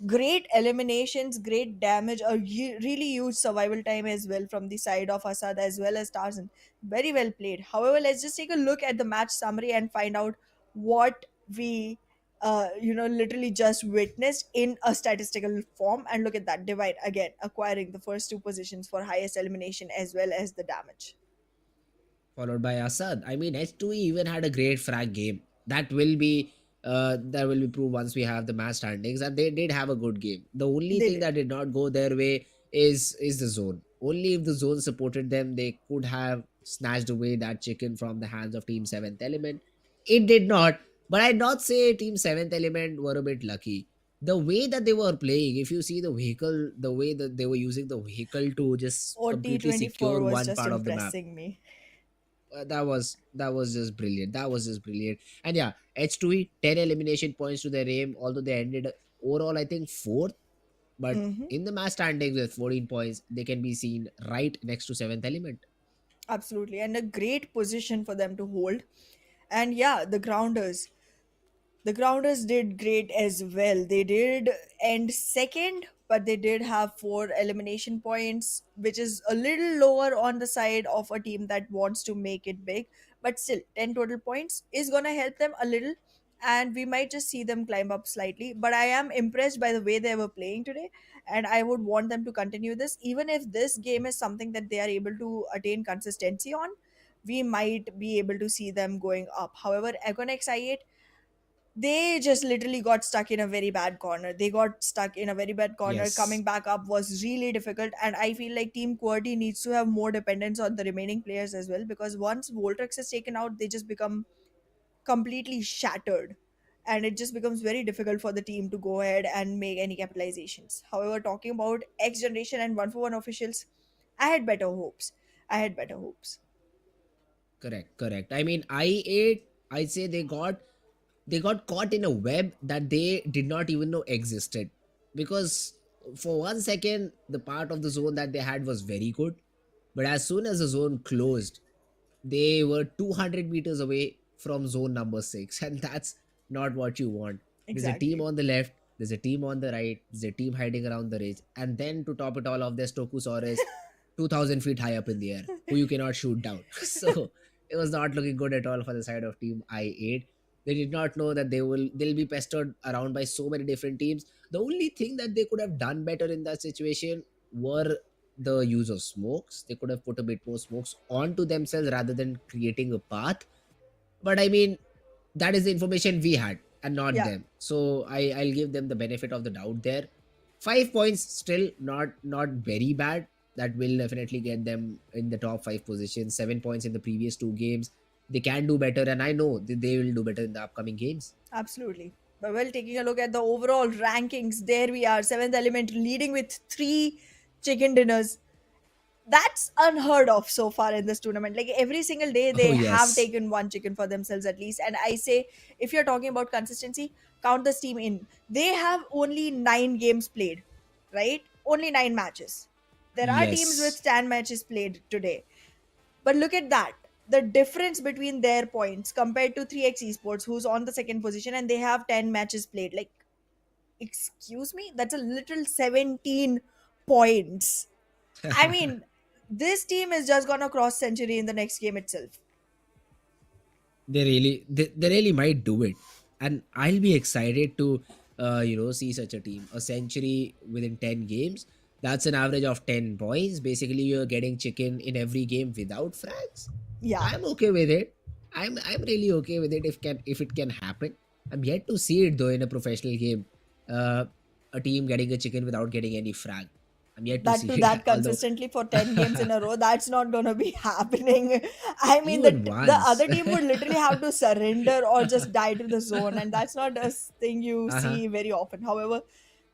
Great eliminations, great damage, a really huge survival time as well from the side of Assad as well as Tarzan. Very well played. However, let's just take a look at the match summary and find out what we, literally just witnessed in a statistical form. And look at that divide again, acquiring the first two positions for highest elimination as well as the damage. Followed by Assad. I mean, H2E even had a great frag game. That will be proved once we have the match standings, and they did have a good game. The only They thing did. that did not go their way is the zone. Only if the zone supported them, they could have snatched away that chicken from the hands of Team Seventh Element. It did not, but I'd not say Team Seventh Element were a bit lucky. The way that they were playing, if you see the vehicle, the way that they were using the vehicle to just Or completely T24 secure was one just part of the map, impressing me. that was just brilliant. That was just brilliant. And yeah, H2E 10 elimination points to their aim, although they ended overall I think fourth, but Hmm. in the match standings with 14 points, they can be seen right next to seventh element. Absolutely. And a great position for them to hold. And yeah, the grounders. The Grounders did great as well. They did end second, but they did have four elimination points, which is a little lower on the side of a team that wants to make it big. But still, 10 total points is going to help them a little, and we might just see them climb up slightly. But I am impressed by the way they were playing today, and I would want them to continue this. Even if this game is something that they are able to attain consistency on, we might be able to see them going up. However, Econex I8, they just literally got stuck in a very bad corner. They got stuck in a very bad corner. Yes, Coming back up was really difficult, and I feel like Team QWERTY needs to have more dependence on the remaining players as well, because once Voltrex is taken out, they just become completely shattered, and it just becomes very difficult for the team to go ahead and make any capitalizations. However, talking about X Generation and 141 officials, I had better hopes. I had better hopes. correct. I mean, I8, I'd say they got caught in a web that they did not even know existed, because for 1 second the part of the zone that they had was very good, but as soon as the zone closed, they were 200 meters away from zone number 6, and that's not what you want. There's a team Exactly. on the left, there's a team on the right, there's a team hiding around the ridge, and then to top it all off, there's Tokusaurus 2000 feet high up in the air who you cannot shoot down. So it was not looking good at all for the side of team I8. They did not know that they'll be pestered around by so many different teams. The only thing that they could have done better in that situation were the use of smokes. They could have put a bit more smokes onto themselves rather than creating a path. But I mean, that is the information we had and not Yeah. them. So I'll give them the benefit of the doubt there. 5 points still not very bad. that will definitely get them in the top 5 position. 7 points in the previous 2 games. They can do better, and I know they will do better in the upcoming games. Absolutely. But well, taking a look at the overall rankings, there we are. Seventh Element leading with three chicken dinners. That's unheard of so far in this tournament. Like every single day, Oh they have yes. taken one chicken for themselves at least. And I say, if you're talking about consistency, count this team in. They have only 9 games played, right? Only 9 matches. There are teams with Yes. 10 matches played today. But look at that. The difference between their points compared to 3x Esports, who's on the second position and they have 10 matches played. Like, excuse me? That's a little 17 points. I mean, this team is just gonna cross century in the next game itself. They really might do it, and I'll be excited to see such a team. A century within 10 games, that's an average of 10 points. Basically, you're getting chicken in every game without frags. Yeah, I'm okay with it. I'm really okay with it if it can happen. I'm yet to see it though in a professional game. uh, a team getting a chicken without getting any frag. I'm yet to that see to it. that Although consistently for 10 games in a row, that's not gonna be happening. I mean, even the once. other team would literally have to surrender or just die to the zone, and that's not a thing you Uh-huh. see very often. However,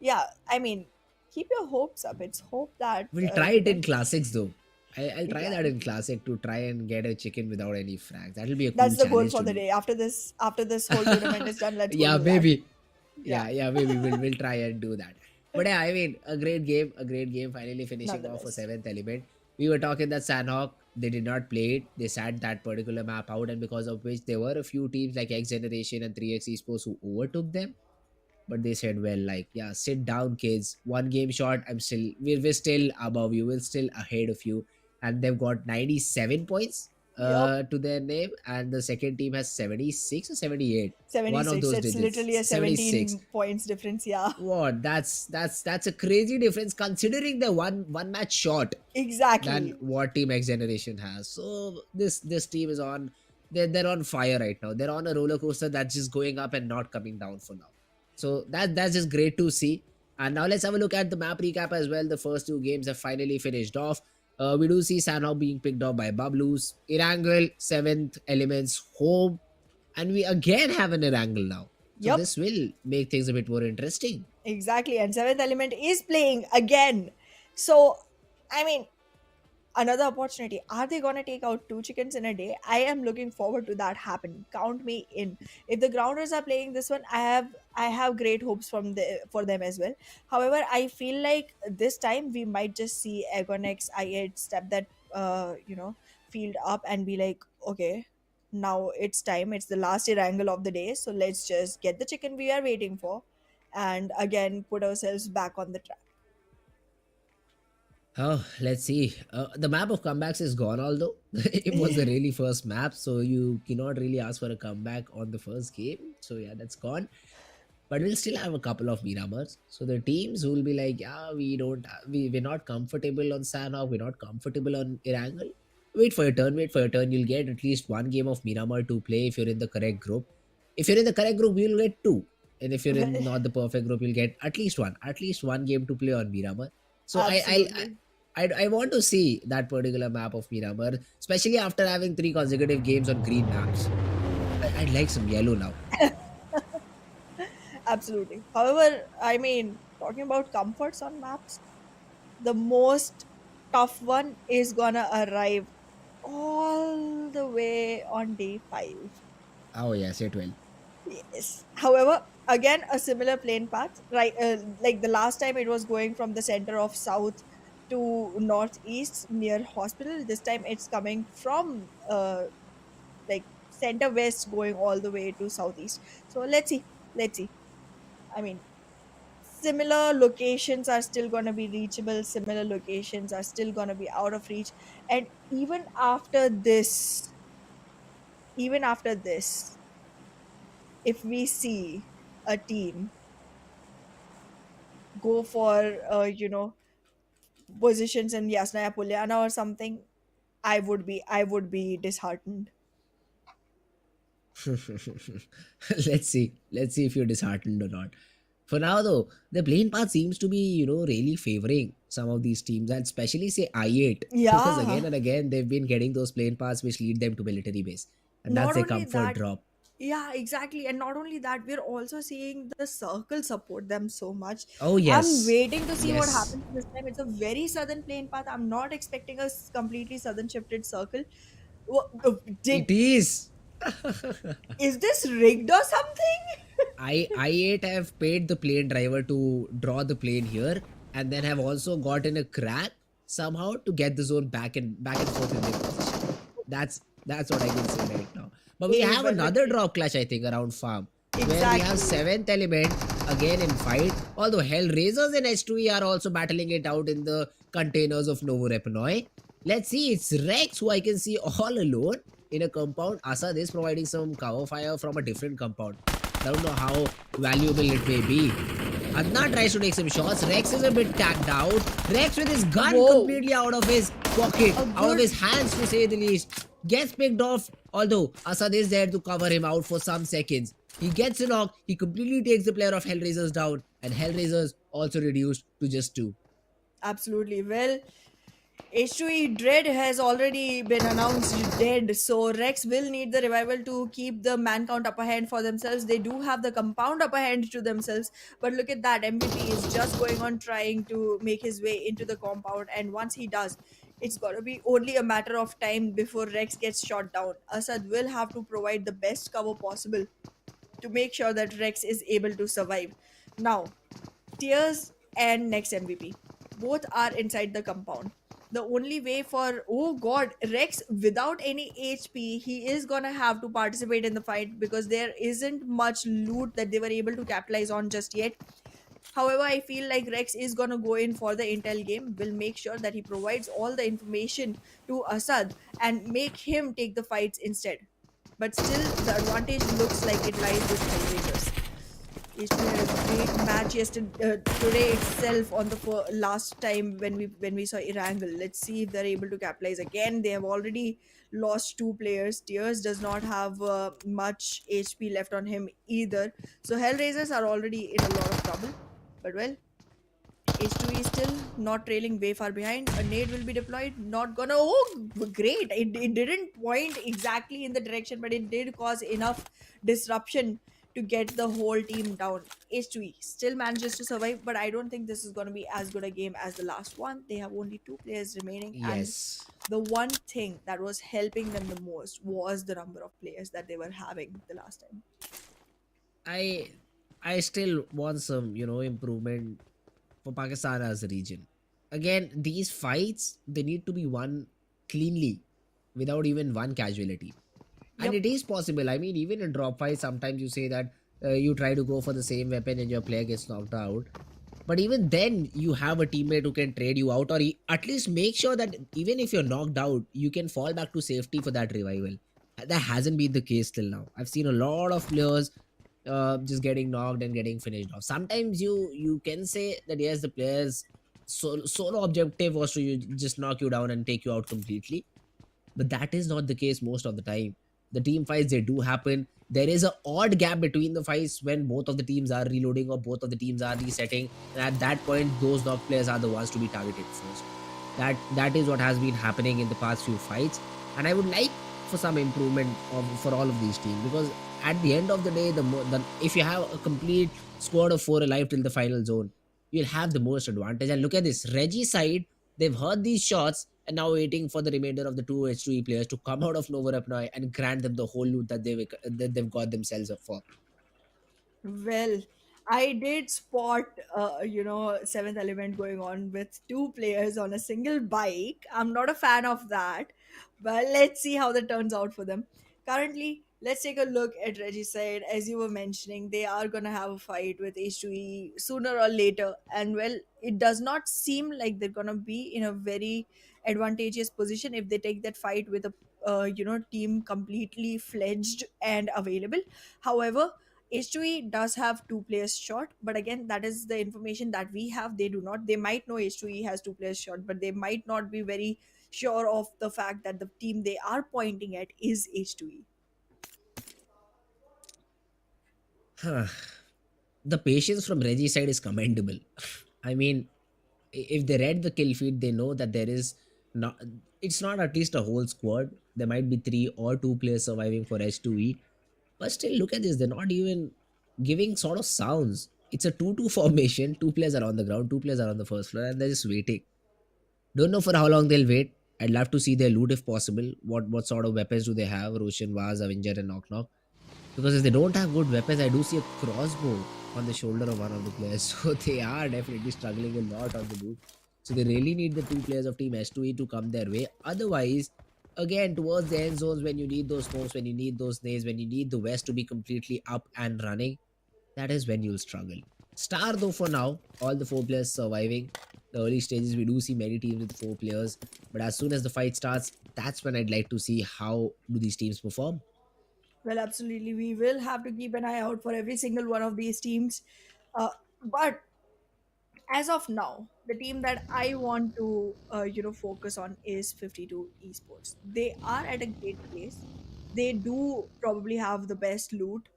yeah, I mean, keep your hopes up. It's hope that, We'll try it in classics though. I'll try that in exactly. classic to try and get a chicken without any frags. That'll be a cool That's the goal challenge for to the do. day. After this whole tournament is done, let's go Yeah, do that. maybe. Yeah, Yeah, maybe we'll try and do that. But yeah, I mean, a great game. Finally finishing off a nonetheless. seventh element. We were talking that Sanhok, they did not play it. They sat that particular map out, and because of which there were a few teams like XGeneration and 3x Esports who overtook them. But they said, well, like, yeah, sit down, kids. One game short. We're still above you. We're still ahead of you. And they've got 97 points Yup. to their name. And the second team has 76 or 78. One of 76. those It's digits. literally a 76. 17 points difference. Yeah, What? That's a crazy difference considering the one match short than exactly. what Team X Generation has. So this team is on. They're on fire right now. They're on a roller coaster that's just going up and not coming down for now. So that's just great to see. And now let's have a look at the map recap as well. The first 2 games have finally finished off. We do see Sanhok being picked up by BABLUs. Erangel, 7th Elements home. And we again have an Erangel now. So Yup, this will make things a bit more interesting. exactly. And Seventh Element is playing again. So, I mean, another opportunity. Are they gonna take out 2 chickens in a day? I am looking forward to that happening. Count me in. If the grounders are playing this one, I have great hopes for them as well. However, I feel like this time we might just see Agonex I8 step that field up and be like, okay, now it's time. It's the last angle of the day, so let's just get the chicken we are waiting for, and again put ourselves back on the track. Oh, let's see. The map of comebacks is gone, although it was the really first map, so you cannot really ask for a comeback on the first game. So yeah, that's gone. But we'll still have a couple of Miramars. So the teams who will be like, yeah, we're not comfortable on Sanhok, we're not comfortable on Erangel. Wait for your turn, wait for your turn. You'll get at least one game of Miramar to play if you're in the correct group. If you're in the correct group, you'll get two. And if you're in not the perfect group, you'll get at least one game to play on Miramar. So Absolutely. I want to see that particular map of Miramar, especially after having 3 consecutive games on green maps. I'd like some yellow now. Absolutely. However, I mean, talking about comforts on maps, the most tough one is gonna arrive all the way on day 5. Oh yes, it will. Yes. However, again, a similar plane path, right? Like the last time it was going from the center of south to northeast near hospital. This time it's coming from like center west going all the way to southeast. So let's see. Let's see. I mean, similar locations are still going to be reachable, similar locations are still going to be out of reach, and even after this, if we see a team go for positions in Yasnaya Pulyana or something, I would be disheartened. Let's see. Let's see if you're disheartened or not. For now, though, the plane path seems to be, really favoring some of these teams, and especially say I8, because Yeah. again and again they've been getting those plane paths which lead them to military base, and that's Not their only comfort that, drop. yeah, exactly. And not only that, we're also seeing the circle support them so much. Oh I'm yes, waiting to see what yes, happens this time. It's a very southern plane path. I'm not expecting a completely southern shifted circle. it Did is. is this rigged or something? I8 have paid the plane driver to draw the plane here, and then have also gotten a crack somehow to get the zone back and forth in their position. That's what I can say right now. But we Hey, have but look, another drop clash, I think, around farm, where we have exactly. seventh element again in fight. Although HellRaisers and H2E are also battling it out in the containers of Novorepnoi. Let's see, it's Rex who I can see all alone in a compound. Asad is providing some cover fire from a different compound. I don't know how valuable it may be. Adna tries to take some shots. Rex is a bit tagged out. Rex with his gun Whoa, completely out of his pocket, a out of his good. hands to say the least. Gets picked off, although Asad is there to cover him out for some seconds. He gets a knock. He completely takes the player of HellRaisers down, and HellRaisers also reduced to just two. Absolutely. Well, H2E Dread has already been announced dead, so Rex will need the revival to keep the man count upper hand for themselves. They do have the compound upper hand to themselves, but look at that. MVP is just going on trying to make his way into the compound, and once he does, it's gonna be only a matter of time before Rex gets shot down. Asad will have to provide the best cover possible to make sure that Rex is able to survive. Now, Tears and next MVP. Both are inside the compound. The only way for, oh god, Rex without any HP, he is gonna have to participate in the fight because there isn't much loot that they were able to capitalize on just yet. However, I feel like Rex is gonna go in for the intel game, will make sure that he provides all the information to Assad and make him take the fights instead. But still, the advantage looks like it lies with Hellraisers. H2 had a great match yesterday, today itself on the last time when we saw Erangel. Let's see if they're able to capitalize again. They have already lost two players. Tears does not have much HP left on him either. So Hellraisers are already in a lot of trouble. But well, H2E is still not trailing way far behind. A nade will be deployed. Not gonna. Oh, great. It didn't point exactly in the direction, but it did cause enough disruption to get the whole team down. H2E still manages to survive, but I don't think this is gonna be as good a game as the last one. They have only two players remaining, and Yes. the one thing that was helping them the most was the number of players that they were having the last time. I I still want some, improvement for Pakistan as a region. Again, these fights they need to be won cleanly without even one casualty. And Yep. it is possible. I mean, even in drop fights, sometimes you say that you try to go for the same weapon and your player gets knocked out. But even then, you have a teammate who can trade you out, or at least make sure that even if you're knocked out, you can fall back to safety for that revival. That hasn't been the case till now. I've seen a lot of players just getting knocked and getting finished off. Sometimes you can say that yes, the player's solo objective was to just knock you down and take you out completely, but that is not the case most of the time. The team fights they do happen. There is a odd gap between the fights when both of the teams are reloading or both of the teams are resetting, and at that point, those knocked players are the ones to be targeted first. That is what has been happening in the past few fights, and I would like for some improvement for all of these teams, because at the end of the day, if you have a complete squad of four alive till the final zone, you'll have the most advantage. And look at this Reggie side, they've heard these shots and now waiting for the remainder of the two H2E players to come out of Nova Repnoi and grant them the whole loot that they've got themselves up for. Well, I did spot, seventh element going on with two players on a single bike. I'm not a fan of that, but let's see how that turns out for them. Currently, let's take a look at Regicide. As you were mentioning, they are gonna have a fight with H2E sooner or later, and well, it does not seem like they're gonna be in a very advantageous position if they take that fight with a team completely fledged and available. However, H2E does have two players short, but again, that is the information that we have. They do not. They might know H2E has two players short, but they might not be very sure of the fact that the team they are pointing at is H2E. the patience from Reggie's side is commendable. I mean, if they read the kill feed, they know that there is not. It's not at least a whole squad. There might be three or two players surviving for H2E, but still, look at this. They're not even giving sort of sounds. It's a 2-2 formation. Two players are on the ground. Two players are on the first floor, and they're just waiting. Don't know for how long they'll wait. I'd love to see their loot if possible. What sort of weapons do they have? Roshan, Vaz, Avenger, and Knock Knock. Because if they don't have good weapons, I do see a crossbow on the shoulder of one of the players. So they are definitely struggling a lot on the loot. So they really need the two players of Team S2E to come their way. Otherwise, again, towards the end zones, when you need those smokes, when you need those nades, when you need the West to be completely up and running, that is when you'll struggle. Star though for now, all the four players surviving. The early stages we do see many teams with four players, but as soon as the fight starts, that's when I'd like to see how do these teams perform. Well, absolutely. We will have to keep an eye out for every single one of these teams. But as of now, the team that I want to focus on is 52 Esports. They are at a great place. They do probably have the best loot,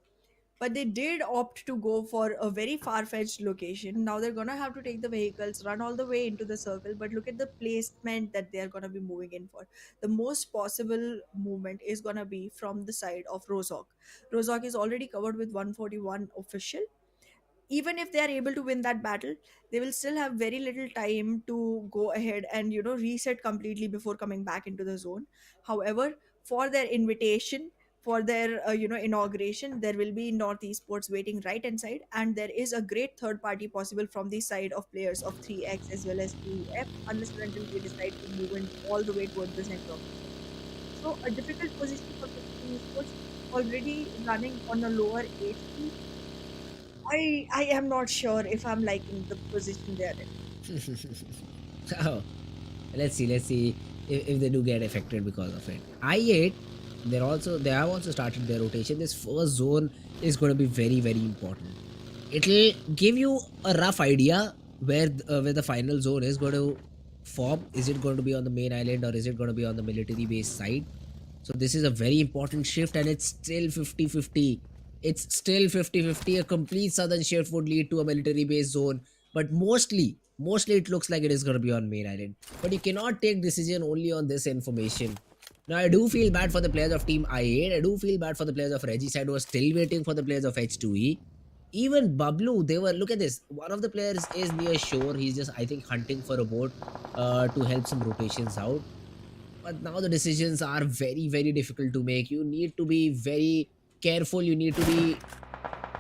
but they did opt to go for a very far-fetched location. Now they're gonna have to take the vehicles, run all the way into the circle, but look at the placement that they're gonna be moving in for. The most possible movement is gonna be from the side of Rozhok. Rozhok is already covered with 141 official. Even if they are able to win that battle, they will still have very little time to go ahead and reset completely before coming back into the zone. However, for their invitation, for their inauguration, there will be Northeast Sports waiting right inside, and there is a great third party possible from the side of players of 3x as well as 2f, unless and until they decide to move in all the way towards the center of the map. So a difficult position for 50 sports, already running on a lower HP. I am not sure if I'm liking the position they're in. Oh, let's see if they do get affected because of it. I8, they have also started their rotation. This first zone is going to be very very important. It'll give you a rough idea where the final zone is going to form. Is it going to be on the main island or is it going to be on the military base side? So this is a very important shift, and it's still 50-50. It's still 50-50. A complete southern shift would lead to a military base zone, but mostly it looks like it is going to be on main island. But you cannot take decision only on this information. Now I do feel bad for the players of Team I8. I do feel bad for the players of Reggie side who are still waiting for the players of H2E. Even BABLU, they were, look at this. One of the players is near shore. He's just, I think, hunting for a boat to help some rotations out. But now the decisions are very very difficult to make. You need to be very careful. You need to be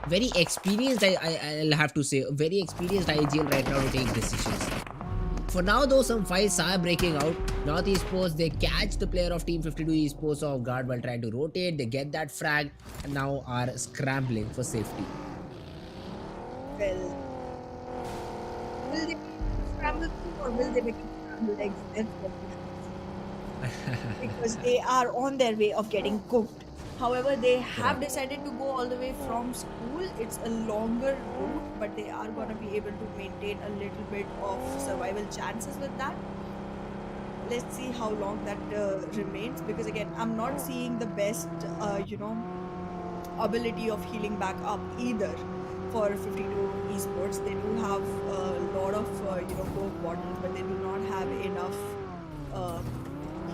very experienced. I'll have to say very experienced IGL right now to take decisions. For now though, some fights are breaking out. North Esports, they catch the player of Team 52 Esports off guard while trying to rotate. They get that frag and now are scrambling for safety. Well, will they scramble through or will they become scrambled eggs? That's what we have to see. Because they are on their way of getting cooked. However, they have Correct. decided to go all the way from school. It's a longer route, but they are going to be able to maintain a little bit of survival chances with that. Let's see how long that remains, because again, I'm not seeing the best, ability of healing back up either for 52 esports. They do have a lot of coke bottles, but they do not have enough uh,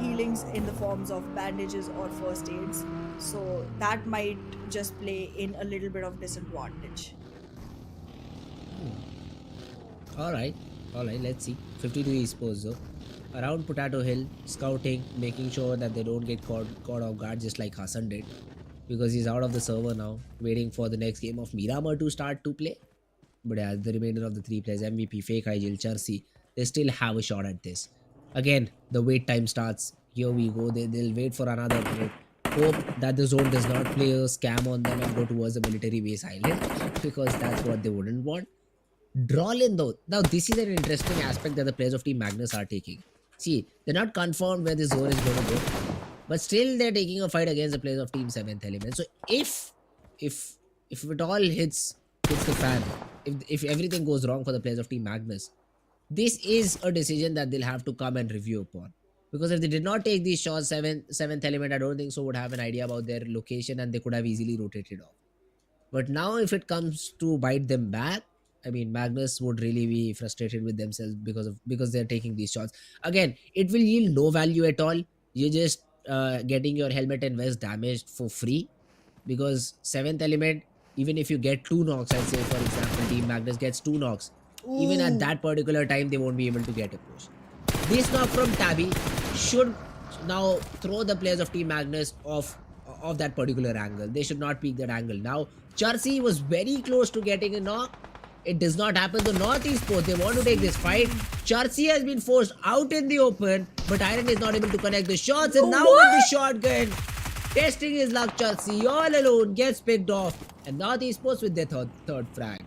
healings in the forms of bandages or first aids, so that might just play in a little bit of disadvantage. All right, all right. Let's see. 52 esports though. Around Potato Hill, scouting, making sure that they don't get caught off guard just like Hassan did, because he's out of the server now, waiting for the next game of Miramar to start to play. But yeah, the remainder of the three players, MVP, Fake Igel, Chelsea, they still have a shot at this. Again, the wait time starts. Here we go. They'll wait for another minute. Hope that the zone does not play a scam on them and go towards the military base island, because that's what they wouldn't want. Drawlin though. Now this is an interesting aspect that the players of Team Magnus are taking. See, they're not confirmed where the zone is going to go, but still they're taking a fight against the players of Team Seventh Element. So if if it all hits the fan, if everything goes wrong for the players of Team Magnus, this is a decision that they'll have to come and review upon. Because if they did not take these shots, seventh element, I don't think so would have an idea about their location and they could have easily rotated off. But now, if it comes to bite them back, I mean, Magnus would really be frustrated with themselves because they're taking these shots. Again, it will yield no value at all. You're just getting your helmet and vest damaged for free, because seventh element, even if you get two knocks, I'll say for example, Team Magnus gets two knocks, even at Ooh. that particular time, they won't be able to get a push. This knock from Tabby should now throw the players of Team Magnus off that particular angle. They should not peak that angle. Now, Charsi was very close to getting a knock. It does not happen. The Northeast Esports, they want to take this fight. Charsi has been forced out in the open, but Iron is not able to connect the shots. And now with the What? shotgun, testing his luck, Charsi all alone gets picked off. And Northeast Esports with their third frag.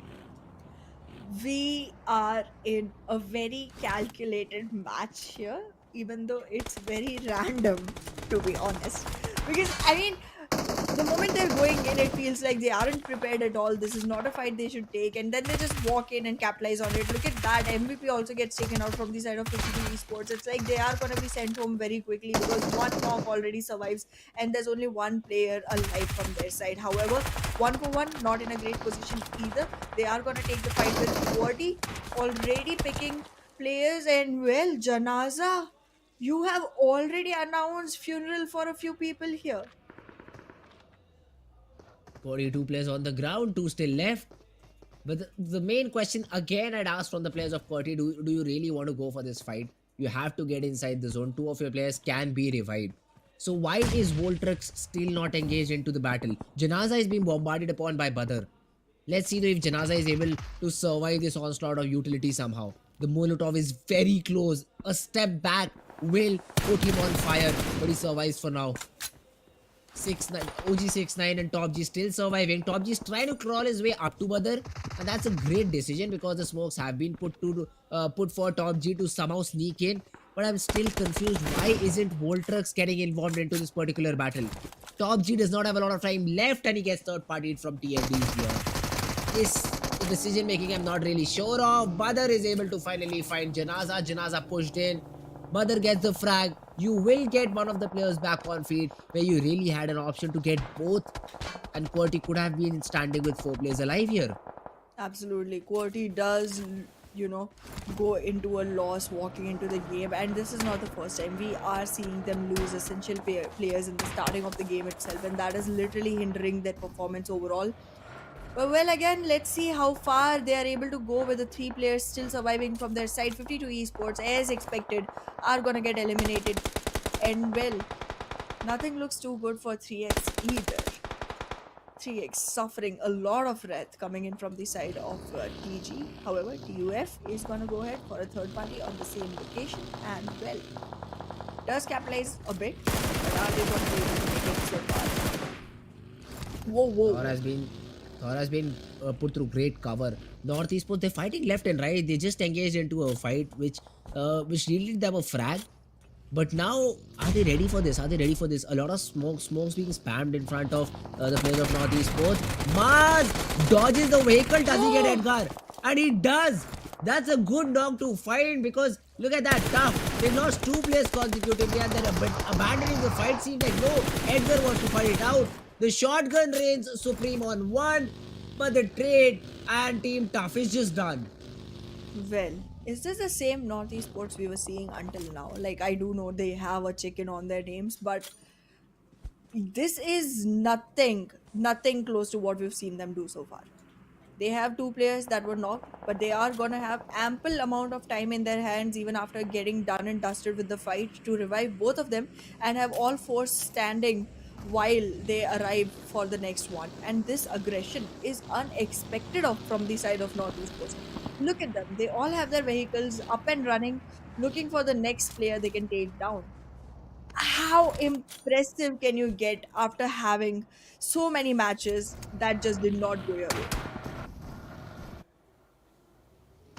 We are in a very calculated match here, even though it's very random, to be honest. Because, I mean, the moment they're going in, it feels like they aren't prepared at all. This is not a fight they should take, and then they just walk in and capitalize on it. Look at that. MVP also gets taken out from the side of 52 Esports. It's like they are going to be sent home very quickly because one knock already survives, and there's only one player alive from their side. However, one for one, not in a great position either. They are going to take the fight with QWERTY, already picking players, and well, Janaza, you have already announced funeral for a few people here. 42 players on the ground, two still left. But the main question again I'd ask from the players of QWERTY, do you really want to go for this fight? You have to get inside the zone. Two of your players can be revived. So why is Voltrix still not engaged into the battle? Janaza is being bombarded upon by Badr. Let's see if Janaza is able to survive this onslaught of utility somehow. The Molotov is very close. A step back will put him on fire, but he survives for now. 6-9, OG 6-9 and Top G still surviving. Top G is trying to crawl his way up to Badr, and that's a great decision because the smokes have been put for Top G to somehow sneak in. But I'm still confused. Why isn't Voltrux getting involved into this particular battle? Top G does not have a lot of time left, and he gets third partied from TFDs here. This decision making I'm not really sure of. Badr is able to finally find Janaza. Janaza pushed in. Badr gets the frag. You will get one of the players back on feet, where you really had an option to get both, and QWERTY could have been standing with 4 players alive here. Absolutely. QWERTY does, go into a loss walking into the game, and this is not the first time. We are seeing them lose essential players in the starting of the game itself, and that is literally hindering their performance overall. But well, again, let's see how far they are able to go with the 3 players still surviving from their side. 52 Esports, as expected, are gonna get eliminated. And well, nothing looks too good for 3x either. 3x suffering a lot of wrath coming in from the side of TG. However, TUF is gonna go ahead for a third party on the same location, and well, does capitalize a bit, but are they gonna be able to make it so far? Whoa, whoa, Thor whoa. has been put through great cover. Northeast Esports, they're fighting left and right. They just engaged into a fight which yielded them a frag. But now, are they ready for this? Are they ready for this? A lot of smokes being spammed in front of the players of Northeast Esports. Mars dodges the vehicle. Does he get Edgar? And he does. That's a good knock to find, because look at that, tough. They lost 2 players consecutively and they're abandoning the fight. Seems like no, Edgar wants to fight it out. The shotgun reigns supreme on 1, but the trade and Team Tough is just done. Well, is this the same Northeast Sports we were seeing until now? Like, I do know they have a chicken on their names, but this is nothing close to what we've seen them do so far. They have 2 players that were knocked, but they are gonna have ample amount of time in their hands even after getting done and dusted with the fight to revive both of them and have all 4 standing while they arrive for the next one. And this aggression is unexpected from the side of Northeast Coast. Look at them. They all have their vehicles up and running, looking for the next player they can take down. How impressive can you get after having so many matches that just did not go your way?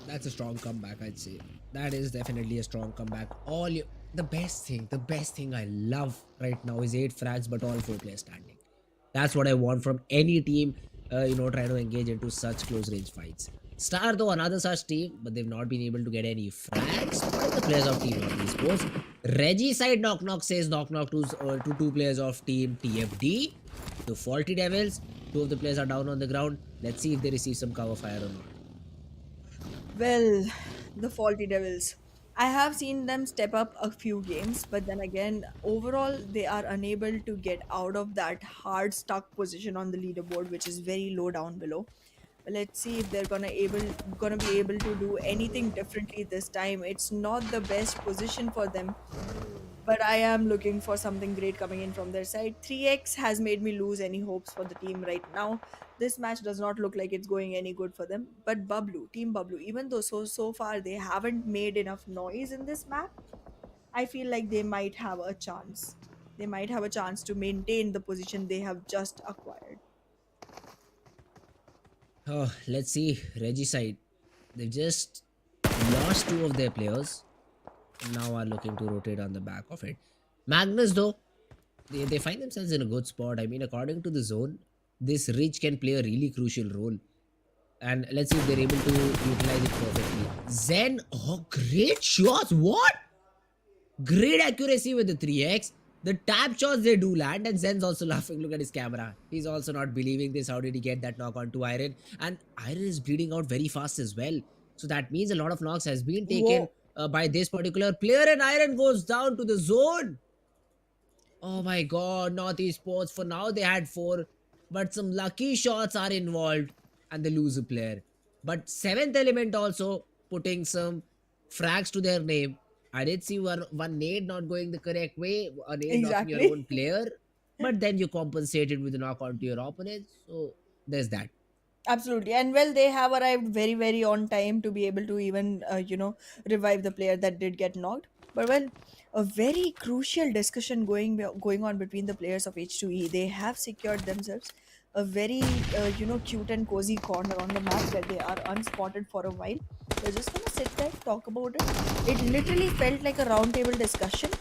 That's a strong comeback, I'd say. That is definitely a strong comeback. The best thing I love right now is 8 frags, but all 4 players standing. That's what I want from any team, trying to engage into such close range fights. Star, though, another such team, but they've not been able to get any frags. What are the players of Team Esports? Reggie side knock knock says knock knock to 2 players of Team TFD. The Faulty Devils Two of the players are down on the ground. Let's see if they receive some cover fire or not. Well, the faulty devils. I have seen them step up a few games, but then again, overall, they are unable to get out of that hard stuck position on the leaderboard, which is very low down below. But let's see if they're gonna be able to do anything differently this time. It's not the best position for them, but I am looking for something great coming in from their side. 3x has made me lose any hopes for the team right now. This match does not look like it's going any good for them. But Team Bablu, even though so far they haven't made enough noise in this map, I feel like they might have a chance. They might have a chance to maintain the position they have just acquired. Oh, let's see. Regicide. They've just lost two of their players and now are looking to rotate on the back of it. Magnus, though, they find themselves in a good spot. I mean, according to the zone, this Ridge can play a really crucial role. And let's see if they're able to utilize it perfectly. Zen, oh, great shots. What? Great accuracy with the 3x. The tap shots they do land, and Zen's also laughing. Look at his camera. He's also not believing this. How did he get that knock onto Iron? And Iron is bleeding out very fast as well. So that means a lot of knocks has been taken Whoa. by this particular player, and Iron goes down to the zone. Oh my god, Northeast Sports. For now, they had four, but some lucky shots are involved and they lose a player. But seventh element also putting some frags to their name. I did see one nade not going the correct way, a nade knocking your Exactly. own player, but then you compensated with a knock onto your opponent. So there's that. Absolutely. And well, they have arrived very on time to be able to even, revive the player that did get knocked. But well, a very crucial discussion going on between the players of H2E. They have secured themselves a very, cute and cozy corner on the map where they are unspotted for a while. They're just gonna sit there, talk about it. It literally felt like a roundtable discussion.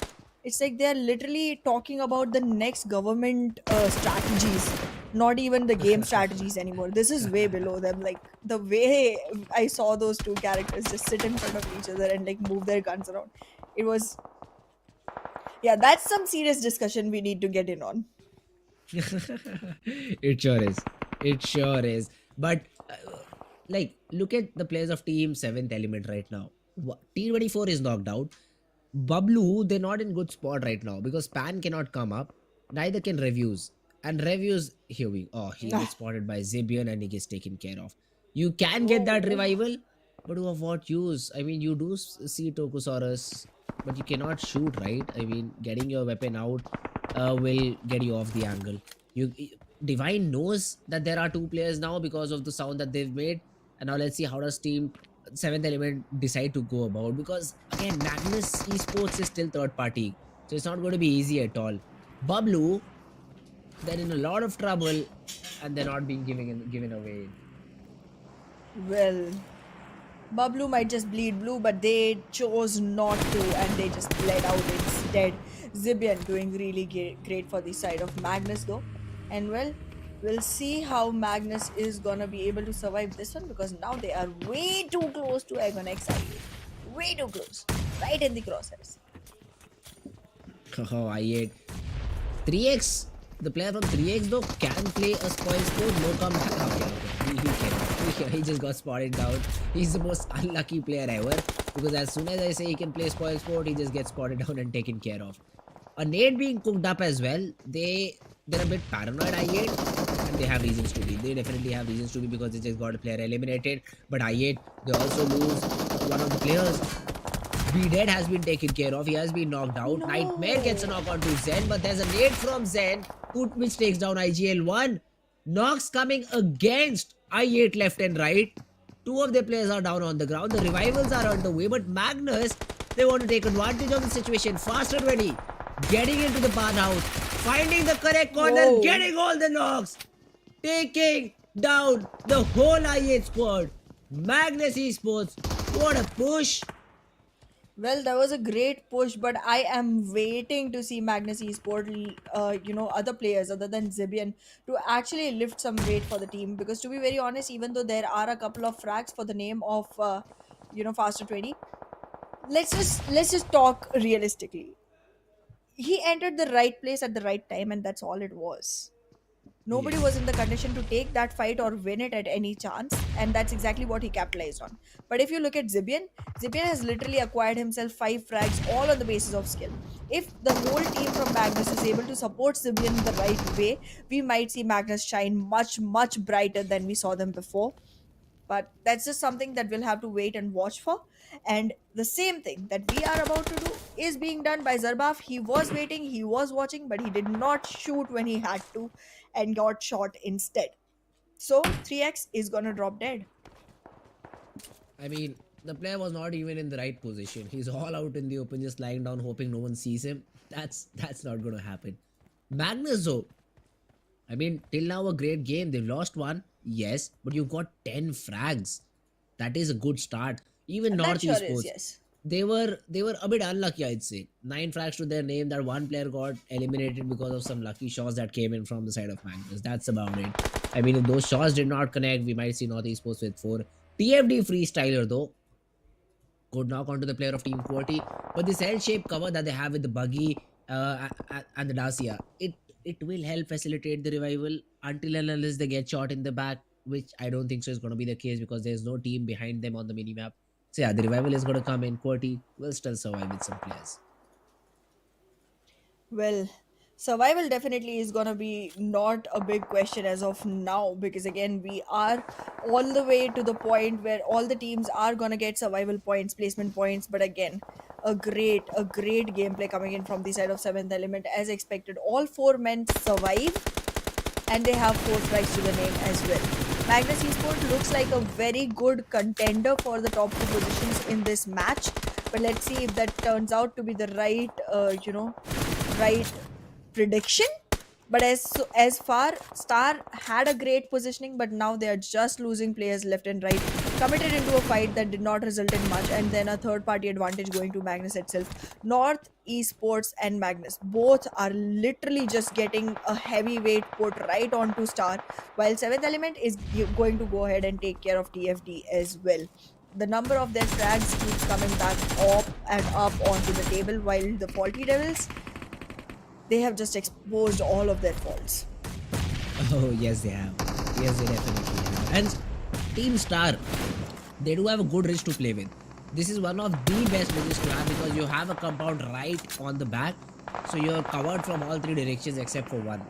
It's like they're literally talking about the next government strategies, not even the game strategies anymore. This is way below them. Like the way I saw those two characters just sit in front of each other and like move their guns around. It was, yeah, that's some serious discussion we need to get in on. It sure is. It sure is. But like, look at the players of Team Seventh Element right now. T24 is knocked out. BABLU, they're not in good spot right now because Pan cannot come up. Neither can Reviews. And Reviews, here we oh, he gets Ah, spotted by Zibian and he gets taken care of. You can get that no. revival, but of what use? I mean, you do see Tokusaurus, but you cannot shoot, right? I mean, getting your weapon out will get you off the angle. You Divine knows that there are two players now because of the sound that they've made, and now let's see how does Team Seventh Element decide to go about, because again, Magnus Esports is still third party, so it's not going to be easy at all. Bablu, they're in a lot of trouble, and they're not being given away. Well, Bablu might just bleed blue, but they chose not to and they just bled out instead. Zibian doing really great for the side of Magnus though. And well, we'll see how Magnus is gonna be able to survive this one because now they are way too close to Agon XI8. Way too close. Right in the crosshairs. Oh, I hate 3x. The player from 3x though can play a spoil sport. No come. Okay, okay. He cannot. He just got spotted down. He's the most unlucky player ever because as soon as I say he can play spoil sport, he just gets spotted down and taken care of. A nade being cooked up as well. They're a bit paranoid, I8, and they have reasons to be. They definitely have reasons to be because they just got a player eliminated. But I8, they also lose one of the players. B Dead has been taken care of. He has been knocked out. Nightmare gets a No. knock onto Zen, but there's a nade from Zen, which takes down IGL1. Knocks coming against I8 left and right. Two of their players are down on the ground. The revivals are on the way, but Magnus, they want to take advantage of the situation. Faster 20. Getting into the bathhouse. Finding the correct corner. Whoa. Getting all the knocks. Taking down the whole I8 squad. Magnus Esports. What a push. Well, that was a great push, but I am waiting to see Magnus Esport, other players other than Zibian to actually lift some weight for the team. Because to be very honest, even though there are a couple of frags for the name of, Faster 20, let's just talk realistically. He entered the right place at the right time, and that's all it was. Nobody was Yes. in the condition to take that fight or win it at any chance, and that's exactly what he capitalized on. But if you look at Zibian has literally acquired himself 5 frags all on the basis of skill. If the whole team from Magnus is able to support Zibian in the right way, we might see Magnus shine much, much brighter than we saw them before. But that's just something that we'll have to wait and watch for. And the same thing that we are about to do is being done by Zarbaf. He was waiting, he was watching, but he did not shoot when he had to and got shot instead. So 3x is gonna drop dead. I mean, the player was not even in the right position. He's all out in the open, just lying down, hoping no one sees him. That's not gonna happen. Magnus, though, I mean, till now a great game. They've lost one, yes, but you've got 10 frags. That is a good start. Even That North sure is, Esports, yes. they were a bit unlucky, I'd say. 9 frags to their name. That one player got eliminated because of some lucky shots that came in from the side of Magnus. That's about it. I mean, if those shots did not connect, we might see North Esports with 4. TFD freestyler though, could knock onto the player of Team QWERTY. But this L-shaped cover that they have with the buggy and the Dacia, it will help facilitate the revival until and unless they get shot in the back, which I don't think so is going to be the case because there's no team behind them on the minimap. So yeah, the revival is going to come in. QWERTY will still survive with some players. Well, survival definitely is gonna be not a big question as of now, because again we are all the way to the point where all the teams are gonna get survival points, placement points. But again, a great gameplay coming in from the side of Seventh Element as expected. All 4 men survive and they have 4 strikes to the name as well. Magnus Esports looks like a very good contender for the top 2 positions in this match, but let's see if that turns out to be the right, right prediction. But as far Star had a great positioning, but now they are just losing players left and right. Committed into a fight that did not result in much, and then a third party advantage going to Magnus itself. North Esports and Magnus both are literally just getting a heavyweight put right onto Star, while Seventh Element is going to go ahead and take care of TFD as well. The number of their frags keeps coming back up and up onto the table, while the Faulty Devils, they have just exposed all of their faults. Oh yes, they have. Yes, they definitely have. And Team Star, they do have a good ridge to play with. This is one of the best ridges to have because you have a compound right on the back, so you're covered from all 3 directions except for one.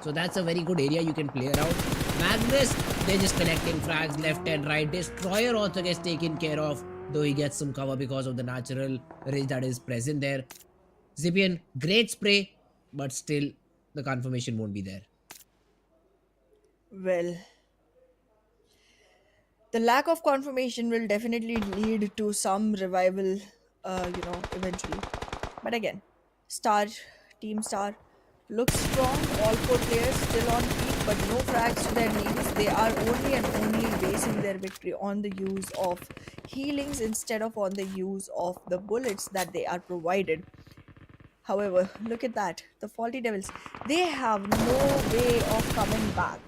So that's a very good area you can play around. Magnus, they're just connecting frags left and right. Destroyer also gets taken care of, though he gets some cover because of the natural ridge that is present there. Zipian, great spray, but still the confirmation won't be there. Well, the lack of confirmation will definitely lead to some revival, eventually. But again, Star, Team Star looks strong. All 4 players still on peak, but no frags to their names. They are only and only basing their victory on the use of healings instead of on the use of the bullets that they are provided. However, look at that. The Faulty Devils, they have no way of coming back.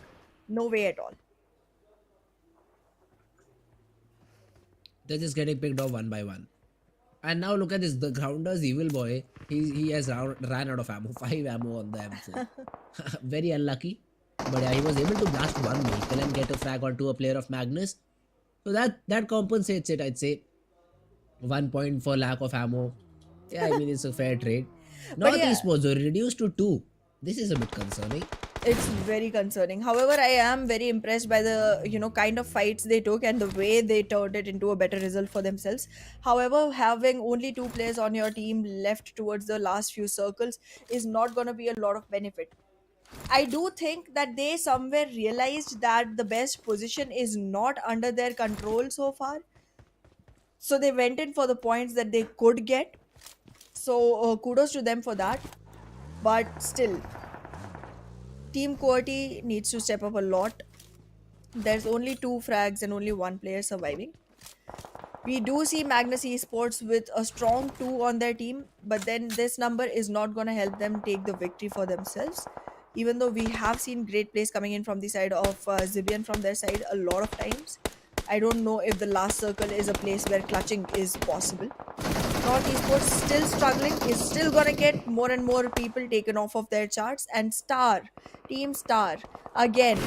No way at all. They're just getting picked off one by one. And now look at this, the grounder's evil boy. He has ran out of ammo, 5 ammo on the M4. Very unlucky. But yeah, he was able to blast one vehicle and get a frag onto a player of Magnus. So that compensates it, I'd say. 1 point for lack of ammo. Yeah, I mean it's a fair trade. But North yeah, Esports were reduced to 2. This is a bit concerning. it's very concerning. However, I am very impressed by the kind of fights they took and the way they turned it into a better result for themselves. However, having only 2 players on your team left towards the last few circles is not going to be a lot of benefit. I do think that they somewhere realized that the best position is not under their control so far. So they went in for the points that they could get. So kudos to them for that. But still, Team QWERTY needs to step up a lot. There's only 2 frags and only 1 player surviving. We do see Magnus Esports with a strong 2 on their team, but then this number is not going to help them take the victory for themselves. Even though we have seen great plays coming in from the side of Zibian from their side a lot of times, I don't know if the last circle is a place where clutching is possible. Sanhok Esports still struggling, is still gonna get more and more people taken off of their charts. And Team Star, again,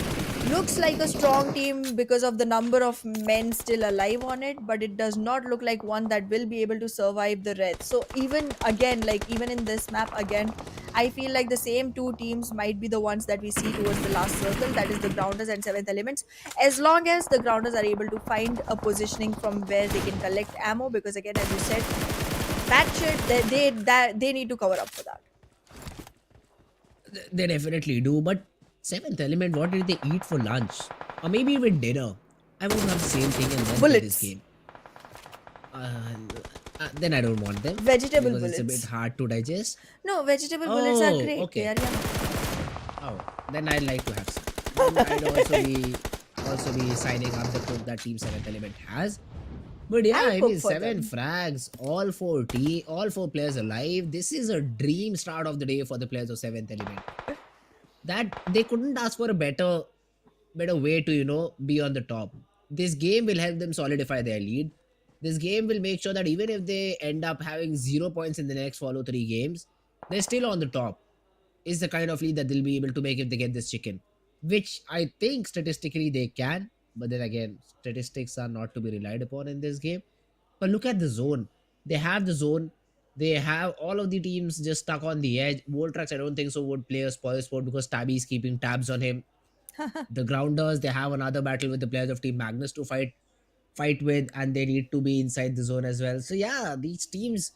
looks like a strong team because of the number of men still alive on it, but it does not look like one that will be able to survive the red. So even again, like even in this map again, I feel like the same two teams might be the ones that we see towards the last circle, that is the Grounders and Seventh Elements, as long as the Grounders are able to find a positioning from where they can collect ammo. Because again, as you said, that shit, they need to cover up for that. They definitely do. But Seventh Element, what did they eat for lunch? Or maybe even dinner? I won't have the same thing and then play this Bullets. game. Then I don't want them Vegetable because it's a bit bullets. hard to digest. No, vegetable bullets are Oh, great. They okay. are yummy. Oh, then I'd like to have some. Then I'd also be signing up the group that Team Seventh Element has. But yeah, I'll I cook mean, for seven them. frags, all four players alive. This is a dream start of the day for the players of Seventh Element. That they couldn't ask for a better way to be on the top. This game will help them solidify their lead. This game will make sure that even if they end up having 0 points in the next follow 3 games, they're still on the top. Is the kind of lead that they'll be able to make if they get this chicken, which I think statistically they can. But then again, statistics are not to be relied upon in this game. But look at the zone. They have the zone. They have all of the teams just stuck on the edge. Voltrax, I don't think so, would play a spoil sport because Tabby is keeping tabs on him. The Grounders, they have another battle with the players of Team Magnus to fight with, and they need to be inside the zone as well. So yeah, these teams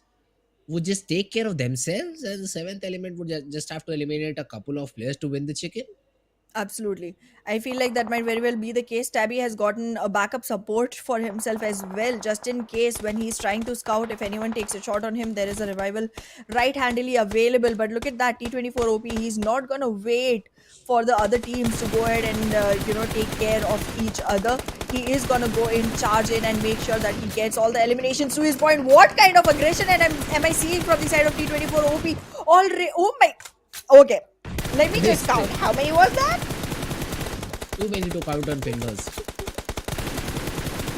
would just take care of themselves, and the Seventh Element would just have to eliminate a couple of players to win the chicken. Absolutely. I feel like that might very well be the case. Tabby has gotten a backup support for himself as well, just in case when he's trying to scout, if anyone takes a shot on him, there is a revival right handily available. But look at that T24 OP. He's not going to wait for the other teams to go ahead and, take care of each other. He is going to go in, charge in, and make sure that he gets all the eliminations to his point. What kind of aggression am I seeing from the side of T24 OP? Already. Oh my. Okay. Let me just This count. How many was that? too many to count on fingers.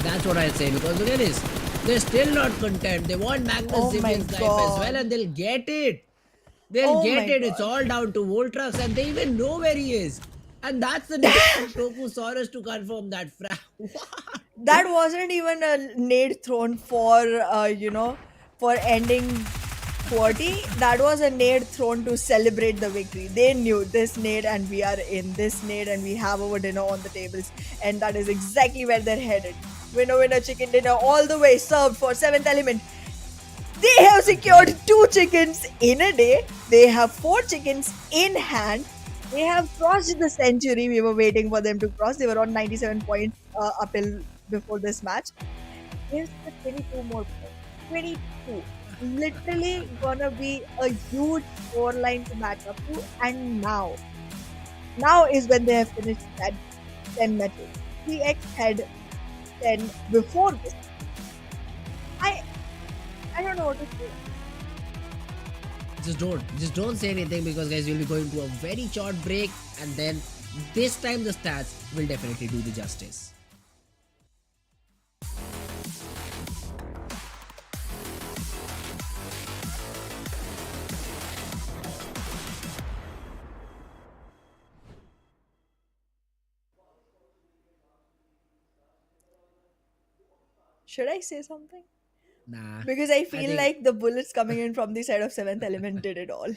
That's what I say, because look at this. They're still not content. They want Magnus Oh my Zibian's life as well, god. and they'll get it. They'll Oh get my it. It's god. all down to Voltrax, and they even know where he is. And that's the name from Tokusaurus to confirm that. What? That wasn't even a nade thrown for, for ending QWERTY. That was a nade thrown to celebrate the victory. They knew this nade and we are in this nade and we have our dinner on the tables. And that is exactly where they're headed. Winner, winner, chicken dinner all the way served for 7th element. They have secured 2 chickens in a day. They have 4 chickens in hand. They have crossed the century. We were waiting for them to cross. They were on 97 points uphill before this match. Here's the 22 more points. 22. Literally gonna be a huge scoreline to match up to. And now is when they have finished that 10 matches. TX had 10 before this. I I don't know what to say. Just don't say anything, because guys, we'll be going to a very short break, and then this time the stats will definitely do the justice. Should I say something? Nah, Because I I feel think like the bullets coming in from the side of 7th element did it all.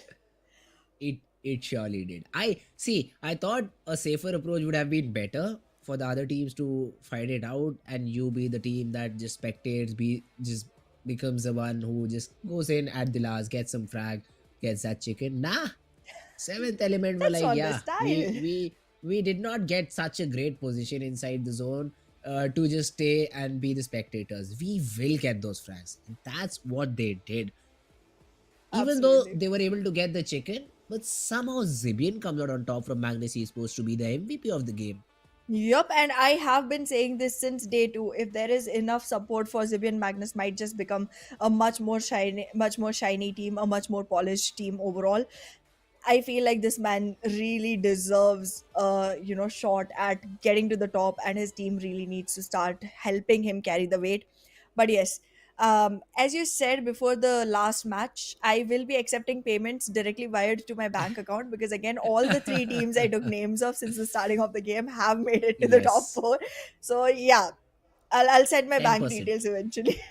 it surely did. I thought a safer approach would have been better for the other teams to fight it out, and you be the team that just spectates, be just becomes the one who just goes in at the last, gets some frag, gets that chicken. Nah, Seventh Element were That's like, not the yeah, we style. we we did not get such a great position inside the zone to just stay and be the spectators. We will get those frags, and that's what they did. Even though Absolutely. they were able to get the chicken, but somehow Zibian comes out on top from Magnus Esports to be the MVP of the game. Yup, and I have been saying this since day two. If there is enough support for Zibian, Magnus might just become a much more shiny team, a much more polished team overall. I feel like this man really deserves a shot at getting to the top, and his team really needs to start helping him carry the weight. But yes, As you said before the last match, I will be accepting payments directly wired to my bank account because again, all the three teams I took names of since the starting of the game have made it to the top Yes, four. So yeah, I'll send my bank 10%. details eventually.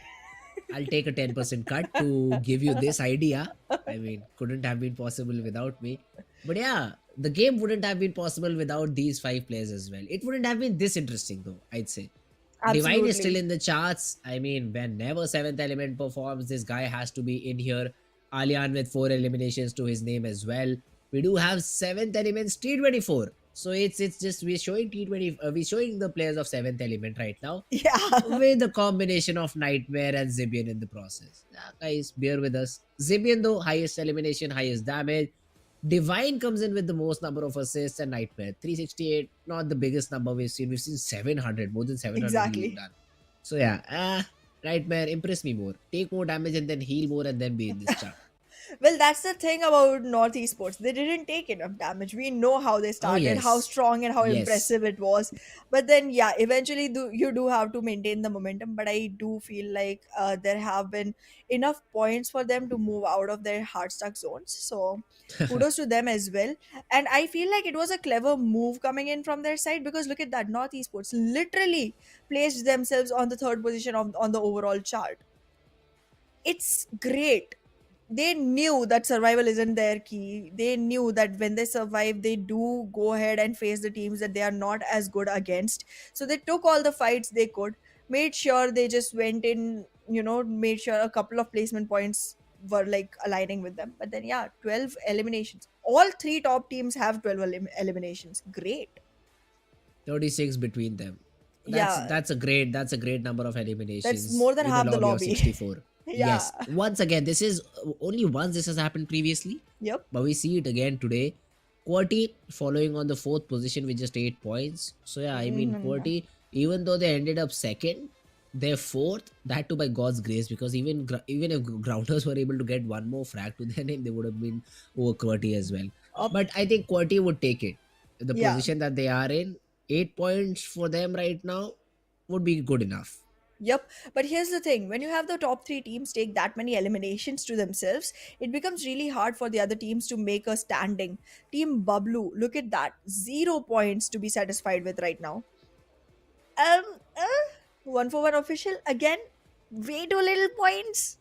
I'll take a 10% cut to give you this idea. I mean, couldn't have been possible without me. But yeah, the game wouldn't have been possible without these five players as well. It wouldn't have been this interesting though, I'd say. Divine is still Absolutely. in the charts. I mean, whenever Seventh Element performs, this guy has to be in here. Alian with 4 eliminations to his name as well. We do have Seventh Element's T24. So it's just we're showing T20. We're showing the players of Seventh Element right now Yeah. with a combination of Nightmare and Zibian in the process. Yeah, guys, bear with us. Zibian though, highest elimination, highest damage. Divine comes in with the most number of assists and Nightmare 368, not the biggest number we've seen. We've seen 700, more than 700 healing Exactly. done. So yeah, Nightmare impress me more. Take more damage and then heal more and then be in this chart. Well, that's the thing about North Esports. They didn't take enough damage. We know how they Oh started, how yes, strong and how yes. impressive it was. But then, yeah, eventually you do have to maintain the momentum. But I do feel like there have been enough points for them to move out of their hard stuck zones. So kudos to them as well. And I feel like it was a clever move coming in from their side because look at that. North Esports literally placed themselves on the third position on the overall chart. It's great. They knew that survival isn't their key. They knew that when they survive, they do go ahead and face the teams that they are not as good against. So they took all the fights they could, made sure they just went in, made sure a couple of placement points were like aligning with them. But then, yeah, 12 eliminations. All three top teams have 12 eliminations. Great. 36 between them. Yeah, That's a great number of that's eliminations more than in a half the lobby of lobby. 64. Yeah. Yes, once again, this is only once this has happened previously, Yep. but we see it again today. QWERTY following on the fourth position with just 8 points. So yeah, I mean Mhm. QWERTY, even though they ended up second, they're fourth. That too by God's grace, because even if grounders were able to get one more frag to their name, they would have been over QWERTY as well. Up. But I think QWERTY would take it. The Yeah. position that they are in, 8 points for them right now would be good enough. Yep. But here's the thing when you have the top three teams take that many eliminations to themselves, it becomes really hard for the other teams to make a standing. Team BABLU, look at that. 0 points to be satisfied with right now. Um, uh, one for one official. Again, way too little points.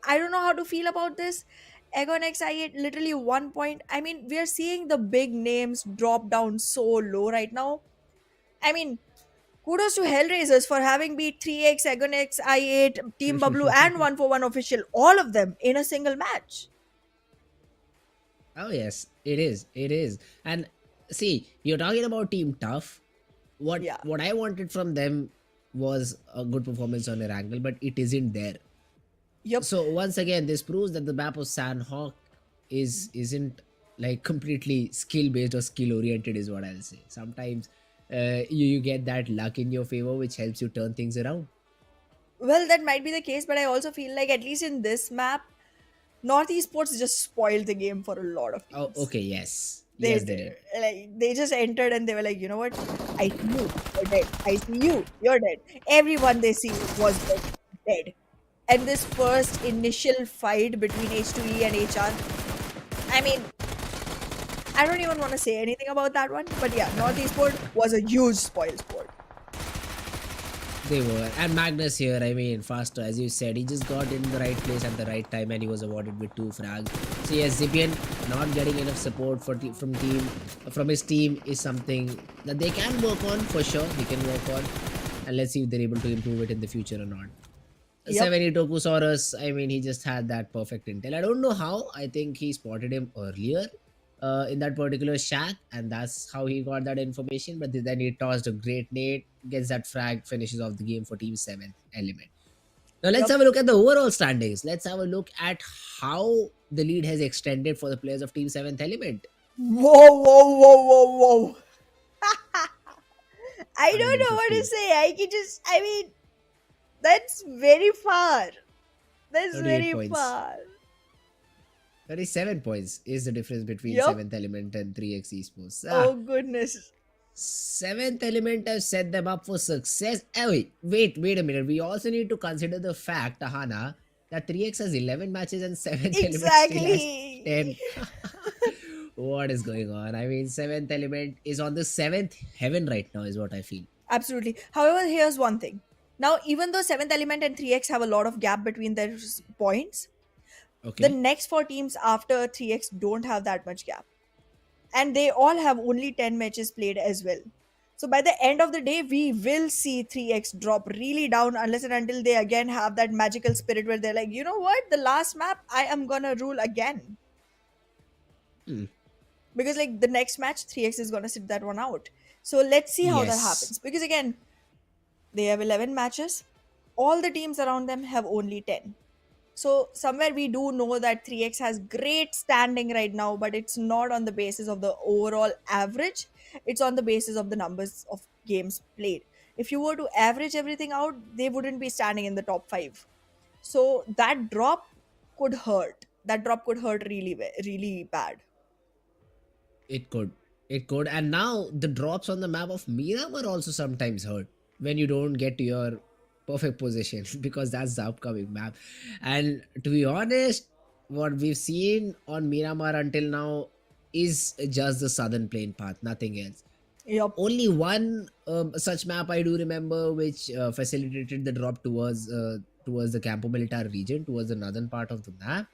I don't know how to feel about this. Egon XI8, literally 1 point. I mean, we are seeing the big names drop down so low right now. I mean, kudos to HellRaisers for having beat 3x, Egon X, I8, Team Bablu, and 1 for 1 official, all of them in a single match. Oh yes, it is. It is. And see, you're talking about Team Tough. What Yeah. what I wanted from them was a good performance on Erangel, but it isn't there. Yep. So once again, this proves that the map of Sanhok isn't like completely skill based or skill oriented, is what I'll say. Sometimes you get that luck in your favor, which helps you turn things around. Well, that might be the case, but I also feel like, at least in this map, North Esports just spoiled the game for a lot of Oh, teams. okay, yes, They yes, they did. did. Like, they just entered and they were like, you know what? I see you, you're dead. I see you, you're dead. Everyone they see was dead. And this first initial fight between H2E and HR, I mean, I don't even want to say anything about that one. But yeah, North Eastport was a huge spoil sport. They were. And Magnus here, I mean, faster, as you said, he just got in the right place at the right time and he was awarded with 2 frags. So, yes, Zipian not getting enough support from his team is something that they can work on for sure. They can work on. And let's see if they're able to improve it in the future or not. Yep. 70 Tokusaurus, I mean, he just had that perfect intel. I don't know how. I think he spotted him earlier in that particular shack, and that's how he got that information. But then he tossed a great nade, gets that frag, finishes off the game for Team 7 Element. Now, let's Yep. have a look at the overall standings. Let's have a look at how the lead has extended for the players of Team 7th Element. Whoa, whoa, whoa, whoa, whoa. I don't know what to 115, say. I can just, I mean, that's very far. That's 38 very points. far. 37 points is the difference between Yep. 7th Element and 3x Esports. Oh, goodness. Seventh element has set them up for success. Wait a minute. We also need to consider the fact, Ahana, that 3x has 11 matches and seventh element still has Exactly. 10. What is going on? I mean, seventh element is on the seventh heaven right now, is what I feel. Absolutely. However, here's one thing. Now, even though seventh element and 3x have a lot of gap between their points, the Okay. next four teams after 3x don't have that much gap. And they all have only 10 matches played as well. So by the end of the day, we will see 3x drop really down unless and until they again have that magical spirit where they're like, you know what, the last map, I am gonna rule again. Hmm. Because like the next match, 3x is gonna sit that one out. So let's see how that Yes, happens. Because again, they have 11 matches. All the teams around them have only 10. So somewhere we do know that 3x has great standing right now, but it's not on the basis of the overall average. It's on the basis of the numbers of games played. If you were to average everything out, they wouldn't be standing in the top 5. So that drop could hurt. That drop could hurt really really bad. it could. It could. And now the drops on the map of Miramar also sometimes hurt when you don't get to your perfect position because that's the upcoming map. And to be honest, what we've seen on Miramar until now is just the southern plain path, nothing else. Yup. Only one such map I do remember which facilitated the drop towards the Campo Militar region, towards the northern part of the map.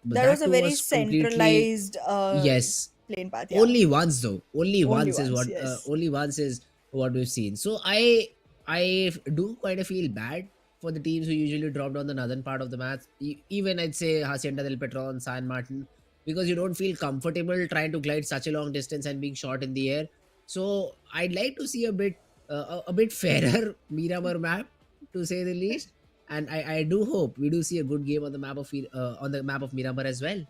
But That was that a too very was completely, centralized yes, plane path, yeah. only once though. Only Only once is once, what yes. only once is what we've seen. So I do kind of feel bad for the teams who usually dropped on the northern part of the match. Even I'd say Hacienda del Petron, San Martin, because you don't feel comfortable trying to glide such a long distance and being shot in the air. So I'd like to see a bit fairer Miramar map, to say the least. And I do hope we do see a good game on the on the map of Miramar as well,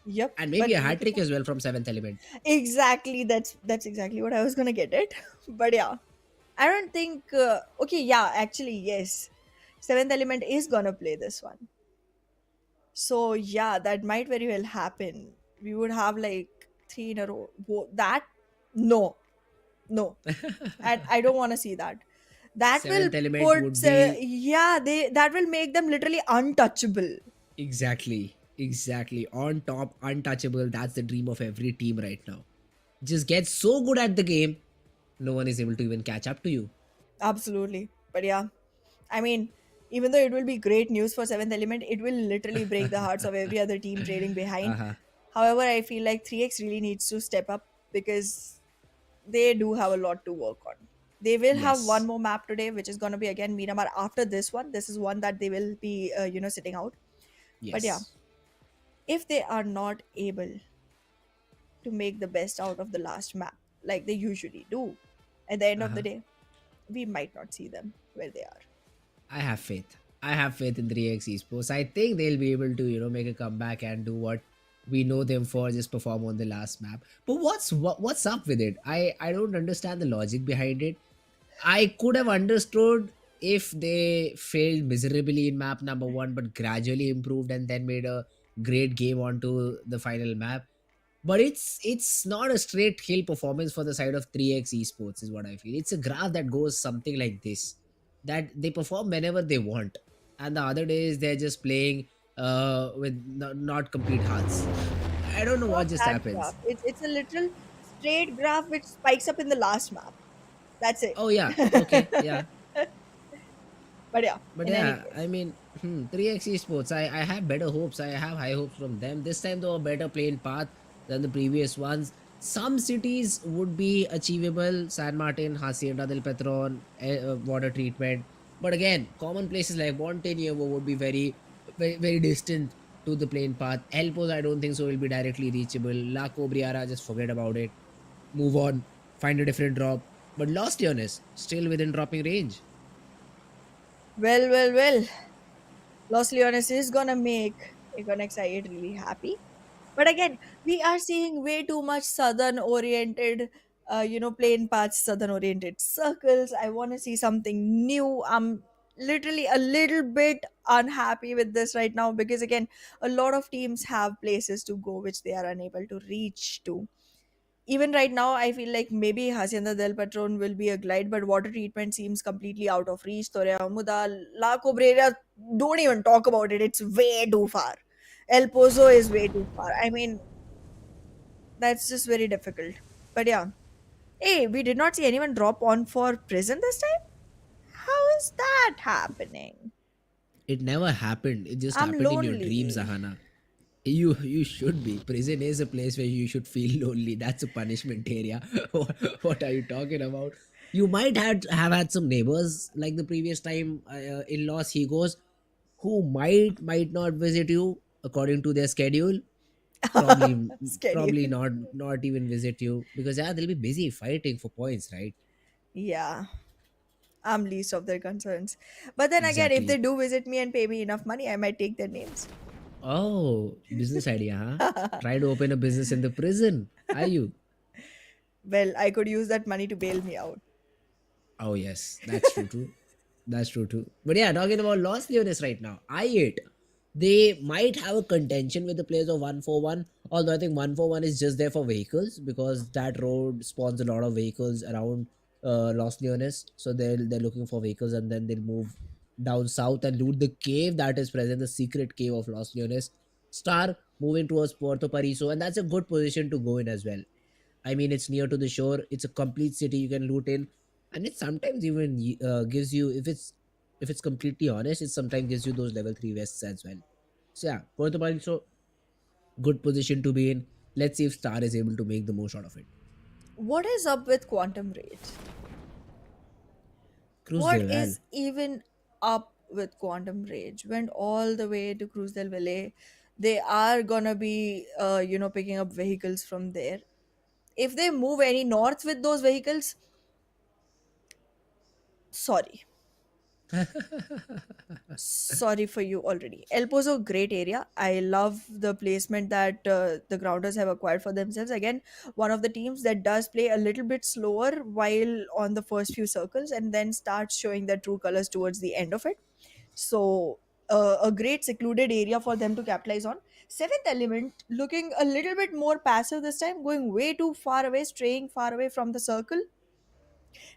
Yep. and maybe But a hat trick as well from seventh element. exactly, that's exactly what I was gonna get it. But yeah, I don't think. Okay, yeah, actually, yes. Seventh Element is gonna play this one, so yeah, that might very well happen. We would have like three in a row. That no, no, and I don't want to see that. That will Seventh element would be yeah, they that will make them literally untouchable. exactly on top, untouchable. That's the dream of every team right now. Just get so good at the game, no one is able to even catch up to you. Absolutely, but yeah, I mean, even though it will be great news for Seventh Element, it will literally break the hearts of every other team trailing behind. Uh-huh. However, I feel like 3x really needs to step up because they do have a lot to work on. They will have one Yes. more map today, which is going to be again Miramar after this one. This is one that they will be, sitting out. But yeah, Yes. if they are not able to make the best out of the last map, like they usually do, at the end of the Uh-huh. day, we might not see them where they are. I have faith. I have faith in 3x Esports. I think they'll be able to, make a comeback and do what we know them for, just perform on the last map. But what's up with it? I don't understand the logic behind it. I could have understood if they failed miserably in map number one, but gradually improved and then made a great game onto the final map. But it's not a straight hill performance for the side of 3x Esports, is what I feel. It's a graph that goes something like this, that they perform whenever they want, and the other days they're just playing with not complete hearts. I don't know Not what just that happens. graph. It's a literal straight graph which spikes up in the last map. That's it. Oh yeah, okay, yeah. But yeah, But in any yeah, case. I mean, 3x Esports, I have better hopes. I have high hopes from them. This time, though, a better playing path than the previous ones. Some cities would be achievable: San Martin, Hacienda del Petron, water treatment. But again, common places like Montenievo would be very distant to the plain path. Elpos, I don't think so, will be directly reachable. La Cobriara, just forget about it. Move on, find a different drop. But Lost Ionis, still within dropping range. Well, well, well. Los Leones is gonna make Econex I8 really happy. But again, we are seeing way too much southern oriented, plain paths, southern oriented circles. I want to see something new. I'm literally a little bit unhappy with this right now because, again, a lot of teams have places to go which they are unable to reach to. even right now, I feel like maybe Hacienda del Patron will be a glide, but water treatment seems completely out of reach. Torre Muda, La Cobrera, don't even talk about it. It's way too far. El Pozo is way too far. I mean, that's just very difficult. But yeah. Hey, we did not see anyone drop on for prison this time? How is that happening? It never happened. It just I'm happened in your dreams, lonely. Ahana. You should be. Prison is a place where you should feel lonely. That's a punishment area. What are you talking about? You might have had some neighbors like the previous time in Los Higos who might not visit you according to their schedule. Probably Schedule. probably not even visit you because yeah, they'll be busy fighting for points, right? Yeah, I'm least of their concerns. But then again, if they Exactly. do visit me and pay me enough money, I might take their names. Oh, business idea, huh? Try to open a business in the prison. Are you? Well, I could use that money to bail me out. Oh yes, that's true too. That's true too. But yeah, talking about Los Leones right now, I8, they might have a contention with the players of 141. Although I think 141 is just there for vehicles because that road spawns a lot of vehicles around Los Leones. So they're looking for vehicles and then they'll move down south and loot the cave that is present, the secret cave of Los Leones. Star moving towards Puerto Pariso, and that's a good position to go in as well. I mean, it's near to the shore. It's a complete city you can loot in, and it sometimes even gives you, if it's completely honest, it sometimes gives you those level 3 vests as well. So yeah, Puerto Vallarta, good position to be in. Let's see if Star is able to make the most out of it. What is up with Quantum Rage? Cruz What del Val. is even up with Quantum Rage? Went all the way to Cruz del Valle. They are gonna be, picking up vehicles from there. If they move any north with those vehicles, sorry. Sorry for you already. El Pozo, great area. I love the placement that the grounders have acquired for themselves. Again, one of the teams that does play a little bit slower while on the first few circles and then starts showing their true colors towards the end of it. So, a great secluded area for them to capitalize on. Seventh element looking a little bit more passive this time, going way too far away, straying far away from the circle.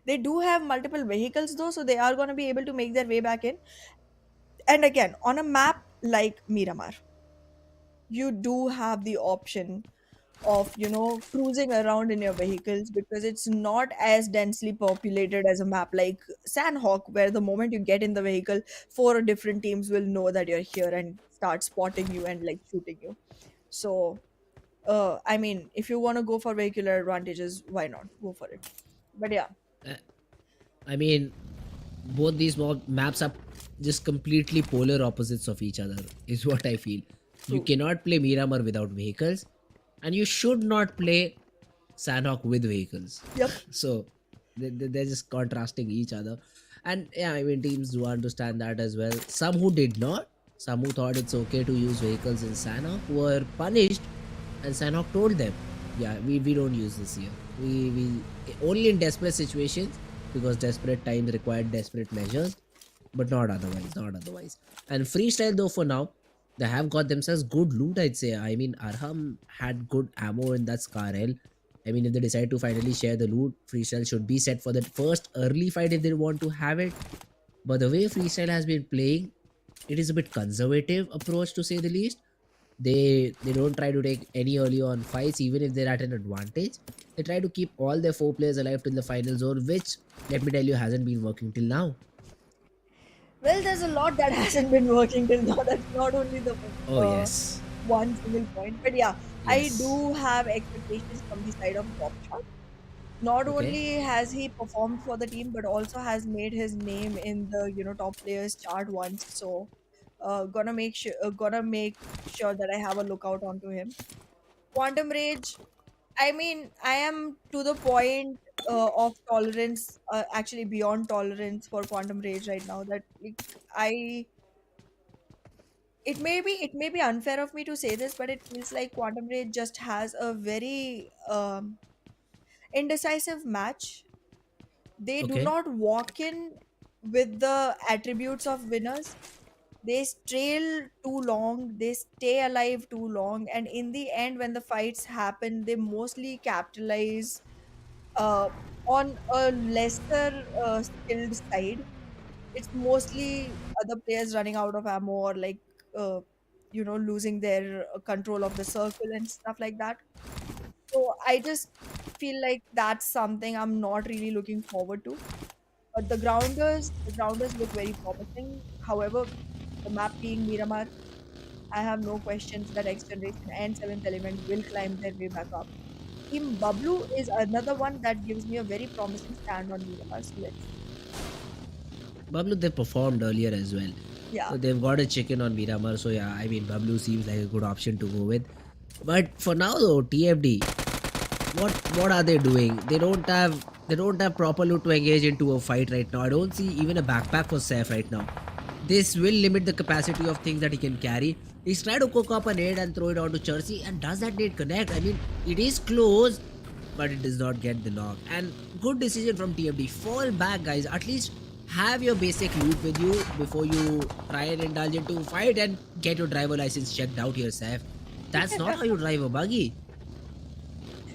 They do have multiple vehicles though, so they are going to be able to make their way back in. And again, on a map like Miramar, you do have the option of, cruising around in your vehicles because it's not as densely populated as a map like Sanhok, where the moment you get in the vehicle, four different teams will know that you're here and start spotting you and like shooting you. So, I mean, if you want to go for vehicular advantages, why not go for it? But yeah, Uh, I mean, both these maps are just completely polar opposites of each other, is what I feel. You true. cannot play Miramar without vehicles, and you should not play Sanhok with vehicles. Yep. So they're just contrasting each other. And yeah, I mean, teams do understand that as well. Some who did not, some who thought it's okay to use vehicles in Sanhok were punished, and Sanhok told them, yeah, we don't use this here. We only in desperate situations because desperate times required desperate measures, but not otherwise, not otherwise. And freestyle though for now, they have got themselves good loot, I'd say. I mean, Arham had good ammo in that Scarel. I mean, if they decide to finally share the loot, freestyle should be set for that first early fight if they want to have it. But the way freestyle has been playing, it is a bit conservative approach to say the least. They don't try to take any early on fights even if they're at an advantage. They try to keep all their 4 players alive till the final zone, which let me tell you hasn't been working till now. Well, there's a lot that hasn't been working till now. That's not only the Oh uh, yes. one single point, but yeah, I Yes. do have expectations from the side of Top Shot. Not Okay. only has he performed for the team, but also has made his name in the top players chart once. So, gonna make sure that I have a lookout onto him. Quantum Rage. I mean, I am to the point of tolerance, actually beyond tolerance for Quantum Rage right now. That like I it may be unfair of me to say this, but it feels like Quantum Rage just has a very indecisive match. They do Okay. not walk in with the attributes of winners. They trail too long, they stay alive too long, and in the end, when the fights happen, they mostly capitalize uh, on a lesser skilled side. It's mostly other players running out of ammo or like uh, losing their control of the circle and stuff like that. So I just feel like that's something I'm not really looking forward to. But the grounders look very promising. However, the map being Miramar, I have no questions that X Generation and Seventh Element will climb their way back up. Team Bablu is another one that gives me a very promising stand on Miramar. So let's see. Bablu, they performed earlier as well. Yeah. So they've got a chicken on Miramar. So yeah, I mean, Bablu seems like a good option to go with. But for now though, TFD, what are they doing? They don't have proper loot to engage into a fight right now. I don't see even a backpack for Seth right now. This will limit the capacity of things that he can carry. He's trying to cook up a nade and throw it onto Chelsea, and does that nade connect? I mean, it is close, but it does not get the knock. And good decision from TFD. Fall back, guys. At least have your basic loot with you before you try and indulge into a fight and get your driver license checked out yourself. That's not how you drive a buggy.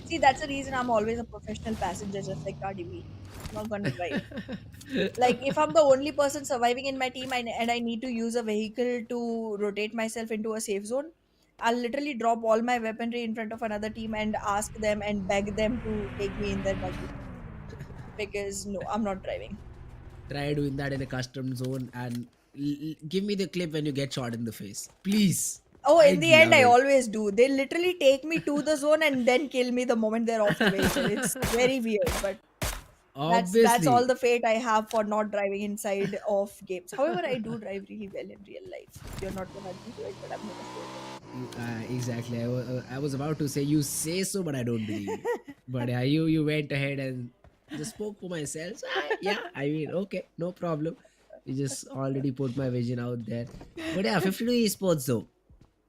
See, that's the reason I'm always a professional passenger, just like Cardi B. I'm not gonna drive. Like, if I'm the only person surviving in my team and I need to use a vehicle to rotate myself into a safe zone, I'll literally drop all my weaponry in front of another team and ask them and beg them to take me in their buggy. Because no, I'm not driving. Try doing that in a custom zone and give me the clip when you get shot in the face. Please. Oh, in I'd the end, love I it. always do. They literally take me to the zone and then kill me the moment they're off the vehicle. It's very weird, but that's all Obviously. the fate I have for not driving inside of games. However, I do drive really well in real life. You're not gonna agree to it, but I'm gonna say Exactly. I was about to say you say so, but I don't believe you. But yeah, you went ahead and just spoke for myself. So yeah, I mean, okay, no problem. You just already put my vision out there. But yeah, 52 esports though.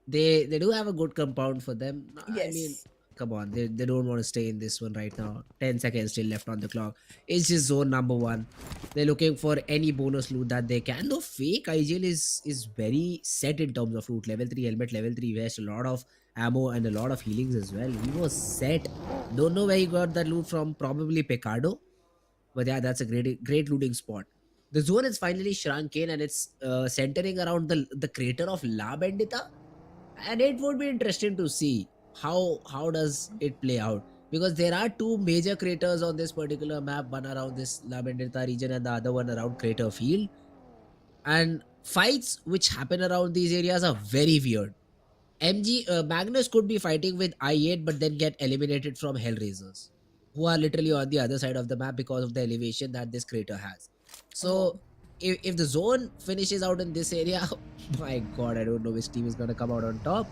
They do have a good compound for them. I mean, yes. come on, they don't want to stay in this one right now. 10 seconds still left on the clock. It's just zone number one. They're looking for any bonus loot that they can. Though fake IGL is very set in terms of loot. Level 3 helmet, level 3 vest, a lot of ammo and a lot of healings as well. He was set. Don't know where he got that loot from. Probably Picardo. But yeah, that's a great looting spot. The zone is finally shrunk in and it's centering around the crater of La Bendita, and it would be interesting to see how does it play out, because there are two major craters on this particular map, one around this La Bendita region and the other one around Crater Field, and fights which happen around these areas are very weird. Magnus could be fighting with I8 but then get eliminated from HellRaisers, who are literally on the other side of the map because of the elevation that this crater has. So Wow. if the zone finishes out in this area, my god, I don't know which team is going to come out on top.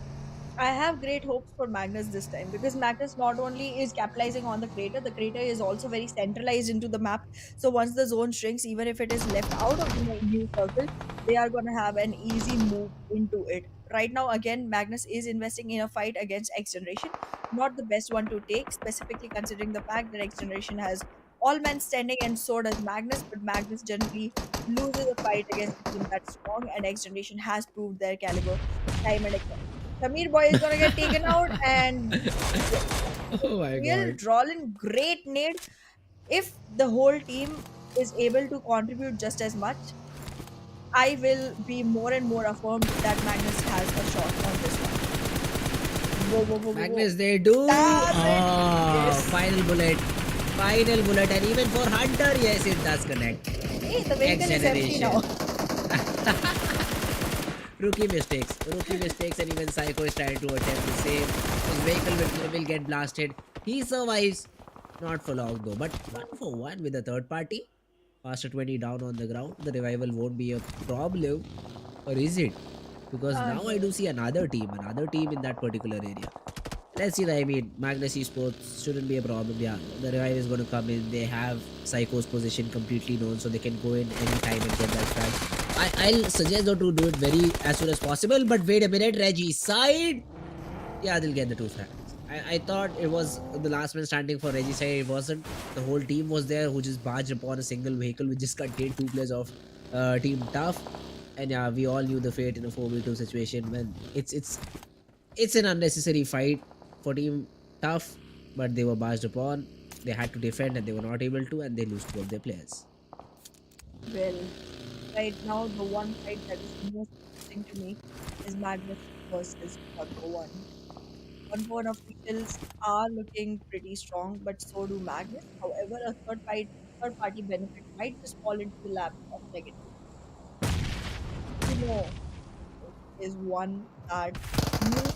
I have great hopes for Magnus this time because Magnus not only is capitalizing on the crater is also very centralized into the map. So once the zone shrinks, even if it is left out of the new circle, they are going to have an easy move into it. Right now, again, Magnus is investing in a fight against X Generation. Not the best one to take, specifically considering the fact that X Generation has all men standing and so does Magnus, but Magnus generally loses a fight against a team that's strong, and X Generation has proved their caliber time and again. Samir boy is gonna get taken out, and yes, Oh my real god. Drollin, great nade. If the whole team is able to contribute just as much, I will be more and more affirmed that Magnus has a shot on this one. Whoa, whoa, whoa, whoa, whoa. Magnus, they do. Does it? Oh, Yes. final bullet. Final bullet. And even for Hunter, yes, it does connect. Hey, the X vehicle is empty now. Generation. Rookie mistakes. Rookie mistakes, and even Psycho is trying to attempt the same. His vehicle will get blasted. He survives. Not for long though, but 1 for 1 with a third party. Faster 20 down on the ground. The revival won't be a problem. Or is it? Because now I No. do see another team in that particular area. Let's see. I mean, Magnus Esports shouldn't be a problem. Yeah, the revive is going to come in. They have Psycho's position completely known, so they can go in anytime and get that frag. I'll suggest them to do it very as soon as possible. But wait a minute, Reggie's side. Yeah, they'll get the two frags. I thought it was the last man standing for Reggie side. It wasn't. The whole team was there who just barged upon a single vehicle which just contained two players of Team Tough. And yeah, we all knew the fate in a 4v2 situation when it's an unnecessary fight for team tough, but they were barged upon. They had to defend and they were not able to, and they lose two of their players. Well, right now, the one fight that is most interesting to me is Magnus versus Pubgm. One officials are looking pretty strong, but so do Magnus. However, a third party benefit might just fall into the lap of negative. You know, is one that needs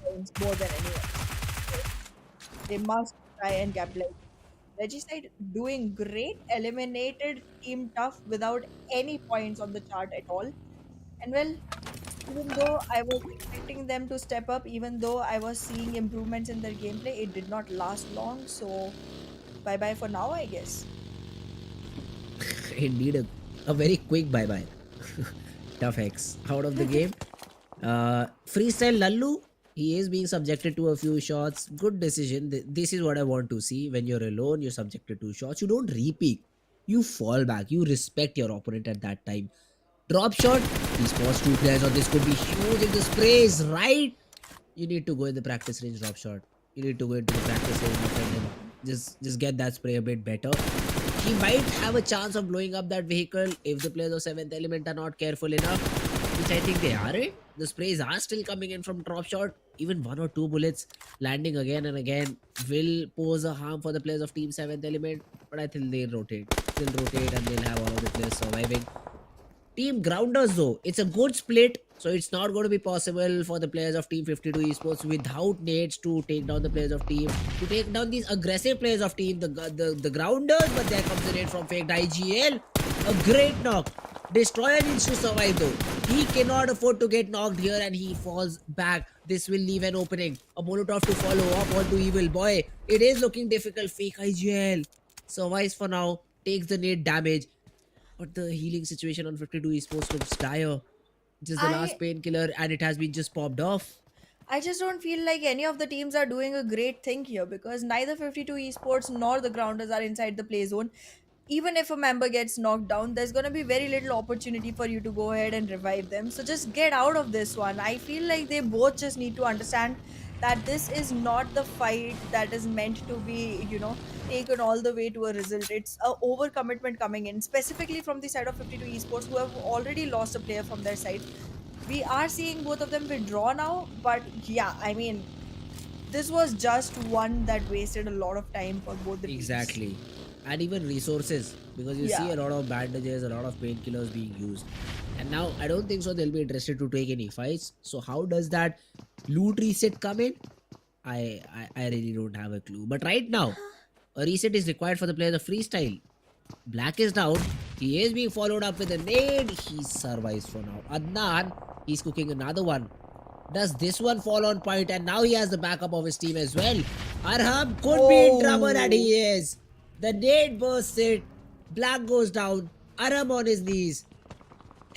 points more than anyone. So they must try and capitalize. Regicide doing great, eliminated Team Tough without any points on the chart at all. And well, even though I was expecting them to step up, even though I was seeing improvements in their gameplay, it did not last long. So bye bye for now, I guess. Indeed, a very quick bye bye. Tough X out of the game. Freestyle Lallu, he is being subjected to a few shots. Good decision. This is what I want to see. When you're alone, you're subjected to shots. You don't repeat. You fall back. You respect your opponent at that time. Drop shot. He scores two players, or this could be huge if the spray is right. You need to go in the practice range drop shot. You need to go into the practice range and then just get that spray a bit better. He might have a chance of blowing up that vehicle if the players of 7th element are not careful enough, which I think they aren't. The sprays are still coming in from drop shot. Even one or two bullets landing again and again will pose a harm for the players of team 7th element, but I think they'll rotate. They'll rotate and they'll have all of the players surviving. Team Grounders, though, it's a good split, so it's not going to be possible for the players of Team 52 Esports without nades to take down the players of Team, to take down these aggressive players of Team, the Grounders. But there comes a nade from Faked IGL. A great knock. Destroyer needs to survive, though. He cannot afford to get knocked here, and he falls back. This will leave an opening. A Molotov to follow up onto Evil Boy. It is looking difficult. Fake IGL survives for now, takes the nade damage, but the healing situation on 52 Esports looks dire. Just the last I painkiller, and it has been just popped off. I just don't feel like any of the teams are doing a great thing here because neither 52 esports nor the grounders are inside the play zone. Even if a member gets knocked down, there's going to be very little opportunity for you to go ahead and revive them. So just get out of this one. I feel like they both just need to understand that this is not the fight that is meant to be, taken all the way to a result. It's a overcommitment coming in, specifically from the side of 52 esports who have already lost a player from their side. We are seeing both of them withdraw now, but yeah, I mean, this was just one that wasted a lot of time for both the teams. Exactly. And even resources, because you see Yeah. a lot of bandages, a lot of painkillers being used. And now I don't think so they'll be interested to take any fights. So how does that loot reset come in? I really don't have a clue. But right now, a reset is required for the players of freestyle. Black is down. He is being followed up with a nade. He survives for now. Adnan, he's cooking another one. Does this one fall on point? And now he has the backup of his team as well. Arham could be in trouble, and Oh, he is. The nade bursts it. Black goes down. Arham on his knees.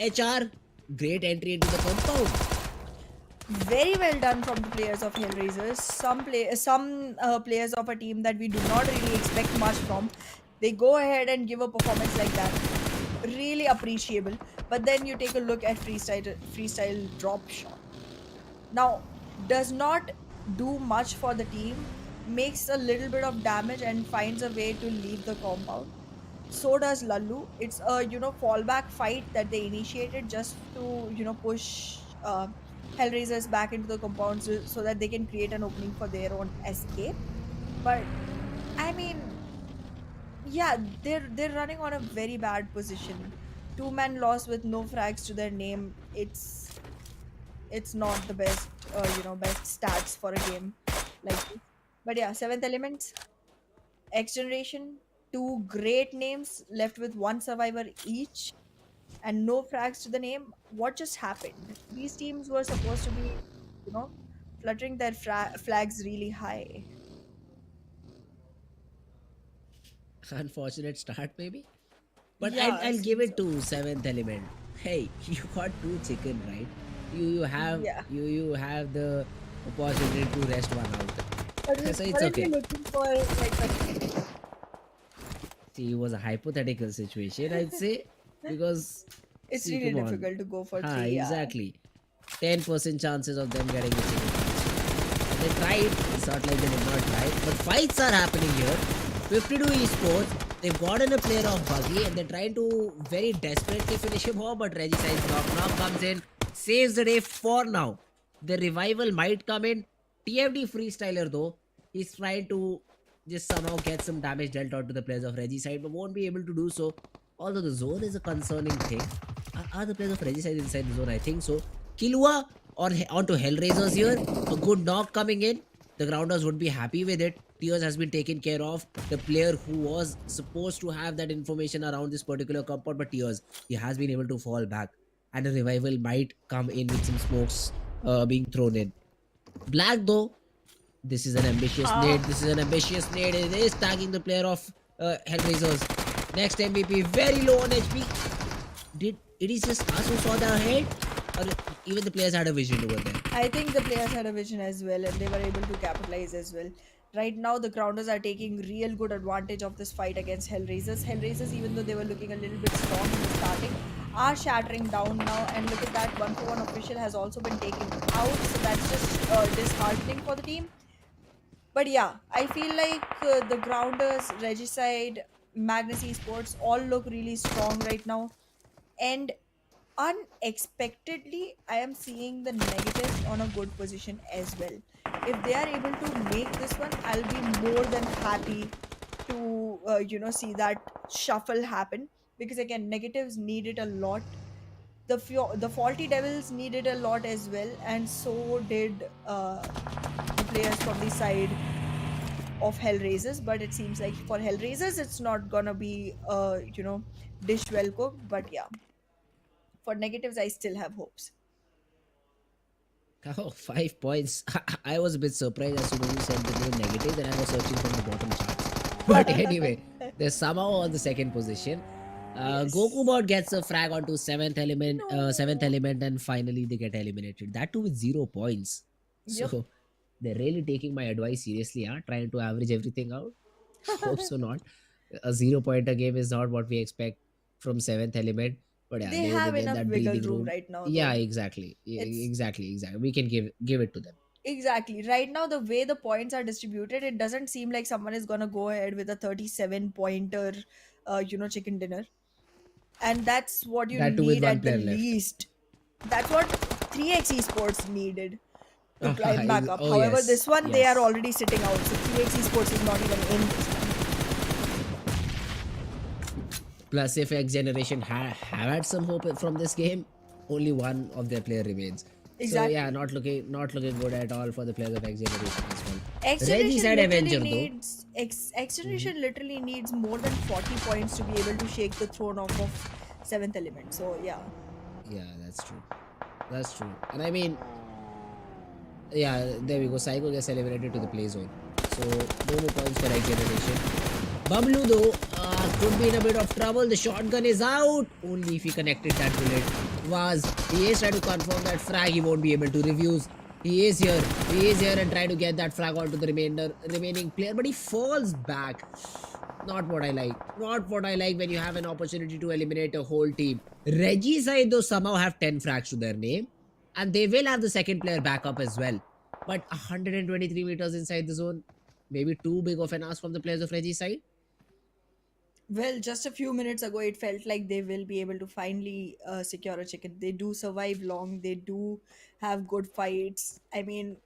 HR, great entry into the compound. very well done from the players of HellRaisers. Some players of a team that we do not really expect much from, they go ahead and give a performance like that. Really appreciable. But then you take a look at freestyle drop shot. Now, does not do much for the team, makes a little bit of damage and finds a way to leave the compound. So does Lallu. It's a fallback fight that they initiated just to push Hellraisers back into the compound so that they can create an opening for their own escape. But I mean, yeah, they're running on a very bad position. Two-man loss with no frags to their name. It's not the best best stats for a game like this. But yeah, seventh element, X generation, two great names left with one survivor each and no frags to the name. What just happened? These teams were supposed to be, you know, fluttering their flags really high. Unfortunate start, maybe. But Yeah, I'll give seems it so. to seventh element. Hey, you got two chicken, right? You have Yeah. you have the opportunity to rest one But out. we So it's weren't we okay. looking for like a See, it was a hypothetical situation, I'd say, because It's See, really come on. difficult to go for Ha, three. Yeah. exactly. 10% chances of them getting the second chance. And they tried. It's not like they did not try. But fights are happening here. 52 Esports. They've gotten a player of Buggy and they're trying to very desperately finish him off. But Regicide's knock comes in. Saves the day for now. The revival might come in. TFD Freestyler though. He's trying to just somehow get some damage dealt out to the players of Regicide. But won't be able to do so. Although the zone is a concerning thing. Are the players of Regicide inside the zone? I think so. Kilua onto HellRaisers here. A good knock coming in. The grounders would be happy with it. Tears has been taken care of. The player who was supposed to have that information around this particular compound, but Tears, he has been able to fall back. And a revival might come in with some smokes being thrown in. Black though, this is an ambitious nade. Ah. This is an ambitious nade. It is tagging the player of HellRaisers. Next MVP, very low on HP. Did it is just us who saw the head, or even the players had a vision over there? I think the players had a vision as well and they were able to capitalize as well. Right now, the Grounders are taking real good advantage of this fight against HellRaisers. HellRaisers, even though they were looking a little bit strong in the starting, are shattering down now. And look at that, 1-for-1 official has also been taken out. So that's just disheartening for the team. But yeah, I feel like the Grounders, Regicide, Magnus Esports all look really strong right now. And unexpectedly, I am seeing the negatives on a good position as well. If they are able to make this one, I'll be more than happy to see that shuffle happen, because again, negatives need it a lot. The faulty devils need it a lot as well, and so did the players from the side of HellRaisers. But it seems like for HellRaisers, it's not gonna be dish well cooked. But yeah, for negatives, I still have hopes. Oh, 5 points. I was a bit surprised as soon as you said the name negative, and I was searching from the bottom charts. But anyway, they're somehow on the second position. Goku Yes. Bot gets a frag onto seventh No. element, and finally they get eliminated. That too with 0 points. Yep. So they're really taking my advice seriously, huh? Trying to average everything out. Hope so not. A 0 pointer game is not what we expect from seventh element. But yeah, They they have get enough that wiggle breathing room room. right now, Yeah, though. exactly. It's Exactly. We can give it to them. exactly right now the way the points are distributed. It doesn't seem like someone is gonna go ahead with a 37 pointer, chicken dinner, and that's what you That too with need one at the player left. least. That's what 3x esports needed to climb back up. Oh However, yes, this one they are yes. already sitting out, so 3x esports is not even in this one. Plus, if XGeneration have had some hope from this game, only one of their player remains. So yeah, Exactly. not looking good at all for the players of XGeneration as well. X Reggie generation said literally Avenger though. needs X Mhm. generation literally needs more than 40 points to be able to shake the throne off of seventh element. So yeah. Yeah, that's true. That's true. And I mean, yeah, there we go. Psycho gets elevated to the play zone. So no more points for XGeneration. BABLU though could be in a bit of trouble. The shotgun is out. Only if he connected that bullet. He is trying to confirm that frag. He won't be able to refuse. He is here. He is here and trying to get that frag onto the remaining player. But he falls back. Not what I like. Not what I like when you have an opportunity to eliminate a whole team. Reggie side though somehow have 10 frags to their name. And they will have the second player back up as well. But 123 meters inside the zone. Maybe too big of an ask from the players of Reggie side. Well, just a few minutes ago, it felt like they will be able to finally secure a chicken. They do survive long. They do have good fights. I mean,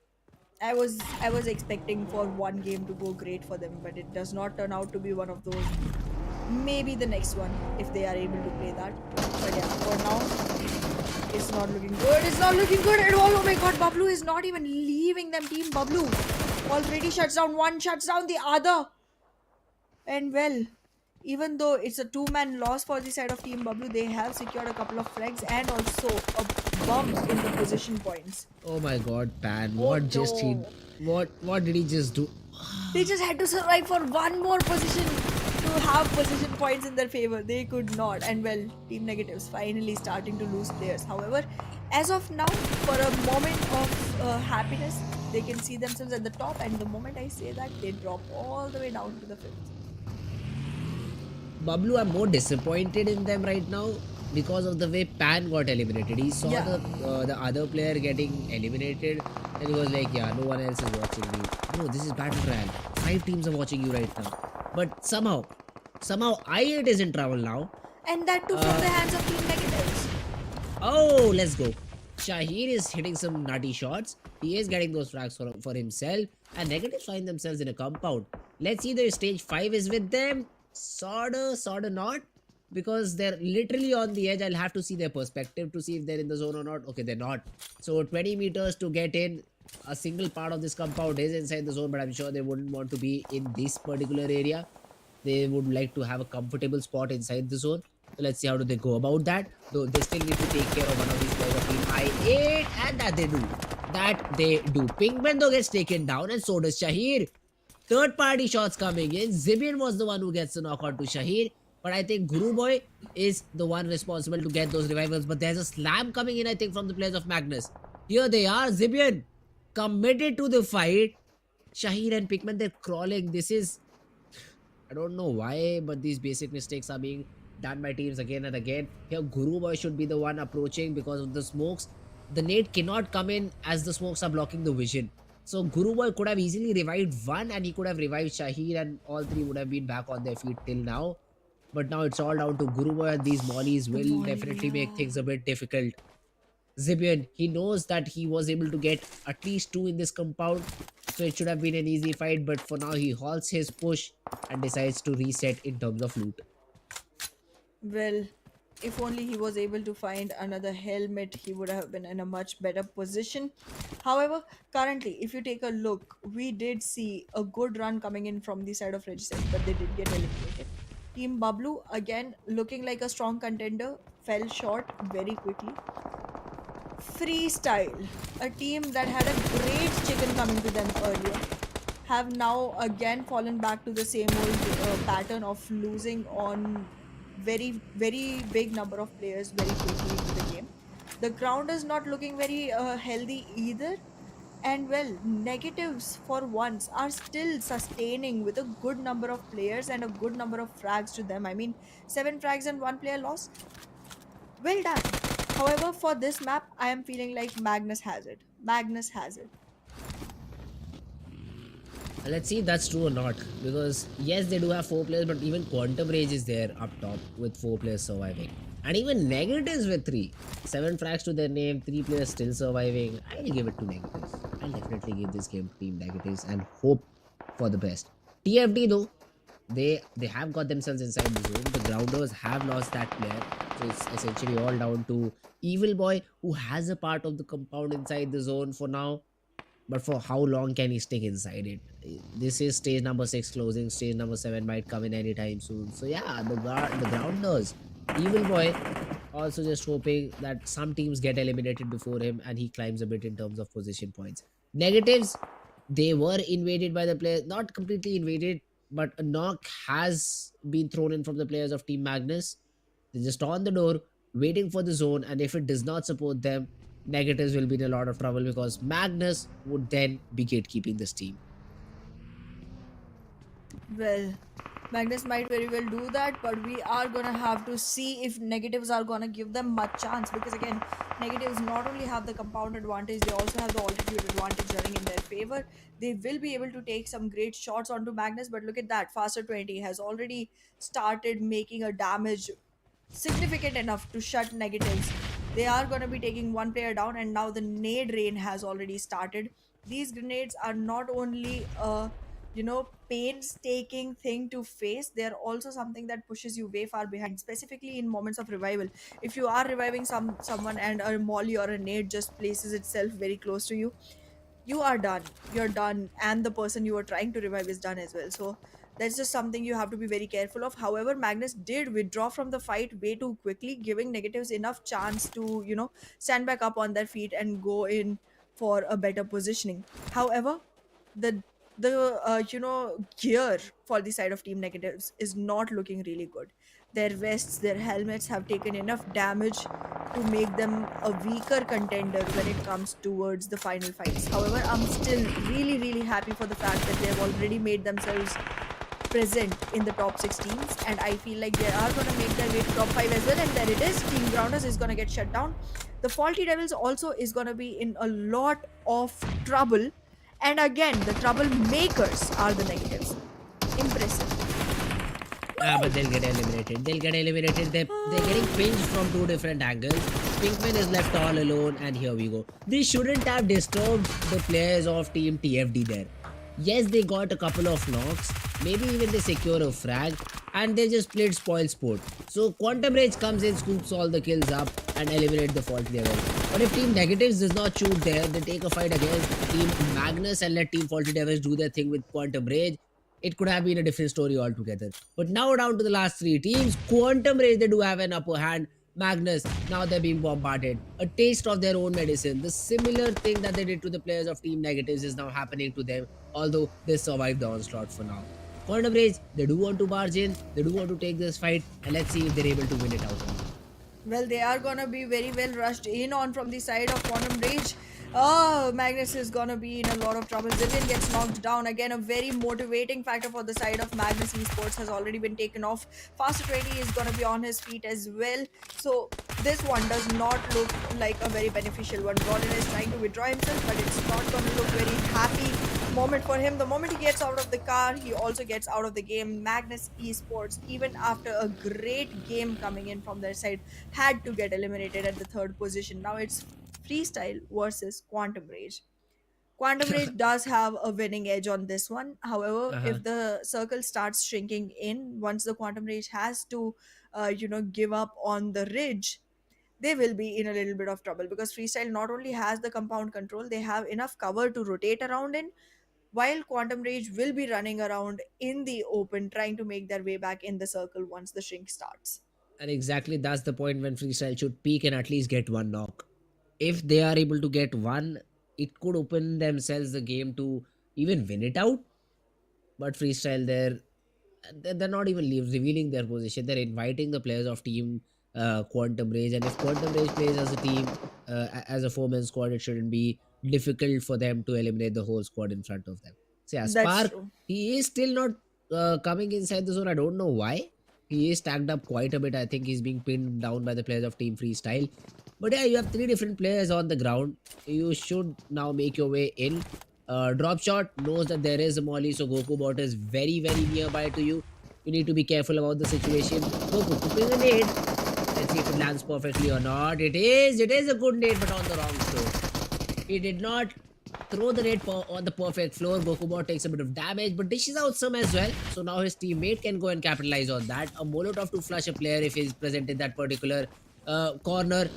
I was expecting for one game to go great for them, but it does not turn out to be one of those. Maybe the next one if they are able to play that. But yeah, for now, it's not looking good. It's not looking good at all. Oh my god, BABLU is not even leaving them. Team BABLU already shuts down one, shuts down the other. And well, even though it's a two-man loss for the side of Team BABLU, they have secured a couple of flags and also a bump in the position points. Oh my god, Pan. Oh no. What did he just do? They just had to survive for one more position to have position points in their favor. They could not. And well, Team Negatives finally starting to lose players. However, as of now, for a moment of happiness, they can see themselves at the top. And the moment I say that, they drop all the way down to the fifth. BABLU, I'm more disappointed in them right now. because of the way Pan got eliminated. He saw Yeah. the other player getting eliminated, and he was like, "Yeah, no one else is watching me, bro. This is battleground. 5 teams are watching you right now." But somehow, I8 is in trouble now. And that too from the Uh, hands of Team Negatives. oh, let's go. Shahir is hitting some nutty shots. He is getting those frags for himself, and negatives find themselves in a compound. Let's see, the stage 5 is with them. Sorta not, because they're literally on the edge. I'll have to see their perspective to see if they're in the zone or not. Okay, they're not. So 20 meters to get in. A single part of this compound is inside the zone, but I'm sure they wouldn't want to be in this particular area. They would like to have a comfortable spot inside the zone. So let's see how do they go about that. Though they still need to take care of one of these players of team I8, and that they do. That they do. Pinkman though gets taken down, and so does Shahir. Third party shots coming in. Zibian was the one who gets the knockout to Shahir. But I think Guru Boy is the one responsible to get those revivals. But there's a slam coming in, I think, from the players of Magnus. Here they are. Zibian committed to the fight. Shahir and Pikman, they're crawling. This is, I don't know why, but these basic mistakes are being done by teams again and again. Here, Guru Boy should be the one approaching because of the smokes. The nade cannot come in as the smokes are blocking the vision. So Guru Boy could have easily revived one, and he could have revived Shahir, and all three would have been back on their feet till now. But now it's all down to Guru Boy, and these mollies The will volley, definitely make yeah. things a bit difficult. Zibian, he knows that he was able to get at least two in this compound, so it should have been an easy fight. But for now, he halts his push and decides to reset in terms of loot. Well, if only he was able to find another helmet, he would have been in a much better position. However, currently, if you take a look, we did see a good run coming in from the side of Regiset, but they did get eliminated. Team BABLU, again, looking like a strong contender, fell short very quickly. Freestyle, a team that had a great chicken coming to them earlier, have now again fallen back to the same old pattern of losing on very big number of players very quickly into the game. The ground is not looking very healthy either, and well, negatives for once are still sustaining with a good number of players and a good number of frags to them. I mean, 7 frags and 1 player lost, well done. However, for this map, I am feeling like Magnus has it. Magnus has it. Let's see if that's true or not. Because yes, they do have 4 players, but even Quantum Rage is there up top with 4 players surviving. And even negatives with 3. 7 frags to their name, 3 players still surviving. I'll give it to negatives. I'll definitely give this game to team negatives and hope for the best. TFD though, they have got themselves inside the zone. The grounders have lost that player. So it's essentially all down to Evil Boy, who has a part of the compound inside the zone for now, but for how long can he stick inside it? This is stage number 6 closing. Stage number 7 might come in anytime soon. So yeah, the grounders, Evil Boy, also just hoping that some teams get eliminated before him and he climbs a bit in terms of position points. Negatives, they were invaded by the players, not completely invaded, but a knock has been thrown in from the players of Team Magnus. They're just on the door, waiting for the zone, and if it does not support them, negatives will be in a lot of trouble because Magnus would then be gatekeeping this team. Well, Magnus might very well do that, but we are gonna have to see if negatives are gonna give them much chance, because again, negatives not only have the compound advantage, they also have the altitude advantage running in their favor. They will be able to take some great shots onto Magnus, but look at that, Faster 20 has already started making a damage significant enough to shut negatives. They are going to be taking 1 player down, and now the nade rain has already started. These grenades are not only a painstaking thing to face, they are also something that pushes you way far behind, specifically in moments of revival. If you are reviving someone and a molly or a nade just places itself very close to you, you are done, you're done, and the person you are trying to revive is done as well. So that's just something you have to be very careful of. However, Magnus did withdraw from the fight way too quickly, giving negatives enough chance to stand back up on their feet and go in for a better positioning. However, the gear for the side of team negatives is not looking really good. Their vests, their helmets have taken enough damage to make them a weaker contender when it comes towards the final fights. However, I'm still really happy for the fact that they have already made themselves present in the top 6 teams, and I feel like they are going to make their way to top 5 as well. And there it is, Team Grounders is going to get shut down. The Faulty Devils also is going to be in a lot of trouble, and again the troublemakers are the negatives. Impressive. Ah, but No. they'll get eliminated. They'll get eliminated. They're getting pinched from two different angles. Pinkman is left all alone, and here we go. They shouldn't have disturbed the players of Team TFD there. Yes, they got a couple of knocks. Maybe even they secure a frag, and they just played spoil sport. So Quantum Rage comes in, scoops all the kills up, and eliminate the fault level. But if Team Negatives does not shoot there, they take a fight against Team Magnus and let Team Faulty Devils do their thing with Quantum Rage. It could have been a different story altogether. But now down to the last three teams, Quantum Rage, they do have an upper hand. Magnus, now they're being bombarded. A taste of their own medicine. The similar thing that they did to the players of Team Negatives is now happening to them, although they survived the onslaught for now. Quantum Rage, they do want to barge in, they do want to take this fight, and let's see if they're able to win it out or not. Well, they are gonna be very well rushed in on from the side of Quantum Rage. Oh, Magnus is gonna be in a lot of trouble. Zillion gets knocked down. Again, a very motivating factor for the side of Magnus Esports has already been taken off. Faster 20 is gonna be on his feet as well. So this one does not look like a very beneficial one. Gordon is trying to withdraw himself, but it's not gonna look very happy moment for him. The moment he gets out of the car, he also gets out of the game. Magnus Esports, even after a great game coming in from their side, had to get eliminated at the third position. Now it's Freestyle versus Quantum Rage. Quantum Rage does have a winning edge on this one. However, Uh-huh. if the circle starts shrinking in, once the Quantum Rage has to, give up on the ridge, they will be in a little bit of trouble because Freestyle not only has the compound control, they have enough cover to rotate around in, while Quantum Rage will be running around in the open trying to make their way back in the circle once the shrink starts. And exactly that's the point when freestyle should peak and at least get one knock. If they are able to get one, it could open themselves the game to even win it out. But freestyle there, they're not even revealing their position. They're inviting the players of team Quantum Rage, and if Quantum Rage plays as a team, as a four-man squad, it shouldn't be difficult for them to eliminate the whole squad in front of them. So yeah, That's Spark, true. he is still not coming inside the zone. I don't know why. He is tagged up quite a bit. I think he's being pinned down by the players of Team Freestyle. But yeah, you have three different players on the ground. You should now make your way in. Drop shot knows that there is a molly, so Goku bot is very, very nearby to you. You need to be careful about the situation. Goku cooking a nade. Let's see if it lands perfectly or not. It is a good nade, but on the wrong floor. He did not throw the nade on the perfect floor. Goku bot takes a bit of damage, but dishes out some as well. So now his teammate can go and capitalize on that. A Molotov to flush a player if he's present in that particular corner.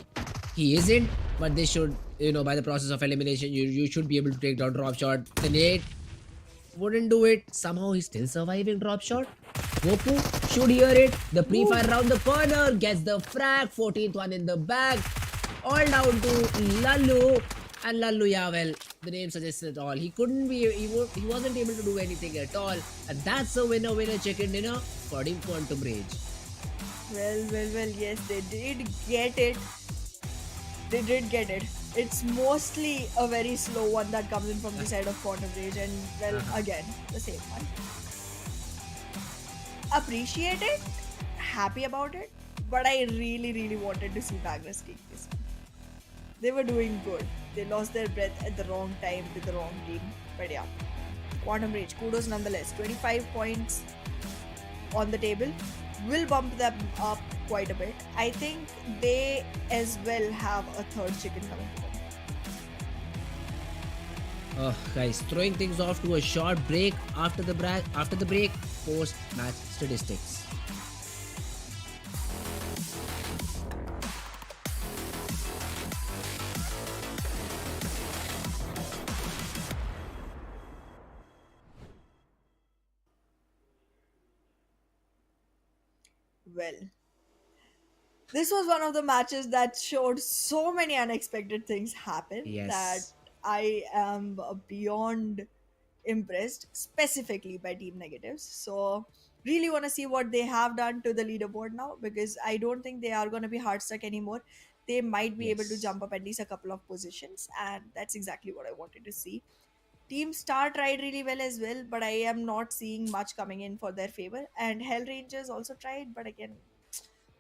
He isn't, but they should, by the process of elimination, you should be able to take down drop shot. The nade wouldn't do it. Somehow he's still surviving drop shot. Goku should hear it. The Woo. pre-fire around the corner gets the frag. 14th one in the bag. All down to Lallu. And Lallu, yeah, well, the name suggests it all. He couldn't be, he wasn't able to do anything at all. And that's a winner chicken dinner for Team Quantum Rage. Well, yes, they did get it. They did get it. It's mostly a very slow one that comes in from the side of Quantum Rage, and well, Uh-huh. again, the same one. Appreciate it, happy about it, but I really wanted to see Magnus take this one. They were doing good. They lost their breath at the wrong time with the wrong team. But yeah, Quantum Rage, kudos nonetheless. 25 points on the table will bump them up quite a bit. I think they as well have a third chicken coming to them. Guys, throwing things off to a short break after the break, post match statistics. Well, this was one of the matches that showed so many unexpected things happen that Yes, I am beyond impressed, specifically by Team Negatives. So, really want to see what they have done to the leaderboard now because I don't think they are going to be hard stuck anymore. They might be able to yes. jump up at least a couple of positions, and that's exactly what I wanted to see. Team Star tried really well as well, but I am not seeing much coming in for their favor. And HellRaisers also tried, but again,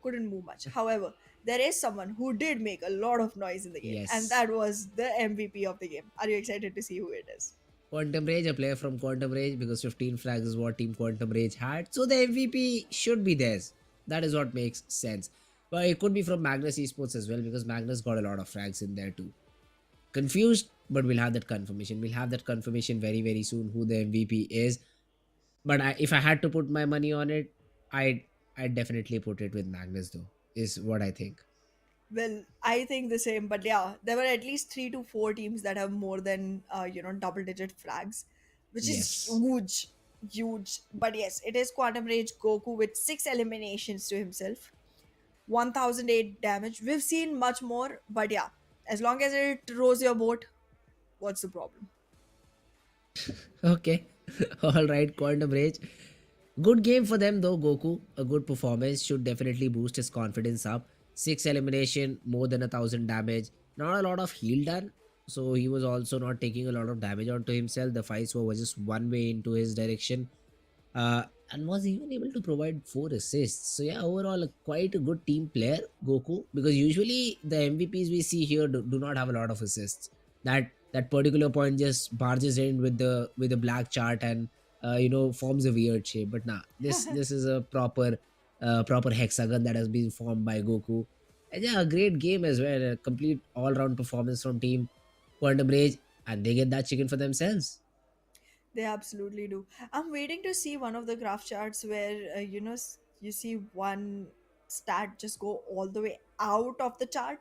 couldn't move much. However, there is someone who did make a lot of noise in the game, and Yes. that was the MVP of the game. Are you excited to see who it is? Quantum Rage, a player from Quantum Rage, because 15 flags is what Team Quantum Rage had. So the MVP should be theirs. That is what makes sense. But it could be from Magnus Esports as well, because Magnus got a lot of frags in there too. Confused, but we'll have that confirmation. We'll have that confirmation very, very soon who the MVP is. But if I had to put my money on it, I'd definitely put it with Magnus though, is what I think. Well, I think the same, but yeah, there were at least 3 to 4 teams that have more than double-digit flags, which is Yes. huge, huge. But yes, it is Quantum Rage Goku with 6 eliminations to himself, 1008 damage. We've seen much more, but yeah, as long as it rows your boat, what's the problem? Okay. All right, Quantum Rage. Good game for them though, Goku. A good performance should definitely boost his confidence up. 6 elimination, more than 1,000 damage. Not a lot of heal done. So he was also not taking a lot of damage onto himself. The fights were just one way into his direction. And was even able to provide 4 assists. So yeah, overall quite a good team player, Goku. Because usually the MVPs we see here do not have a lot of assists. That particular point just barges in with the black chart and forms a weird shape. But nah, this is a proper hexagon that has been formed by Goku. And yeah, a great game as well. A complete all round performance from Team Quantum Rage, and they get that chicken for themselves. They absolutely do. I'm waiting to see one of the graph charts where you see one stat just go all the way out of the chart.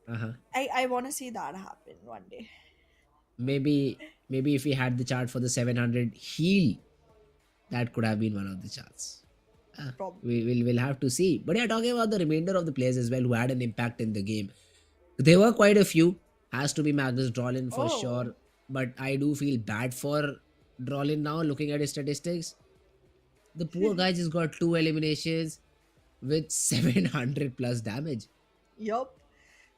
Uh huh. I want to see that happen one day. Maybe if we had the chart for the 700 heal, that could have been one of the charts. Uh, Probably. we'll have to see. But yeah, talking about the remainder of the players as well who had an impact in the game, there were quite a few. Has to be Magnus Drolin for Oh, sure. But I do feel bad for Drolin now looking at his statistics. The poor guy just got 2 eliminations with 700 plus damage. yup.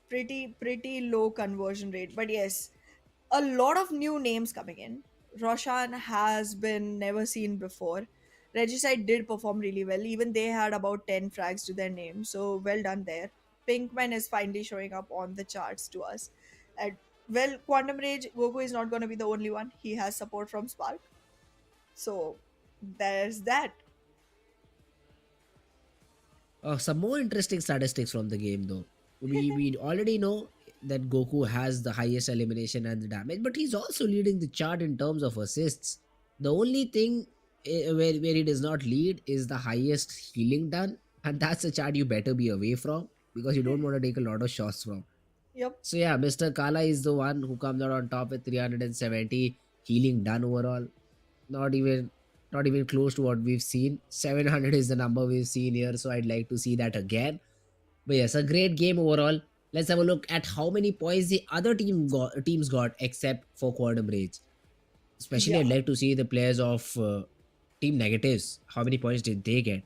Pretty low conversion rate. But yes, a lot of new names coming in. Roshan has been never seen before. Regicide did perform really well. Even they had about 10 frags to their name. So well done there. Pinkman is finally showing up on the charts to us. And well, Quantum Rage, Goku is not going to be the only one. He has support from Spark. So there's that. Some more interesting statistics from the game, though. We already know that Goku has the highest elimination and the damage, but he's also leading the chart in terms of assists. The only thing where he does not lead is the highest healing done, and that's a chart you better be away from because you don't want to take a lot of shots from. Yep. So yeah, Mr. Kala is the one who comes out on top with 370 healing done overall. Not even not even close to what we've seen. 700 is the number we've seen here, so I'd like to see that again. But yes, a great game overall. Let's have a look at how many points the other teams got except for Quantum Rage. Especially, I'd Yeah. like to see the players of Team Negatives. How many points did they get?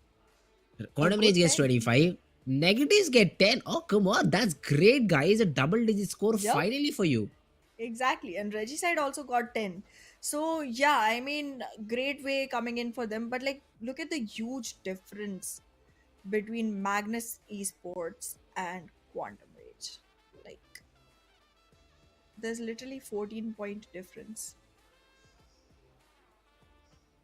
A Quantum Rage good gets 10. 25. Negatives get 10. Oh, come on. That's great, guys. A double digit score Yep. finally for you. Exactly. And Regicide also got 10. So, yeah, I mean, great way coming in for them. But, like, look at the huge difference between Magnus Esports and Quantum Rage. Like, there's literally 14-point difference.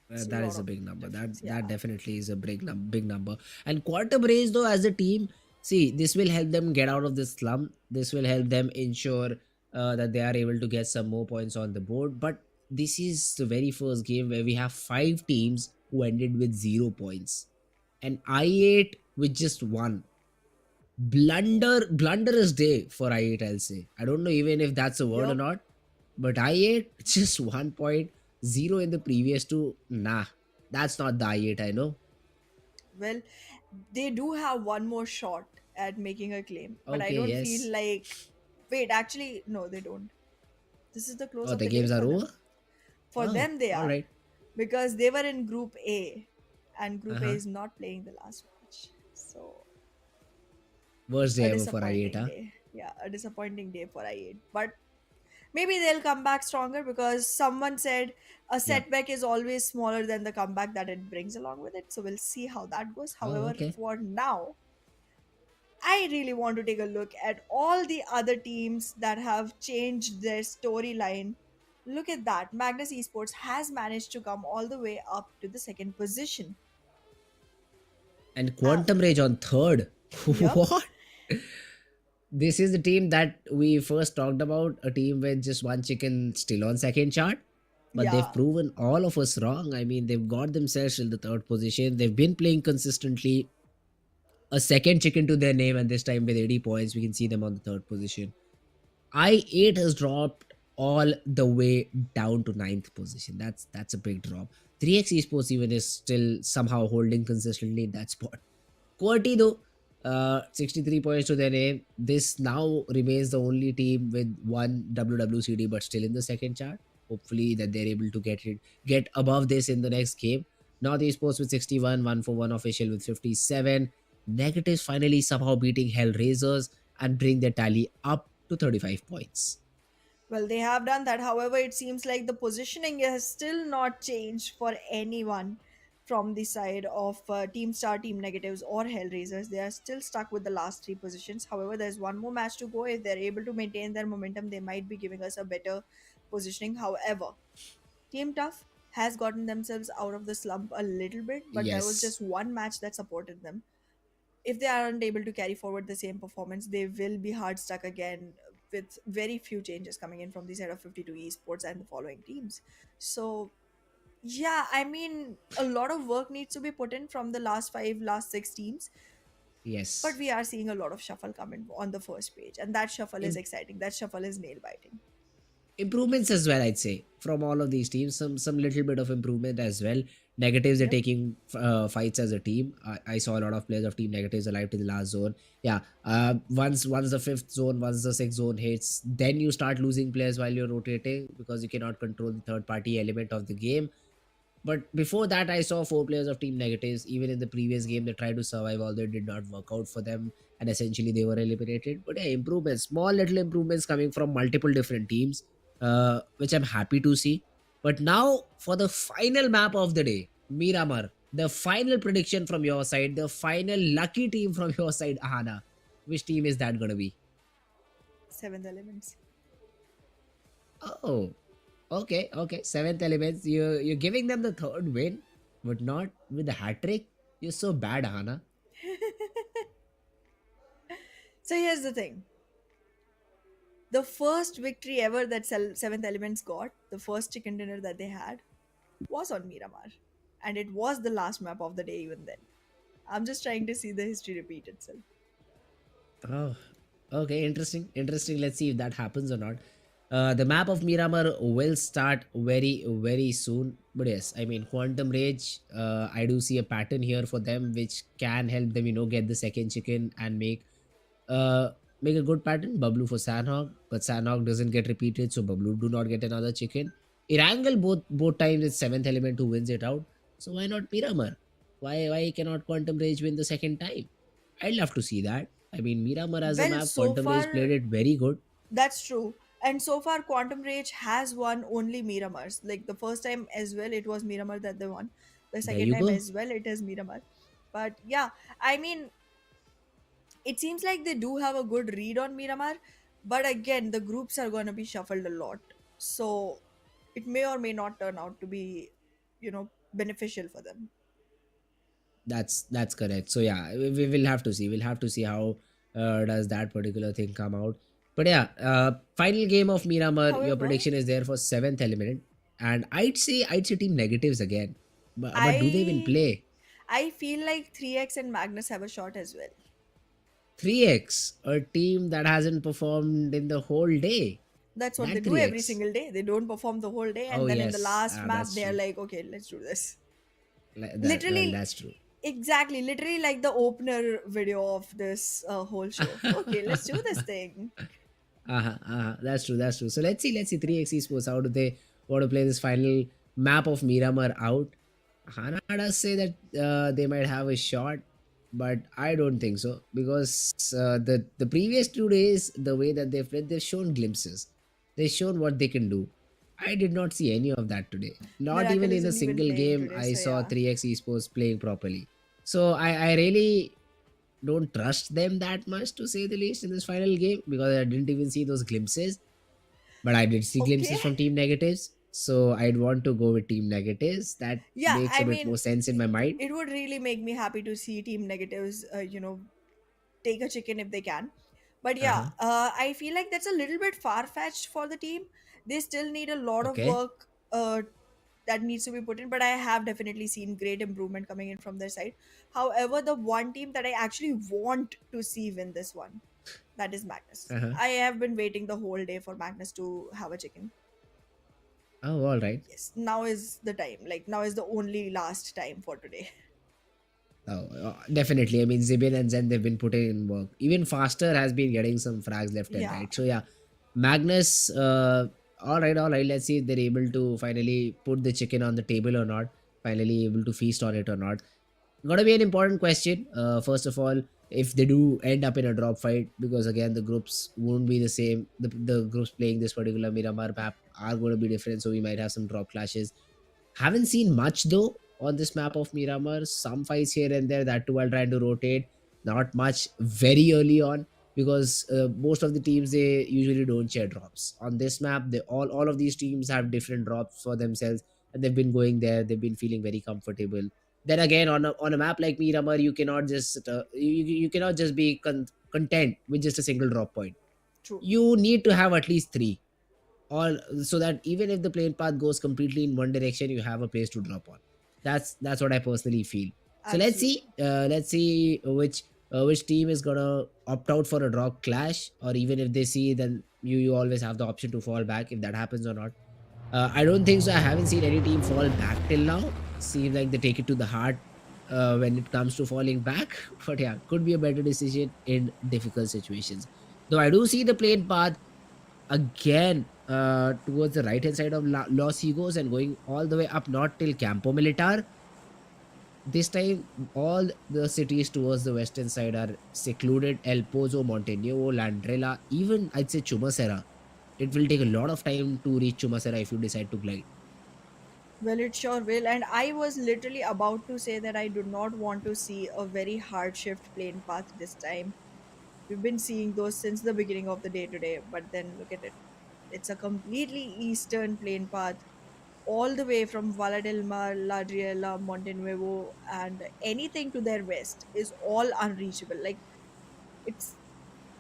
It's a That lot is a of big number. That difference. that Yeah. definitely is a big number. And Quantum Race though, as a team, see, this will help them get out of this slump. This will help them ensure that they are able to get some more points on the board. But this is the very first game where we have 5 teams who ended with 0 points, and I8 with just one. Blunderous day for I8. I'll say. I don't know even if that's a word or Yup. not, but I8 just 1.0 in the previous two. Nah, that's not the I8 I know. Well, they do have one more shot at making a claim, but I Okay, don't feel yes. like. Wait, actually, no, they don't. This is the close Oh, of the the day games are for over? them. For Oh, them, they are. alright. Because they were in Group A, and Group A Uh-huh. is not playing the last match. So, Worst day a ever for I8, disappointing huh? day. Yeah, a disappointing day for I8. But Maybe they'll come back stronger because someone said a Yeah. setback is always smaller than the comeback that it brings along with it. So we'll see how that goes. Oh, However, okay. for now, I really want to take a look at all the other teams that have changed their storyline. Look at that. Magnus Esports has managed to come all the way up to the second position. And Um, Quantum Rage on third. yep. What? This is the team that we first talked about, a team with just one chicken still on second chart. But they've Yeah. proven all of us wrong. I mean, they've got themselves in the third position. They've been playing consistently, a second chicken to their name, and this time with 80 points, we can see them on the third position. I8 has dropped all the way down to ninth position. That's a big drop. 3x Esports even is still somehow holding consistently in that spot. QWERTY though, 63 points to their name. This now remains the only team with one WWCD, but still in the second chart. Hopefully that they're able to get above this in the next game. North Esports with 61, 141 official with 57. Negatives finally somehow beating HellRaisers and bring their tally up to 35 points. Well, they have done that. However, it seems like the positioning has still not changed for anyone from the side of Team Star, Team Negatives, or Hellraisers. They are still stuck with the last three positions. However, there's one more match to go. If they're able to maintain their momentum, they might be giving us a better positioning. However, Team Tough has gotten themselves out of the slump a little bit, but there was Yes. just one match that supported them. If they aren't able to carry forward the same performance, they will be hard stuck again with very few changes coming in from the side of 52 esports and the following teams. So, yeah, I mean, a lot of work needs to be put in from the last five, last six teams, but Yes. we are seeing a lot of shuffle come in on the first page, and that shuffle is exciting. That shuffle is nail biting. Improvements as well, I'd say, from all of these teams. Some little bit of improvement as well. Negatives are Yep. taking fights as a team. I saw a lot of players of team negatives alive to the last zone. Yeah. Once the fifth zone, once the sixth zone hits, then you start losing players while you're rotating because you cannot control the third party element of the game. But before that, I saw four players of Team Negatives. Even in the previous game, they tried to survive, although it did not work out for them, and essentially they were eliminated. But yeah, improvements, small little improvements coming from multiple different teams, which I'm happy to see. But now for the final map of the day, Miramar, the final prediction from your side, the final lucky team from your side, Ahana. Which team is that going to be? Seventh elements. Oh, okay, okay. Seventh elements. You're giving them the third win, but not with the hat trick. You're so bad, Hana. So, here's the thing, the first victory ever that seventh elements got, the first chicken dinner that they had, was on Miramar. And it was the last map of the day, even then. I'm just trying to see the history repeat itself. Oh, okay. Interesting. Interesting. Let's see if that happens or not. The map of Miramar will start very, very soon. But yes, I mean, Quantum Rage, I do see a pattern here for them which can help them, get the second chicken and uh, make a good pattern. BABLU for Sanhok, but Sanhok doesn't get repeated, so BABLU do not get another chicken. Erangel both times it's seventh element who wins it out. So why not Miramar? Why cannot Quantum Rage win the second time? I'd love to see that. I mean, Miramar as a Well, map, so Quantum Rage played far, it very good. that's true. And so far, Quantum Rage has won only Miramars. Like the first time as well, it was Miramar that they won. The There second you time go. as well, it is Miramar. But yeah, I mean, it seems like they do have a good read on Miramar. But again, the groups are going to be shuffled a lot. So it may or may not turn out to be, beneficial for them. That's correct. So yeah, we will have to see. We'll have to see how does that particular thing come out. But yeah, final game of Miramar. Your However, prediction is there for seventh element, and I'd say team negatives again. But do they even I play I feel like 3x and Magnus have a shot as well. 3x, a team that hasn't performed in the whole day? That's what they That do every 3x. single day. They don't perform the whole day, Oh and then in the yes, last map, that's they're true. like, okay, let's do this. Well, Literally, that's true. exactly, literally like the opener video of this whole show. Okay, let's do this thing. That's true. That's true. So let's see. 3x Esports. How do they want to play this final map of Miramar out? Hana does say that they might have a shot, but I don't think so because the previous 2 days, the way that they've played, they've shown glimpses. They shown what they can do. I did not see any of that today. Not even Miracle in a isn't even single playing game today, I so saw yeah. 3x esports playing properly. So I really don't trust them that much, to say the least, in this final game, because I didn't even see those glimpses. But I did see Okay. glimpses from team negatives. So I'd want to go with team negatives. That Yeah, makes I a bit mean, more sense in my mind. it would really make me happy to see team negatives, take a chicken if they can. But Uh yeah, huh. I feel like that's a little bit far fetched for the team. They still need a lot of Okay. work that needs to be put in, but I have definitely seen great improvement coming in from their side. However, the one team that I actually want to see win this one, that is Magnus. Uh huh. I have been waiting the whole day for Magnus to have a chicken. Oh, all right. Yes, now is the time. Like, now is the only last time for today. Oh, definitely. I mean, Zibin and Zen, they've been putting in work. Even Faster has been getting some frags left and Yeah, right. So, yeah, Magnus, all right. Let's see if they're able to finally put the chicken on the table or not. Finally, able to feast on it or not. Gonna be an important question. First of all, if they do end up in a drop fight, because again, the groups won't be the same. The groups playing this particular Miramar map are going to be different. So, we might have some drop clashes. Haven't seen much though on this map of Miramar. Some fights here and there, that too while trying to rotate. Not much very early on, because most of the teams, they usually don't share drops. On this map, they all of these teams have different drops for themselves, and they've been going there. They've been feeling very comfortable. Then again, on a map like Miramar, you cannot just you cannot just be content with just a single drop point. true. You need to have at least three, or so that even if the plane path goes completely in one direction, you have a place to drop on. That's what I personally feel. So Absolutely. let's see which team is gonna opt out for a drop clash, or even if they see, then you always have the option to fall back if that happens or not. I don't think so. I haven't seen any team fall back till now. Seems like they take it to the heart when it comes to falling back. But yeah, could be a better decision in difficult situations. Though I do see the plane path again towards the right hand side of Los Higos and going all the way up north till Campo Militar. This time, all the cities towards the western side are secluded. El Pozo, Montenegro, Landrella, even I'd say Chumasera. It will take a lot of time to reach Chumasera if you decide to glide. Well, it sure will. And I was literally about to say that I do not want to see a very hard shift plane path this time. We've been seeing those since the beginning of the day today, but then look at it. It's a completely eastern plane path, all the way from Valadelma, Ladriela, Montenuevo, and anything to their west is all unreachable. Like, it's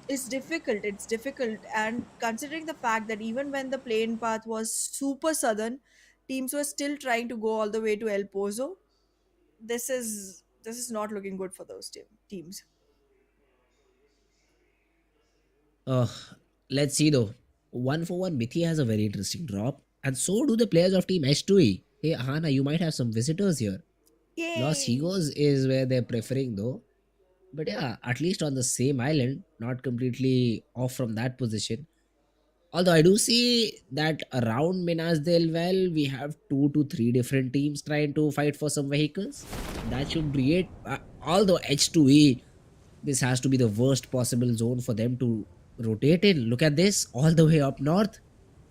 it's difficult. It's difficult. And considering the fact that even when the plane path was super southern, teams were still trying to go all the way to El Pozo. This is not looking good for those teams. Uh, let's see though. One for one, Mithi has a very interesting drop, and so do the players of Team H2E. Hey, Hana, you might have some visitors here. Los Yay! Higos is where they're preferring though. But yeah, at least on the same island, not completely off from that position. Although I do see that around Minas del Well, we have two to three different teams trying to fight for some vehicles. That should create, although H2E, this has to be the worst possible zone for them to rotate in. Look at this, all the way up north.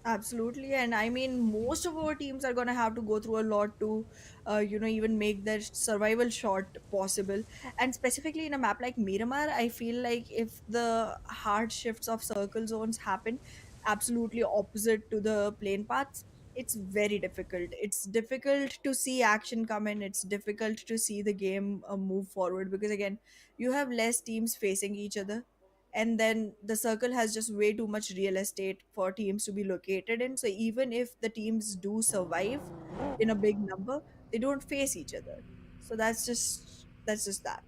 Absolutely, and I mean, most of our teams are gonna have to go through a lot to, even make their survival shot possible. And specifically in a map like Miramar, I feel like if the hard shifts of circle zones happen absolutely opposite to the plane paths, it's very difficult. It's difficult to see action come in. It's difficult to see the game move forward because again, you have less teams facing each other, and then the circle has just way too much real estate for teams to be located in, so even if the teams do survive in a big number, they don't face each other. So that's just that.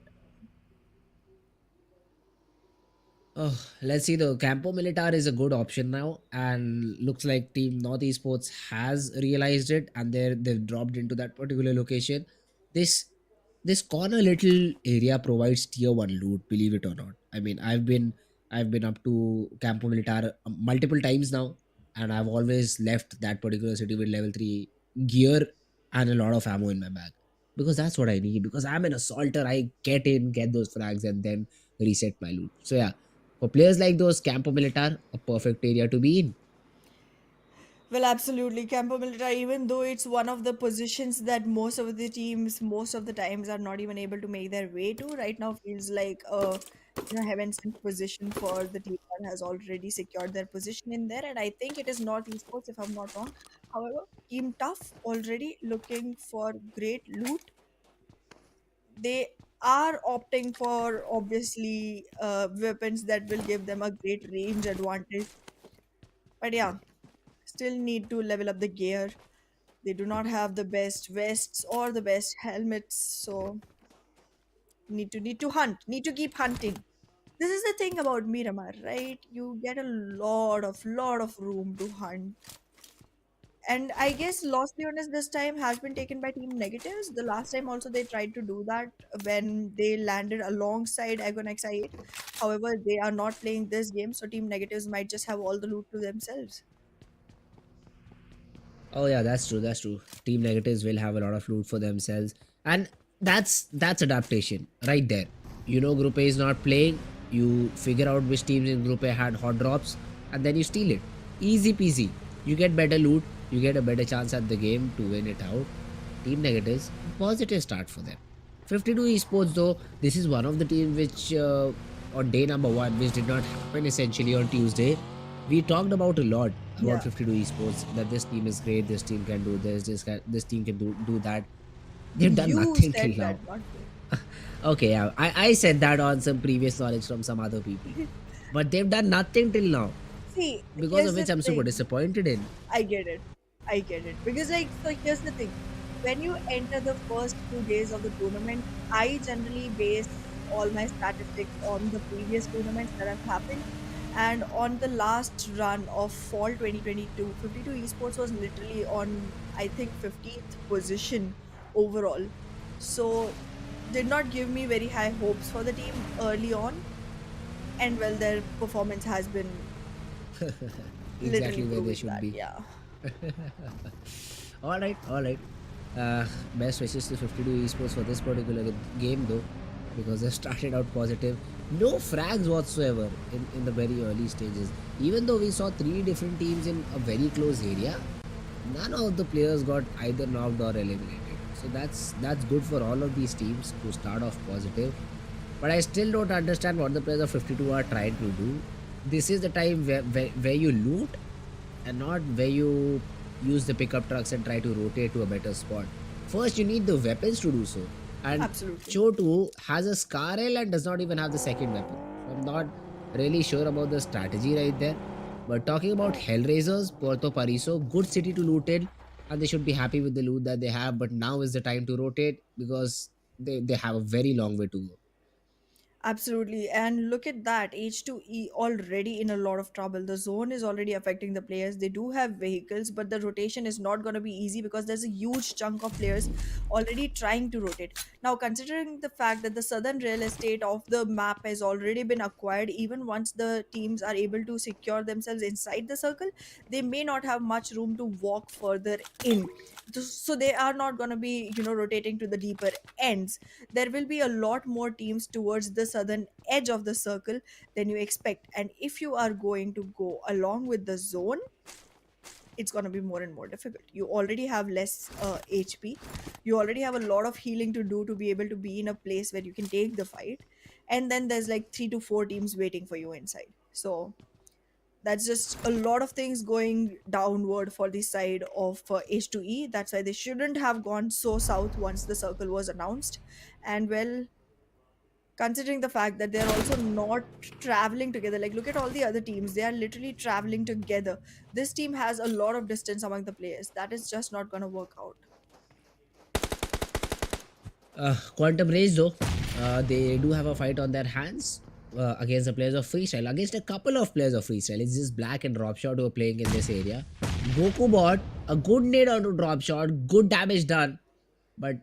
Oh, let's see though. Campo Militar is a good option now, and looks like Team North Esports has realized it, and they've dropped into that particular location. This this corner little area provides tier one loot, believe it or not. I mean, I've been up to Campo Militar multiple times now, and I've always left that particular city with level 3 gear and a lot of ammo in my bag, because that's what I need. Because I'm an assaulter, I get in, get those frags, and then reset my loot. So yeah, for players like those, Campo Militar, a perfect area to be in. Well, absolutely. Campo Militar, even though it's one of the positions that most of the teams, most of the times, are not even able to make their way to, right now feels like a heaven sent position for the team that has already secured their position in there. And I think it is not esports, if I'm not wrong. However, Team Tough already looking for great loot. They are opting for obviously weapons that will give them a great range advantage. But yeah, still need to level up the gear. They do not have the best vests or the best helmets, so need to hunt, need to keep hunting. This is the thing about Miramar, right? You get a lot of room to hunt. And I guess Los Leones this time has been taken by Team Negatives. The last time also they tried to do that when they landed alongside Agon XI8. However, they are not playing this game, so Team Negatives might just have all the loot to themselves. Oh yeah, that's true. That's true. Team negatives will have a lot of loot for themselves, and that's adaptation right there. You know, Group A is not playing. You figure out which teams in Group A had hot drops, and then you steal it. Easy peasy. You get better loot. You get a better chance at the game to win it out. Team negatives, positive start for them. 52 esports though, this is one of the teams which on day number one, which did not happen essentially on Tuesday. We talked about a lot about Yeah, 52 esports, that this team is great, this team can do this team can do that. They've done you nothing till said now. that, not me. Okay, yeah, I said that on some previous knowledge from some other people, but they've done nothing till now, See, because here's of the which I'm super thing. disappointed in. I get it. I get it. Because, like, so here's the thing. When you enter the first few days of the tournament, I generally base all my statistics on the previous tournaments that have happened. And on the last run of fall 2022, 52 esports was literally on, I think, 15th position overall. So, did not give me very high hopes for the team early on. And well, their performance has been literally Exactly where they proving should that. be. Yeah. All right, all right. Best wishes to 52 esports for this particular game though, because they started out positive. No frags whatsoever in the very early stages. Even though we saw three different teams in a very close area, none of the players got either knocked or eliminated. So that's good for all of these teams to start off positive. But I still don't understand what the players of 52 are trying to do. This is the time where you loot, and not where you use the pickup trucks and try to rotate to a better spot. First, you need the weapons to do so. And Absolutely. Chotu has a Scarel and does not even have the second weapon. So I'm not really sure about the strategy right there. But talking about HellRaisers, Puerto Pariso, good city to loot in, and they should be happy with the loot that they have. But now is the time to rotate, because they have a very long way to go. Absolutely. And look at that. H2E already in a lot of trouble. The zone is already affecting the players. They do have vehicles, but the rotation is not going to be easy because there's a huge chunk of players already trying to rotate. Now, considering the fact that the southern real estate of the map has already been acquired, even once the teams are able to secure themselves inside the circle, they may not have much room to walk further in. So they are not going to be, rotating to the deeper ends. There will be a lot more teams towards the southern edge of the circle than you expect. And if you are going to go along with the zone, it's going to be more and more difficult. You already have less HP. You already have a lot of healing to do to be able to be in a place where you can take the fight. And then there's like 3 to 4 teams waiting for you inside. So that's just a lot of things going downward for the side of H2E. That's why they shouldn't have gone so south once the circle was announced. And well, considering the fact that they're also not traveling together, like look at all the other teams, they are literally traveling together. This team has a lot of distance among the players. That is just not going to work out. Quantum Rage though, they do have a fight on their hands against the players of freestyle, against a couple of players of freestyle. It's just Black and Dropshot who are playing in this area. Goku bot a good nade onto Dropshot, good damage done, but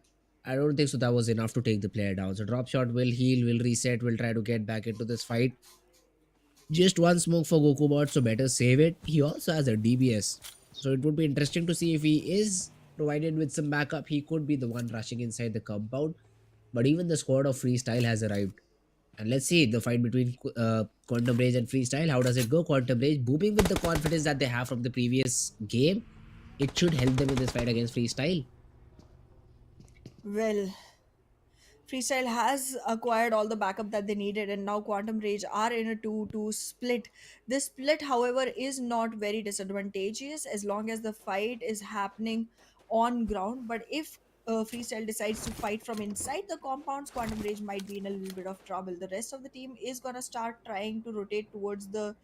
I don't think so that was enough to take the player down. So Dropshot will heal, will reset, will try to get back into this fight. Just one smoke for Goku bot, so better save it. He also has a DBS, so it would be interesting to see if he is provided with some backup. He could be the one rushing inside the compound, but even the squad of freestyle has arrived, And let's see the fight between Quantum Rage and Freestyle. How does it go? Quantum Rage booming with the confidence that they have from the previous game. It should help them in this fight against Freestyle. Well, Freestyle has acquired all the backup that they needed, and now Quantum Rage are in a 2-2 split. This split, however, is not very disadvantageous as long as the fight is happening on ground. But if Freestyle decides to fight from inside the compounds, Quantum Rage might be in a little bit of trouble. The rest of the team is gonna start trying to rotate towards the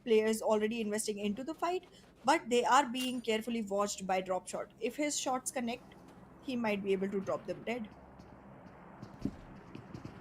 players already investing into the fight, but they are being carefully watched by Dropshot. If his shots connect, he might be able to drop them dead.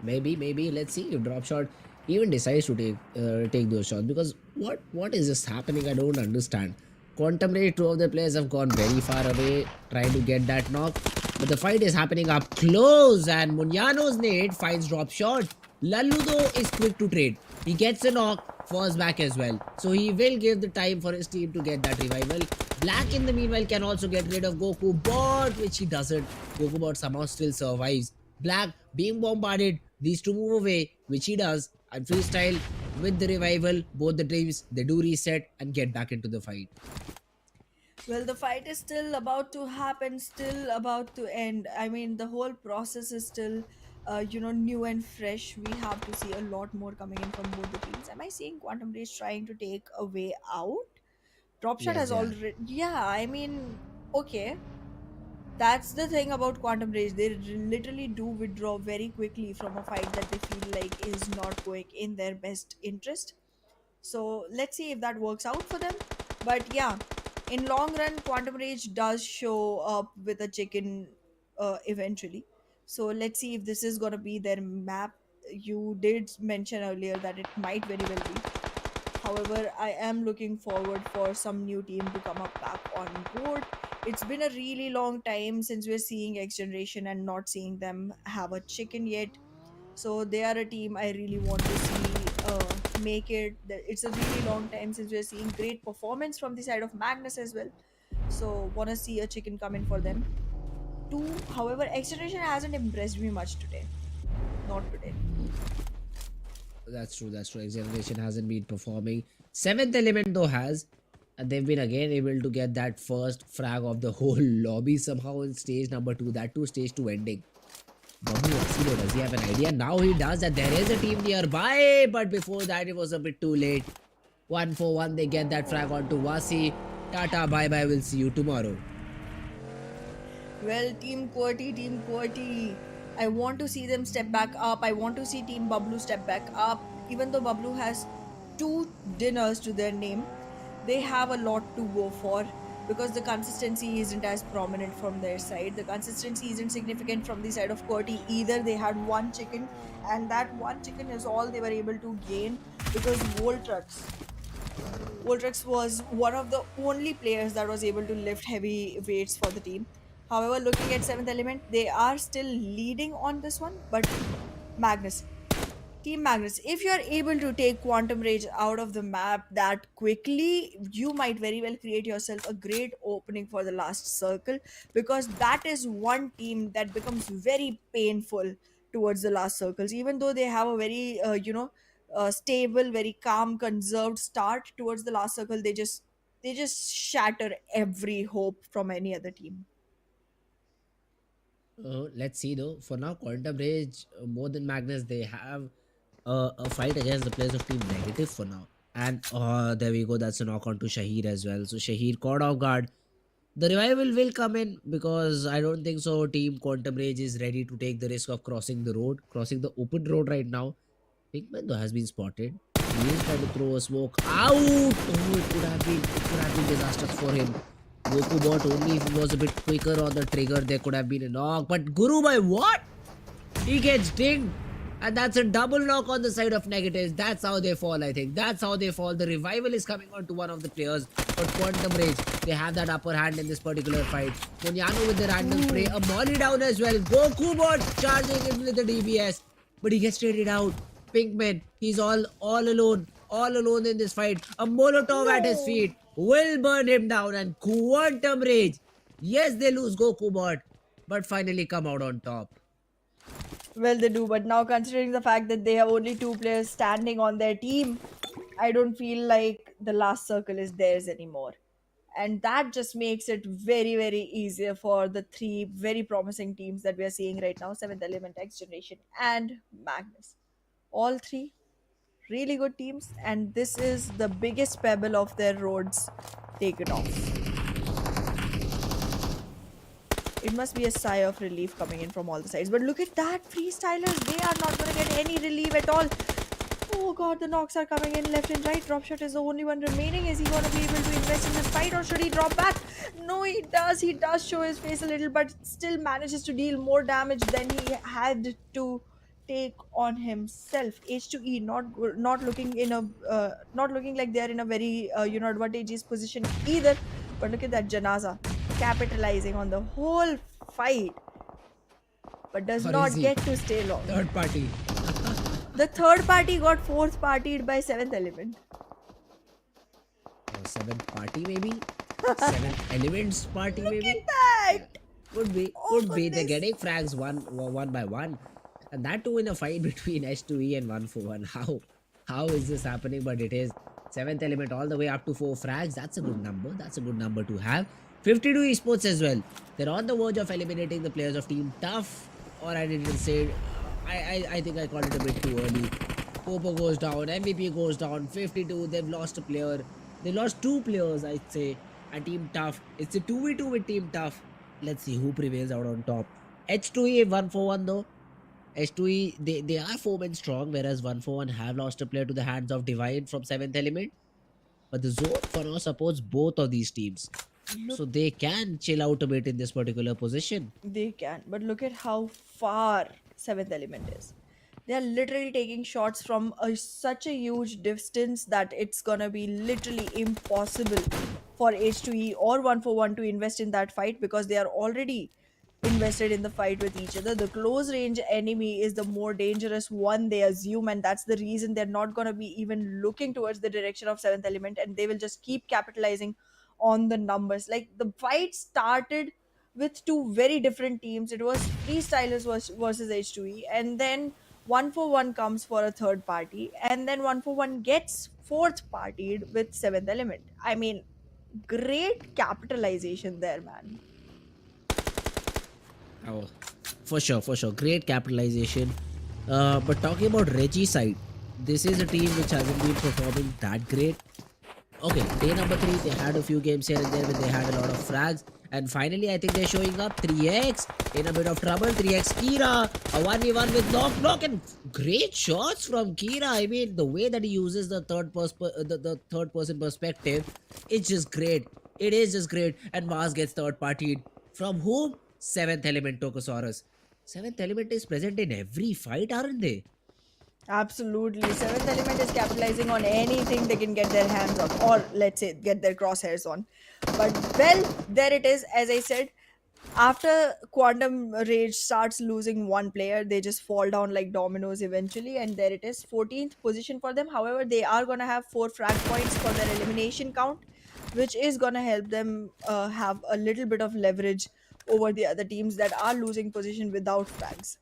Maybe let's see if Dropshot even decides to take those shots, because what is this happening? I don't understand. Quantum Ray, two of the players have gone very far away trying to get that knock, but the fight is happening up close, and Munyano's nade finds Dropshot. Lallu though is quick to trade. He gets a knock, falls back as well, so he will give the time for his team to get that revival. Black in the meanwhile can also get rid of Goku Bot, which he doesn't. Goku Bot somehow still survives. Black being bombarded, these two move away, which he does, and Freestyle with the revival, both the teams they do reset and get back into the fight. Well, the fight is still about to happen, still about to end. I mean, the whole process is still, new and fresh. We have to see a lot more coming in from both the teams. Am I seeing Quantum Race trying to take a way out? Dropshot Yes, has they are. already. Yeah, I mean, okay. That's the thing about Quantum Rage. They literally do withdraw very quickly from a fight that they feel like is not going in their best interest. So let's see if that works out for them. But yeah, in long run, Quantum Rage does show up with a chicken eventually. So let's see if this is gonna be their map. You did mention earlier that it might very well be. However, I am looking forward for some new team to come up back on board. It's been a really long time since we're seeing X Generation and not seeing them have a chicken yet. So they are a team I really want to see make it. It's a really long time since we're seeing great performance from the side of Magnus as well. So want to see a chicken come in for them. Two, however, X Generation hasn't impressed me much today. Not today. That's true. That's true. Examination hasn't been performing. Seventh Element though has, and they've been again able to get that first frag of the whole lobby somehow in stage number two. That too, stage two ending. Babu Oxilo, does he have an idea? Now he does that there is a team nearby, but before that it was a bit too late. 1 for 1, they get that frag onto Wasi. Tata, bye bye. We'll see you tomorrow. Well, Team QWERTY. I want to see them step back up. I want to see Team BABLU step back up. Even though BABLU has two dinners to their name, they have a lot to go for because the consistency isn't as prominent from their side. The consistency isn't significant from the side of QWERTY either. They had one chicken, and that one chicken is all they were able to gain because Voltrex was one of the only players that was able to lift heavy weights for the team. However, looking at Seventh Element, they are still leading on this one. But Magnus, Team Magnus, if you are able to take Quantum Rage out of the map that quickly, you might very well create yourself a great opening for the last circle because that is one team that becomes very painful towards the last circles. Even though they have a very, stable, very calm, conserved start towards the last circle, they just shatter every hope from any other team. Let's see though. For now, Quantum Rage, more than Magnus, they have a fight against the players of Team Negative for now. And there we go. That's a knock on to Shahir as well. So Shahir caught off guard. The revival will come in because I don't think so. Team Quantum Rage is ready to take the risk of crossing the road, crossing the open road right now. Pinkman though has been spotted. He is trying to throw a smoke out. Oh, it could have been disastrous for him. Goku bot only if he was a bit quicker on the trigger, there could have been a knock. But Guru by what? He gets dinged. And that's a double knock on the side of negatives. That's how they fall, I think. That's how they fall. The revival is coming on to one of the players. But Quantum Rage, they have that upper hand in this particular fight. Munyano with the random spray. A molly down as well. Goku bot charging him with the DBS. But he gets traded out. Pinkman, he's all alone. All alone in this fight. A Molotov at his No. feet will burn him down. And Quantum Rage. Yes, they lose Goku bot. But finally come out on top. Well, they do, but now considering the fact that they have only two players standing on their team, I don't feel like the last circle is theirs anymore. And that just makes it very, very easier for the three very promising teams that we are seeing right now: Seventh Element, X Generation, and Magnus. All three really good teams, and this is the biggest pebble of their roads taken off. It must be a sigh of relief coming in from all the sides. But look at that, freestylers. They are not going to get any relief at all. Oh god, the knocks are coming in left and right. Dropshot is the only one remaining. Is he going to be able to invest in this fight or should he drop back? No, he does. He does show his face a little, but still manages to deal more damage than he had to take on himself. H2E not looking in a not looking like they are in a very advantageous position either. But look at that Janaza capitalizing on the whole fight, but does Or is not he? get to stay long. Third party. The third party got fourth partied by seventh element. Seventh party maybe? Seventh elements party Look maybe? at that! Could be, Oh could be. They're goodness! getting frags one by one, and that too in a fight between H2E and 141. How is this happening? But it is seventh element all the way up to 4 frags. That's a good number. That's a good number to have. 52 esports as well. They're on the verge of eliminating the players of Team Tough, or I didn't say. I think I called it a bit too early. Popo goes down, MVP goes down. 52. They've lost a player. They lost two players, I'd say. And Team Tough. It's a 2v2 with Team Tough. Let's see who prevails out on top. H2E 141 though. H2E they are 4 men strong, whereas 141 have lost a player to the hands of Divine from 7th element. But the zone for now supports both of these teams. Look, So they can chill out a bit in this particular position. they can, but look at how far seventh element is. They are literally taking shots from such a huge distance that it's gonna be literally impossible for H2E or 141 to invest in that fight because they are already invested in the fight with each other. The close range enemy is the more dangerous one, they assume, and that's the reason they're not going to be even looking towards the direction of seventh element, and they will just keep capitalizing on the numbers. Like the fight started with two very different teams. It was freestylers versus H2E, and then 141 comes for a third party, and then 141 gets fourth partied with seventh element. I mean, great capitalization there, man. Oh, for sure. Great capitalization. But talking about Reggie side, this is a team which hasn't been performing that great. Okay, day number 3, they had a few games here and there where they had a lot of frags. And finally, I think they're showing up. 3x in a bit of trouble. 3x Kira, a 1v1 with knock, and great shots from Kira. I mean, the way that he uses the third person perspective, it's just great. It is just great. And Mars gets third partied from whom? Seventh element Tokosaurus. Seventh element is present in every fight, aren't they? Absolutely. Seventh element is capitalizing on anything they can get their hands on, or let's say get their crosshairs on. But well, there it is. As I said, after Quantum Rage starts losing one player, they just fall down like dominoes eventually. And there it is, 14th position for them. However, they are going to have 4 frag points for their elimination count, which is going to help them have a little bit of leverage over the other teams that are losing position without frags.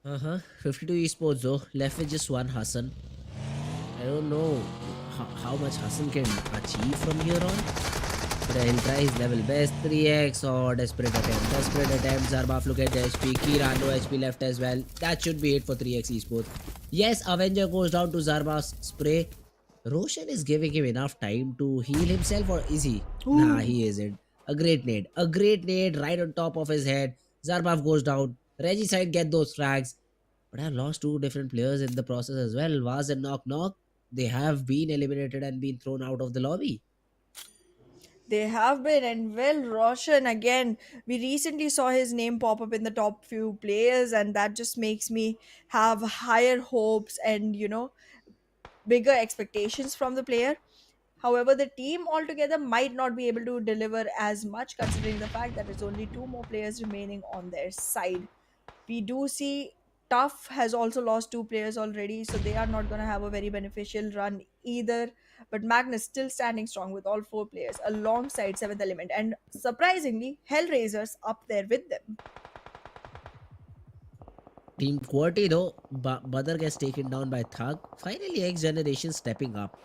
Uh huh. 52 esports though, left with just one Hassan. I don't know how much Hassan can achieve from here on. But he'll try his level best. 3x or desperate attempt. Desperate attempt. Zarbaf, look at the HP. Kira, no HP left as well. That should be it for 3x esports. Yes, Avenger goes down to Zarbaf's spray. Roshan is giving him enough time to heal himself, or is he? Nah, Ooh. he isn't. A great nade. A great nade right on top of his head. Zarbaf goes down. Regicide get those frags. But I've lost two different players in the process as well. Vaz and Knock. They have been eliminated and been thrown out of the lobby. They have been, and well, Roshan again. We recently saw his name pop up in the top few players, and that just makes me have higher hopes and bigger expectations from the player. However, the team altogether might not be able to deliver as much considering the fact that it's only two more players remaining on their side. We do see Tough has also lost two players already, so they are not going to have a very beneficial run either. But Magnus still standing strong with all 4 players alongside Seventh Element, and surprisingly, HellRaisers up there with them. Team QWERTY though, Badr gets taken down by Thug. Finally, X Generation stepping up.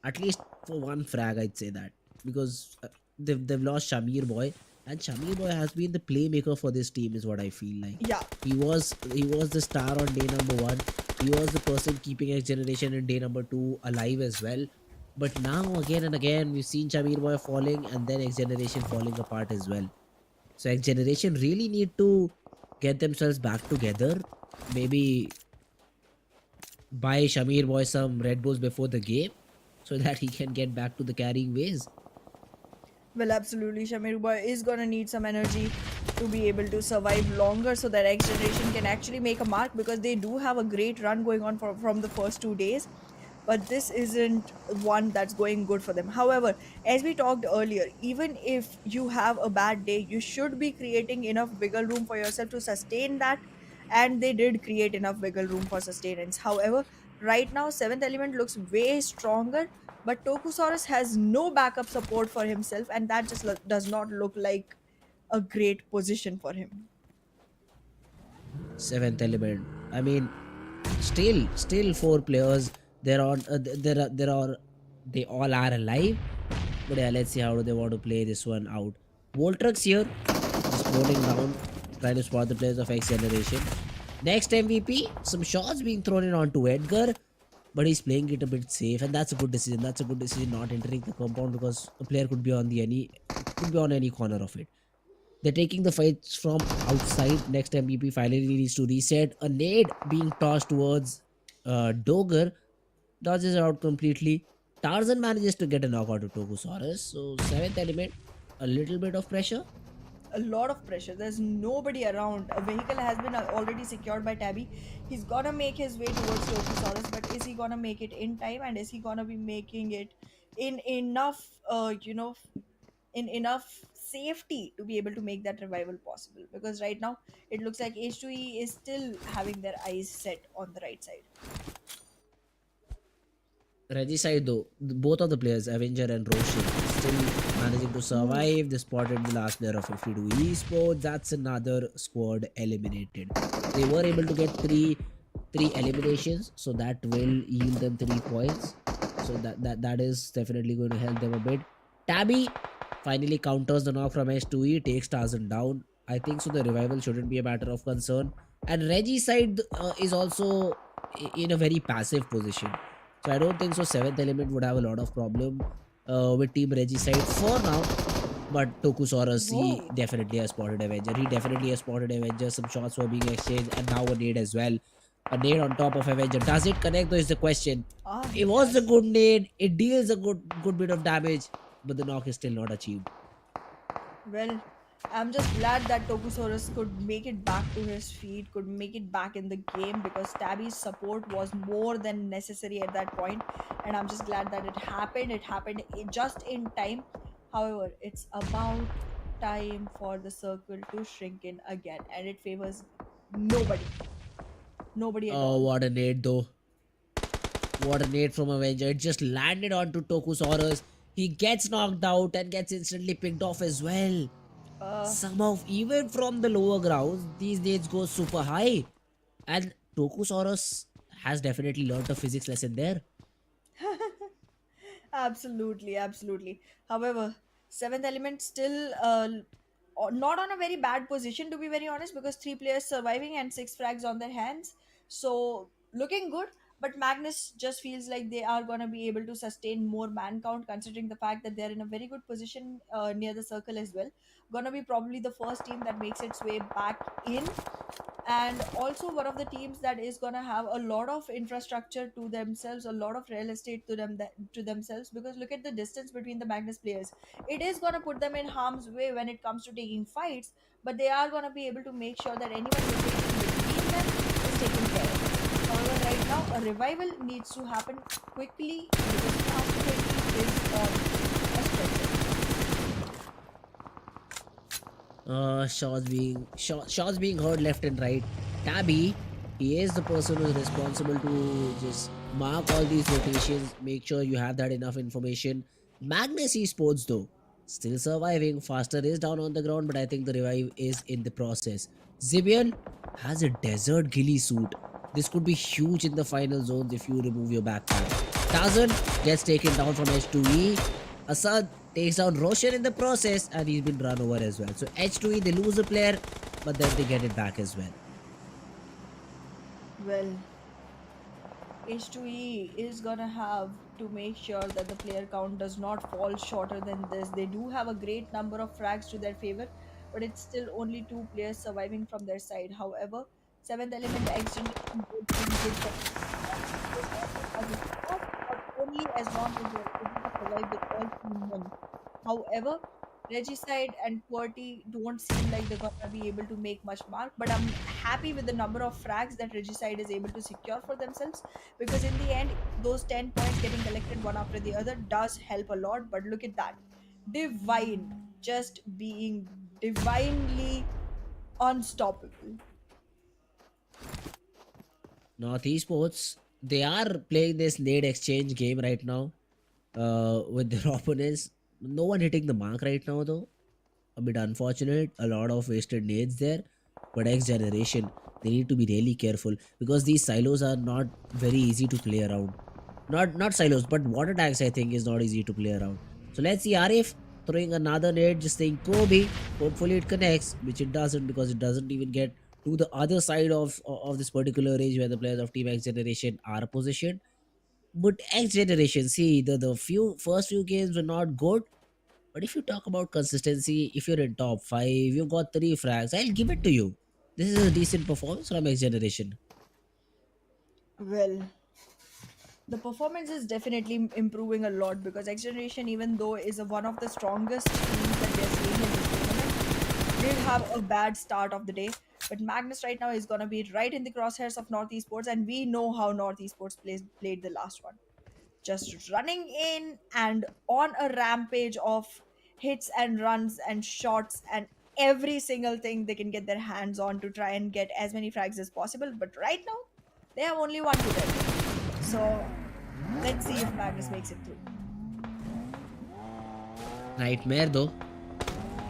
At least for one frag, I'd say that. Because they've lost Shamir Boy. And Shamir Boy has been the playmaker for this team, is what I feel like. Yeah. He was the star on day number one. He was the person keeping X Generation in day number two alive as well. But now again and again we've seen Shamir Boy falling and then X Generation falling apart as well. So X Generation really need to get themselves back together. Maybe buy Shamir Boy some Red Bulls before the game so that he can get back to the carrying ways. Well, absolutely. Shamir Boy is gonna need some energy to be able to survive longer so that X Generation can actually make a mark, because they do have a great run going on from the first 2 days. But this isn't one that's going good for them. However, as we talked earlier, even if you have a bad day, you should be creating enough wiggle room for yourself to sustain that. And they did create enough wiggle room for sustenance. However, right now, Seventh Element looks way stronger, but Tokusaurus has no backup support for himself, and that just does not look like a great position for him. Seventh element. I mean, still four players. They're on. There are. They all are alive. But yeah, let's see how do they want to play this one out. Voltrux here, just floating down, trying to spot the players of X Generation. Next MVP, some shots being thrown in onto Edgar, but he's playing it a bit safe, and that's a good decision. That's a good decision not entering the compound because a player could be on any corner of it. They're taking the fights from outside. Next MVP finally needs to reset. A nade being tossed towards Dogger, dodges it out completely. Tarzan manages to get a knockout to Tokusaurus. So seventh element, a little bit of pressure. A lot of pressure. There's nobody around. A vehicle has been already secured by Tabby. He's gonna make his way towards Tokusaurus, but is he gonna make it in time? And is he gonna be making it in enough, in enough safety to be able to make that revival possible? Because right now it looks like H2E is still having their eyes set on the right side. Regicide though, both of the players, Avenger and Roshan, still managing to Ooh. survive. They spotted the last player of 52 Esports. That's another squad eliminated. They were able to get three eliminations, so that will yield them 3 points. So that is definitely going to help them a bit. Tabby finally counters the knock from S2E, takes Tarzan down. I think so. The revival shouldn't be a matter of concern. And Regicide is also in a very passive position. So I don't think so. Seventh element would have a lot of problem with Team Regicide for now. But Tokusaurus, he Whoa. definitely has spotted Avenger. He definitely has spotted Avenger. Some shots were being exchanged, and now a nade as well. A nade on top of Avenger. Does it connect? Though is the question. Ah, It it was a does. good nade. It deals a good bit of damage, but the knock is still not achieved. Well, I'm just glad that Tokusaurus could make it back to his feet, could make it back in the game, because Tabby's support was more than necessary at that point, and I'm just glad that it happened. It happened just in time. However, it's about time for the circle to shrink in again, and it favors nobody, nobody at Oh, all. what a nade though. What a nade from Avenger. It just landed onto Tokusaurus. He gets knocked out and gets instantly picked off as well. Uh, Somehow, even from the lower grounds, these nades go super high. And Tokusaurus has definitely learned a physics lesson there. Absolutely, absolutely. However, seventh element still not on a very bad position, to be very honest, because three players surviving and six frags on their hands. So looking good. But Magnus just feels like they are gonna be able to sustain more man count, considering the fact that they're in a very good position near the circle as well. Gonna be probably the first team that makes its way back in, and also one of the teams that is going to have a lot of infrastructure to themselves, a lot of real estate to to themselves, because look at the distance between the Magnus players. It is going to put them in harm's way when it comes to taking fights, but they are going to be able to make sure that anyone rotating between them is taken care of. However, right now a revival needs to happen quickly, because fast 20 is on a stretcher. Shots being heard left and right. Tabby, he is the person who is responsible to just mark all these rotations, make sure you have that enough information. Magnus Esports though. Still surviving. Faster is down on the ground, but I think the revive is in the process. Zibian has a desert ghillie suit. This could be huge in the final zones if you remove your backpack. Tazan gets taken down from H2E. Assad takes down Roshan in the process, and he's been run over as well. So H2E, they lose a player, but then they get it back as well. Well, H2E is gonna have to make sure that the player count does not fall shorter than this. They do have a great number of frags to their favor, but it's still only two players surviving from their side. However, seventh element X generation both doing good job. As a start, not only as long as you're able to survive with all three men. However, Regicide and QWERTY don't seem like they're gonna be able to make much mark, but I'm happy with the number of frags that Regicide is able to secure for themselves, because in the end, those 10 points getting collected one after the other does help a lot. But look at that. Divine, just being divinely unstoppable. North Esports, they are playing this nade exchange game right now with their opponents. No one hitting the mark right now, though. A bit unfortunate. A lot of wasted nades there. But X generation, they need to be really careful because these silos are not very easy to play around. Not silos, but water tanks. I think is not easy to play around. So let's see Arif throwing another nade, just saying Kobe. Hopefully it connects, which it doesn't because it doesn't even get to the other side of this particular range where the players of Team X generation are positioned. But X generation, see the few first few games were not good, but if you talk about consistency, if you're in top five, you've got three frags, I'll give it to you. This is a decent performance from X Generation. Well, the performance is definitely improving a lot, because X Generation, even though is one of the strongest teams that we are seeing in this tournament, did have a bad start of the day. But Magnus right now is going to be right in the crosshairs of North Esports, and we know how North Esports played the last one. Just running in and on a rampage of hits and runs and shots and every single thing they can get their hands on to try and get as many frags as possible. But right now, they have only one to tell. So let's see if Magnus makes it through. Nightmare though.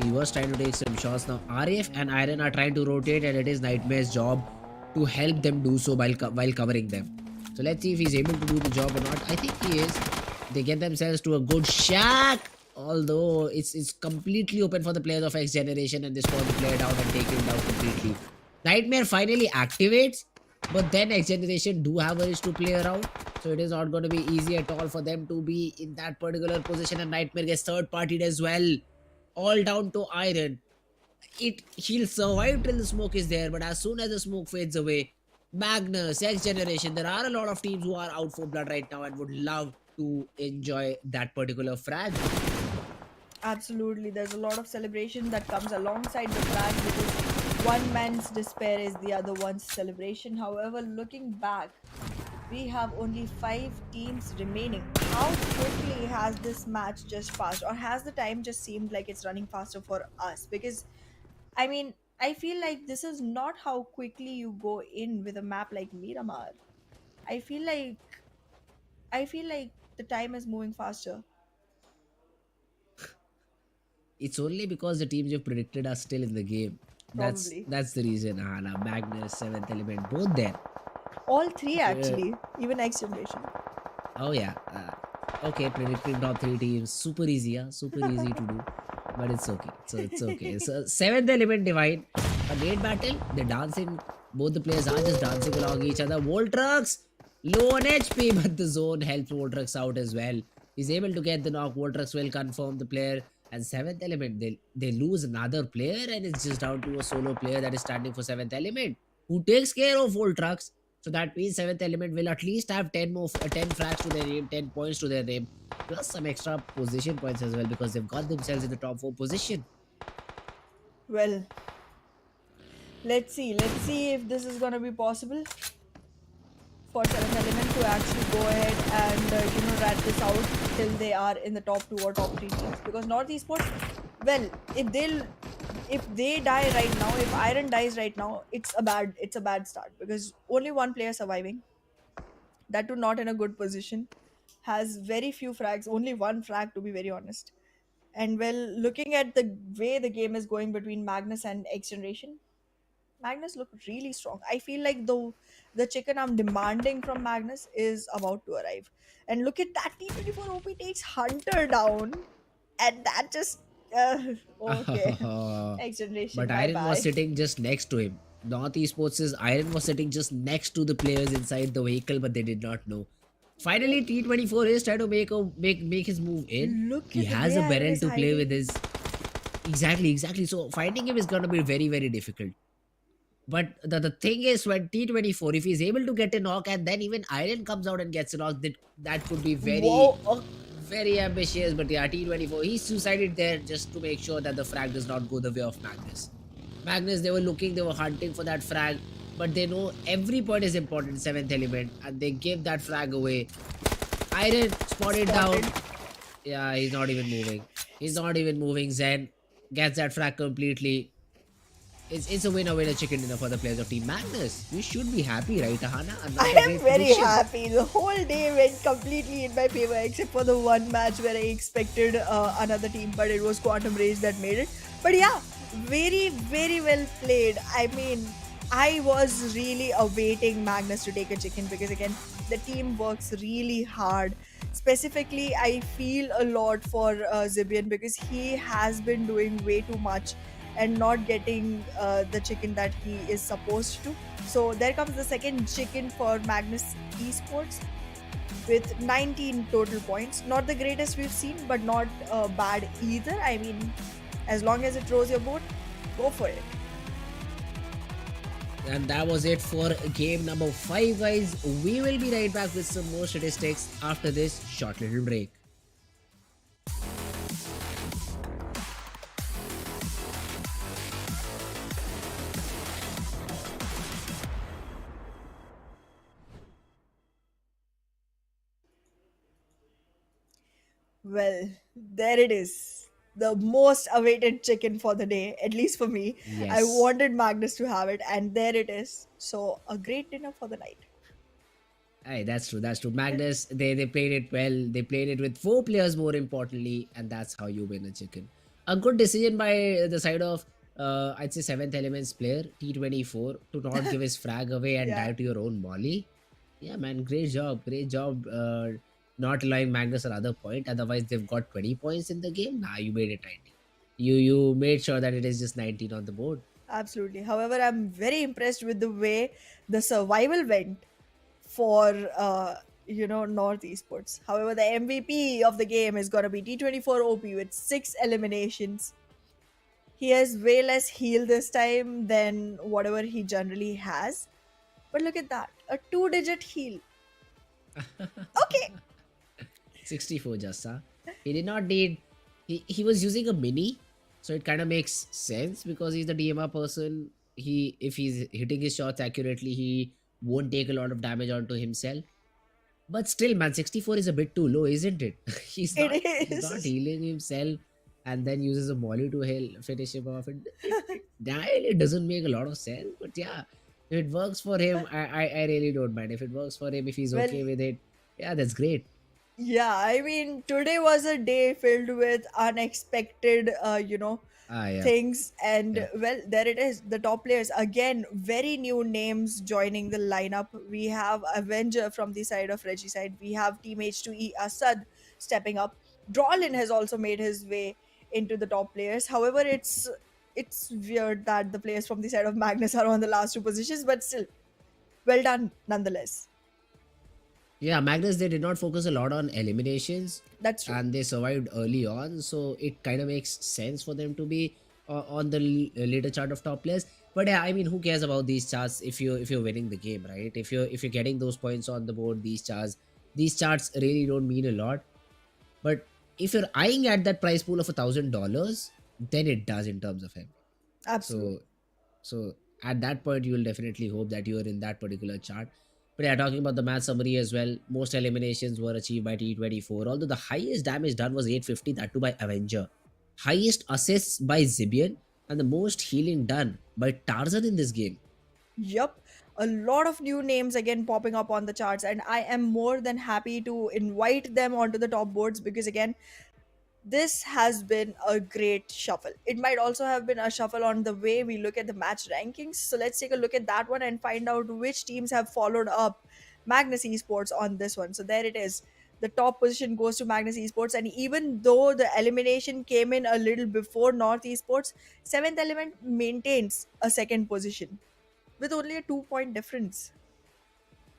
He was trying to take some shots. Now RF and Iron are trying to rotate, and it is Nightmare's job to help them do so while covering them. So let's see if he's able to do the job or not. I think he is. They get themselves to a good shack. Although it's completely open for the players of X Generation, and they spawn the player down and take him down completely. Nightmare finally activates, but then X Generation do have a risk to play around. So it is not going to be easy at all for them to be in that particular position, and Nightmare gets third partied as well. All down to Iron. He'll survive till the smoke is there, but as soon as the smoke fades away, Magnus, X Generation, there are a lot of teams who are out for blood right now and would love to enjoy that particular frag. Absolutely, there's a lot of celebration that comes alongside the flag, because one man's despair is the other one's celebration. However, looking back, we have only five teams remaining. How quickly has this match just passed, or has the time just seemed like it's running faster for us? Because, I mean, I feel like this is not how quickly you go in with a map like Miramar. I feel like I feel like the time is moving faster. It's only because the teams you've predicted are still in the game. That's Probably that's the reason. Now Magnus, Seventh Element, both there. all three Okay. actually, even X generation. Oh yeah. Okay, predicting top three teams, super easy, yeah, super easy to do. But it's okay. So it's okay. So seventh element divine. A great battle. They're dancing. Both the players are just dancing along each other. Voltrax low on HP, but the zone helps Voltrax out as well. He's able to get the knock. Voltrax will confirm the player. And seventh element, they lose another player, and it's just down to a solo player that is standing for seventh element, who takes care of Voltrax. So that means seventh element will at least have 10 frags to their name, 10 points to their name, plus some extra position points as well because they've got themselves in the top four position. Well, let's see if this is going to be possible for seventh element to actually go ahead and rat this out till they are in the top two or top three teams. Because North Esports, well, if they die right now, if Iron dies right now, it's a bad start, because only one player surviving, that too not in a good position, has very few frags, only one frag to be very honest. And well, looking at the way the game is going between Magnus and XGeneration, Magnus looked really strong. I feel like the chicken I'm demanding from Magnus is about to arrive. And look at that, T24 OP takes Hunter down, and that just okay. X But generation, bye Iron was bye. sitting just next to him. North Esports' Iron was sitting just next to the players inside the vehicle, but they did not know. Well, Finally, T24 is trying to make his move in. look He at the has way a Iron barrel is to play with hiding. his. Exactly. So finding him is gonna be very, very difficult. But the thing is, when T24, if he's able to get a knock and then even Iron comes out and gets a knock, that could be very, Whoa, very ambitious. But yeah, T24, he suicided there just to make sure that the frag does not go the way of Magnus. Magnus, they were looking, they were hunting for that frag, but they know every point is important, seventh element, and they give that frag away. Iron spotted spotted. down. Yeah, he's not even moving. He's not even moving. Zen gets that frag completely. It's a winner chicken dinner for the players of Team Magnus. You should be happy, right, Ahana? I Another am great very prediction. happy. The whole day went completely in my favor, except for the one match where I expected another team, but it was Quantum Rage that made it. But yeah, very, very well played. I mean, I was really awaiting Magnus to take a chicken because, again, the team works really hard. Specifically, I feel a lot for Zibian because he has been doing way too much and not getting the chicken that he is supposed to. So there comes the second chicken for Magnus Esports with 19 total points. Not the greatest we've seen, but not bad either. I mean, as long as it rows your boat, go for it. And that was it for game number 5, guys. We will be right back with some more statistics after this short little break. Well, there it is. The most awaited chicken for the day, at least for me. I Yes. wanted Magnus to have it, and there it is. So, a great dinner for the night. Hey, that's true. That's true. Magnus, they played it well. They played it with 4 players more importantly, and that's how you win a chicken. A good decision by the side of I'd say seventh elements player T24 to not give his frag away and Yeah. dive to your own molly. Yeah, man, great job. Not allowing Magnus another point. Otherwise, they've got 20 points in the game. Nah, you made it 19. You made sure that it is just 19 on the board. Absolutely. However, I'm very impressed with the way the survival went for North Esports. However, the MVP of the game is gonna be T24 OP with 6 eliminations. He has way less heal this time than whatever he generally has. But look at that, a two-digit heal. Okay, 64 just, huh? He did not need. He was using a mini, so it kind of makes sense because he's the DMR person. If he's hitting his shots accurately, he won't take a lot of damage onto himself. But still, man, 64 is a bit too low, isn't it? He's it not is. healing himself and then uses a molly to finish him off. It doesn't make a lot of sense. But yeah, if it works for him, I really don't mind. If it works for him, if he's Well, okay with it, yeah, that's great. yeah, I mean, today was a day filled with unexpected, Ah, yeah, things. And yeah. well, there it is. The top players again, very new names joining the lineup. We have Avenger from the side of Reggie side. We have Team H2E Asad stepping up. Drawlin has also made his way into the top players. However, it's weird that the players from the side of Magnus are on the last two positions, but still, well done nonetheless. Yeah, Magnus, they did not focus a lot on eliminations That's true. and they survived early on. So it kind of makes sense for them to be on the later chart of top players. But yeah, I mean, who cares about these charts if you're winning the game, right? If you're getting those points on the board, these charts really don't mean a lot. But if you're eyeing at that price pool of $1,000, then it does in terms of him. So Absolutely. so at that point, you will definitely hope that you are in that particular chart. But yeah, talking about the match summary as well, most eliminations were achieved by T24. Although the highest damage done was 850, that too by Avenger. Highest assists by Zibian, and the most healing done by Tarzan in this game. Yup. A lot of new names again popping up on the charts, and I am more than happy to invite them onto the top boards because, again, This has been a great shuffle. It might also have been a shuffle on the way we look at the match rankings. So let's take a look at that one and find out which teams have followed up Magnus Esports on this one. So there it is. The top position goes to Magnus Esports, and even though the elimination came in a little before North Esports, Seventh Element maintains a second position with only a 2 point difference.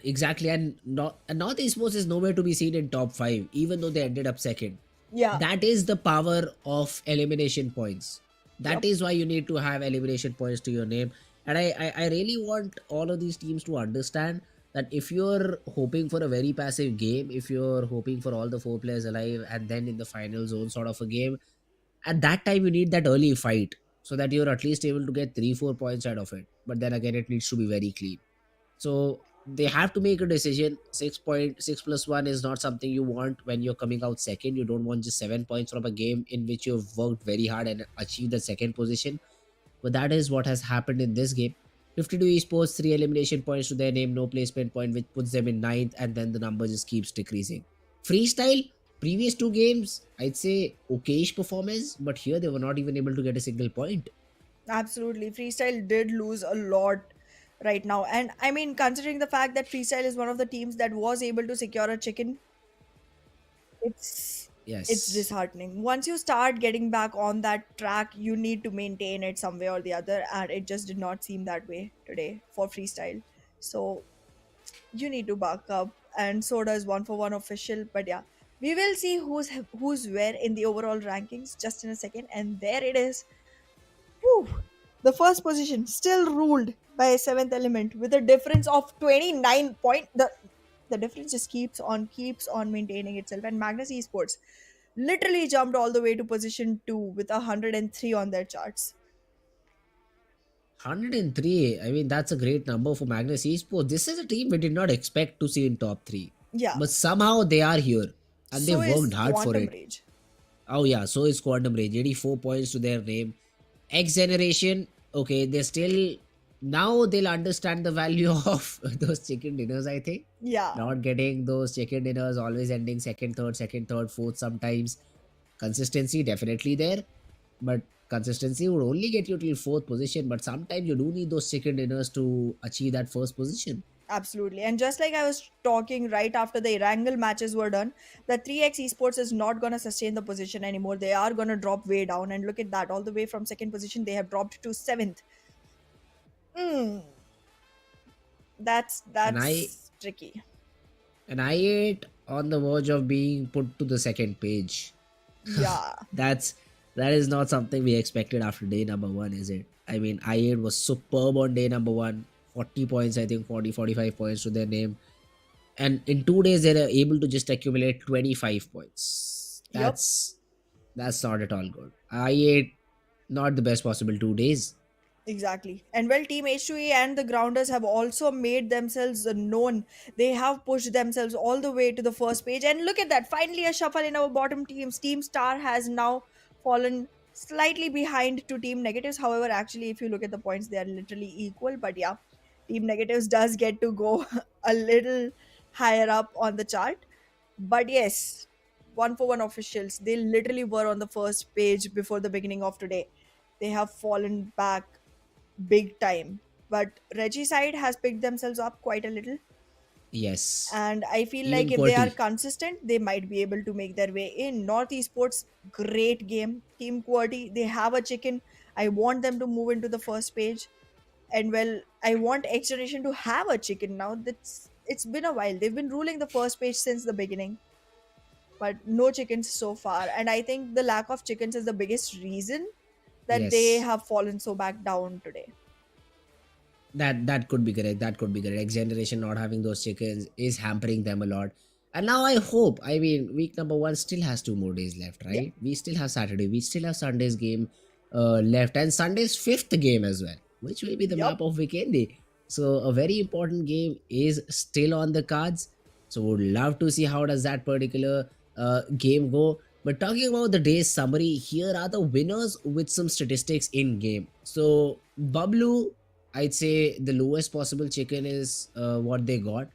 Exactly, and North Esports is nowhere to be seen in top five, even though they ended up second. Yeah. That is the power of elimination points. That Yep. is why you need to have elimination points to your name. And I really want all of these teams to understand that if you're hoping for a very passive game, if you're hoping for all the four players alive and then in the final zone sort of a game, at that time you need that early fight so that you're at least able to get 3 4 points out of it. But then again, it needs to be very clean. So they have to make a decision. 6.6 plus 1 is not something you want when you're coming out second. You don't want just 7 points from a game in which you've worked very hard and achieved the second position. But that is what has happened in this game. 52 esports, 3 elimination points to their name, no placement point, which puts them in ninth, and then the number just keeps decreasing. Freestyle, previous two games, I'd say okayish performance, but here they were not even able to get a single point. Absolutely. Freestyle did lose a lot right now. And I mean, considering the fact that Freestyle is one of the teams that was able to secure a chicken, it's Yes. disheartening. Once you start getting back on that track, you need to maintain it some way or the other, and it just did not seem that way today for Freestyle. So you need to buck up, and so does one for one official. But yeah, we will see who's where in the overall rankings just in a second. And there it is. Whew. The first position still ruled by Seventh Element with a difference of 29 point. The difference just keeps on maintaining itself. And Magnus Esports literally jumped all the way to position 2 with 103 on their charts. 103. I mean, that's a great number for Magnus Esports. This is a team we did not expect to see in top three. Yeah. But somehow they are here and So they've worked is hard for Quantum it. Rage. Oh, yeah, so is Quantum Rage. 84 points to their name. XGeneration, okay, they still. Now they'll understand the value of those chicken dinners, I think. Yeah. Not getting those chicken dinners, always ending second, third, fourth sometimes. Consistency definitely there, but consistency would only get you till fourth position. But sometimes you do need those chicken dinners to achieve that first position. Absolutely. And just like I was talking right after the Erangel matches were done, the 3x esports is not going to sustain the position anymore. They are going to drop way down. And look at that. All the way from second position, they have dropped to seventh. Mm, that's And I that's tricky. and I ate on the verge of being put to the second page. Yeah. That's that is not something we expected after day number one, is it? I mean, I8 was superb on day number one. 40 points, I think 40, 45 points to their name. And in 2 days, they're able to just accumulate 25 points. Yep. That's not at all good. I8, not the best possible 2 days. Exactly. And well, Team H2E and the Grounders have also made themselves known. They have pushed themselves all the way to the first page. And look at that. Finally, a shuffle in our bottom teams. Team Star has now fallen slightly behind to Team Negatives. However, actually, if you look at the points, they are literally equal. But yeah, Team Negatives does get to go a little higher up on the chart. But yes, one for one officials, they literally were on the first page before the beginning of today. They have fallen back big time. But Reggie side has picked themselves up quite a little. Yes. And I feel like Even if they are QWERTY. consistent, they might be able to make their way in. North Esports, great game. Team QWERTY, they have a chicken. I want them to move into the first page. And well, I want XGeneration to have a chicken now. It's been a while. They've been ruling the first page since the beginning, but no chickens so far. And I think the lack of chickens is the biggest reason that they Yes. have fallen so back down today. That could be correct. That could be correct. X generation not having those chickens is hampering them a lot. And now I hope. I mean, week number one still has 2 more days left, Yeah. right? We still have Saturday. We still have Sunday's game left, and Sunday's fifth game as well, which will be the Yup. map of Weekendy. So a very important game is still on the cards. So would love to see how does that particular game go. But talking about the day's summary, here are the winners with some statistics in game. So BABLU, I'd say the lowest possible chicken is what they got.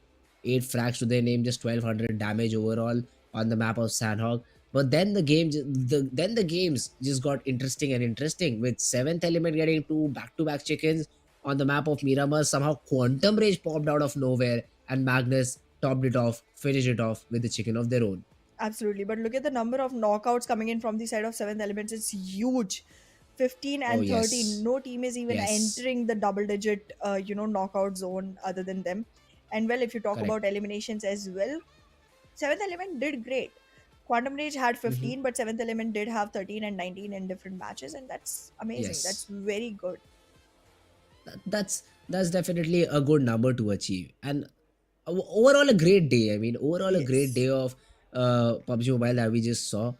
8 frags to their name, just 1200 damage overall on the map of Sanhok. But then the games just got interesting and interesting, with seventh element getting two back-to-back chickens on the map of Miramar. Somehow Quantum Rage popped out of nowhere, and Magnus topped it off, finished it off with the chicken of their own. Absolutely. But look at the number of knockouts coming in from the side of seventh elements. It's huge. 15 Oh and 13. yes, No team is even yes, entering the double digit, knockout zone other than them. And well, if you talk correct. about eliminations as well, seventh element did great. Quantum Rage had Hmm. 15, but seventh element did have 13 and 19 in different matches. And that's amazing. That's Yes, very good. that's definitely a good number to achieve, and overall a great day. I mean, overall a great Yes. day of PUBG Mobile that we just saw.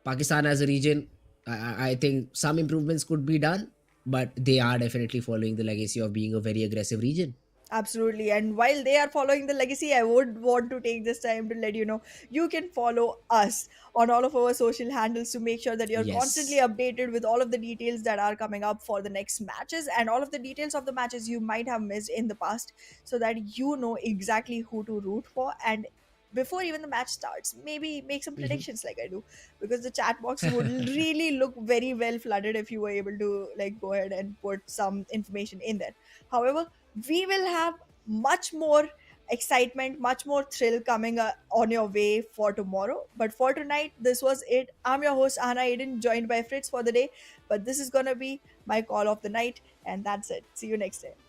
Pakistan as a region, I think some improvements could be done, but they are definitely following the legacy of being a very aggressive region. Absolutely. And while they are following the legacy, I would want to take this time to let you know you can follow us on all of our social handles to make sure that you're constantly Yes. updated with all of the details that are coming up for the next matches and all of the details of the matches you might have missed in the past, so that you know exactly who to root for. And before even the match starts, maybe make some Mhm. predictions like I do, because the chat box would really look very well flooded if you were able to like go ahead and put some information in there. However, we will have much more excitement, much more thrill coming on your way for tomorrow. But for tonight, this was it. I'm your host, Anna Aiden, joined by Fritz for the day. But this is going to be my call of the night. And that's it. See you next time.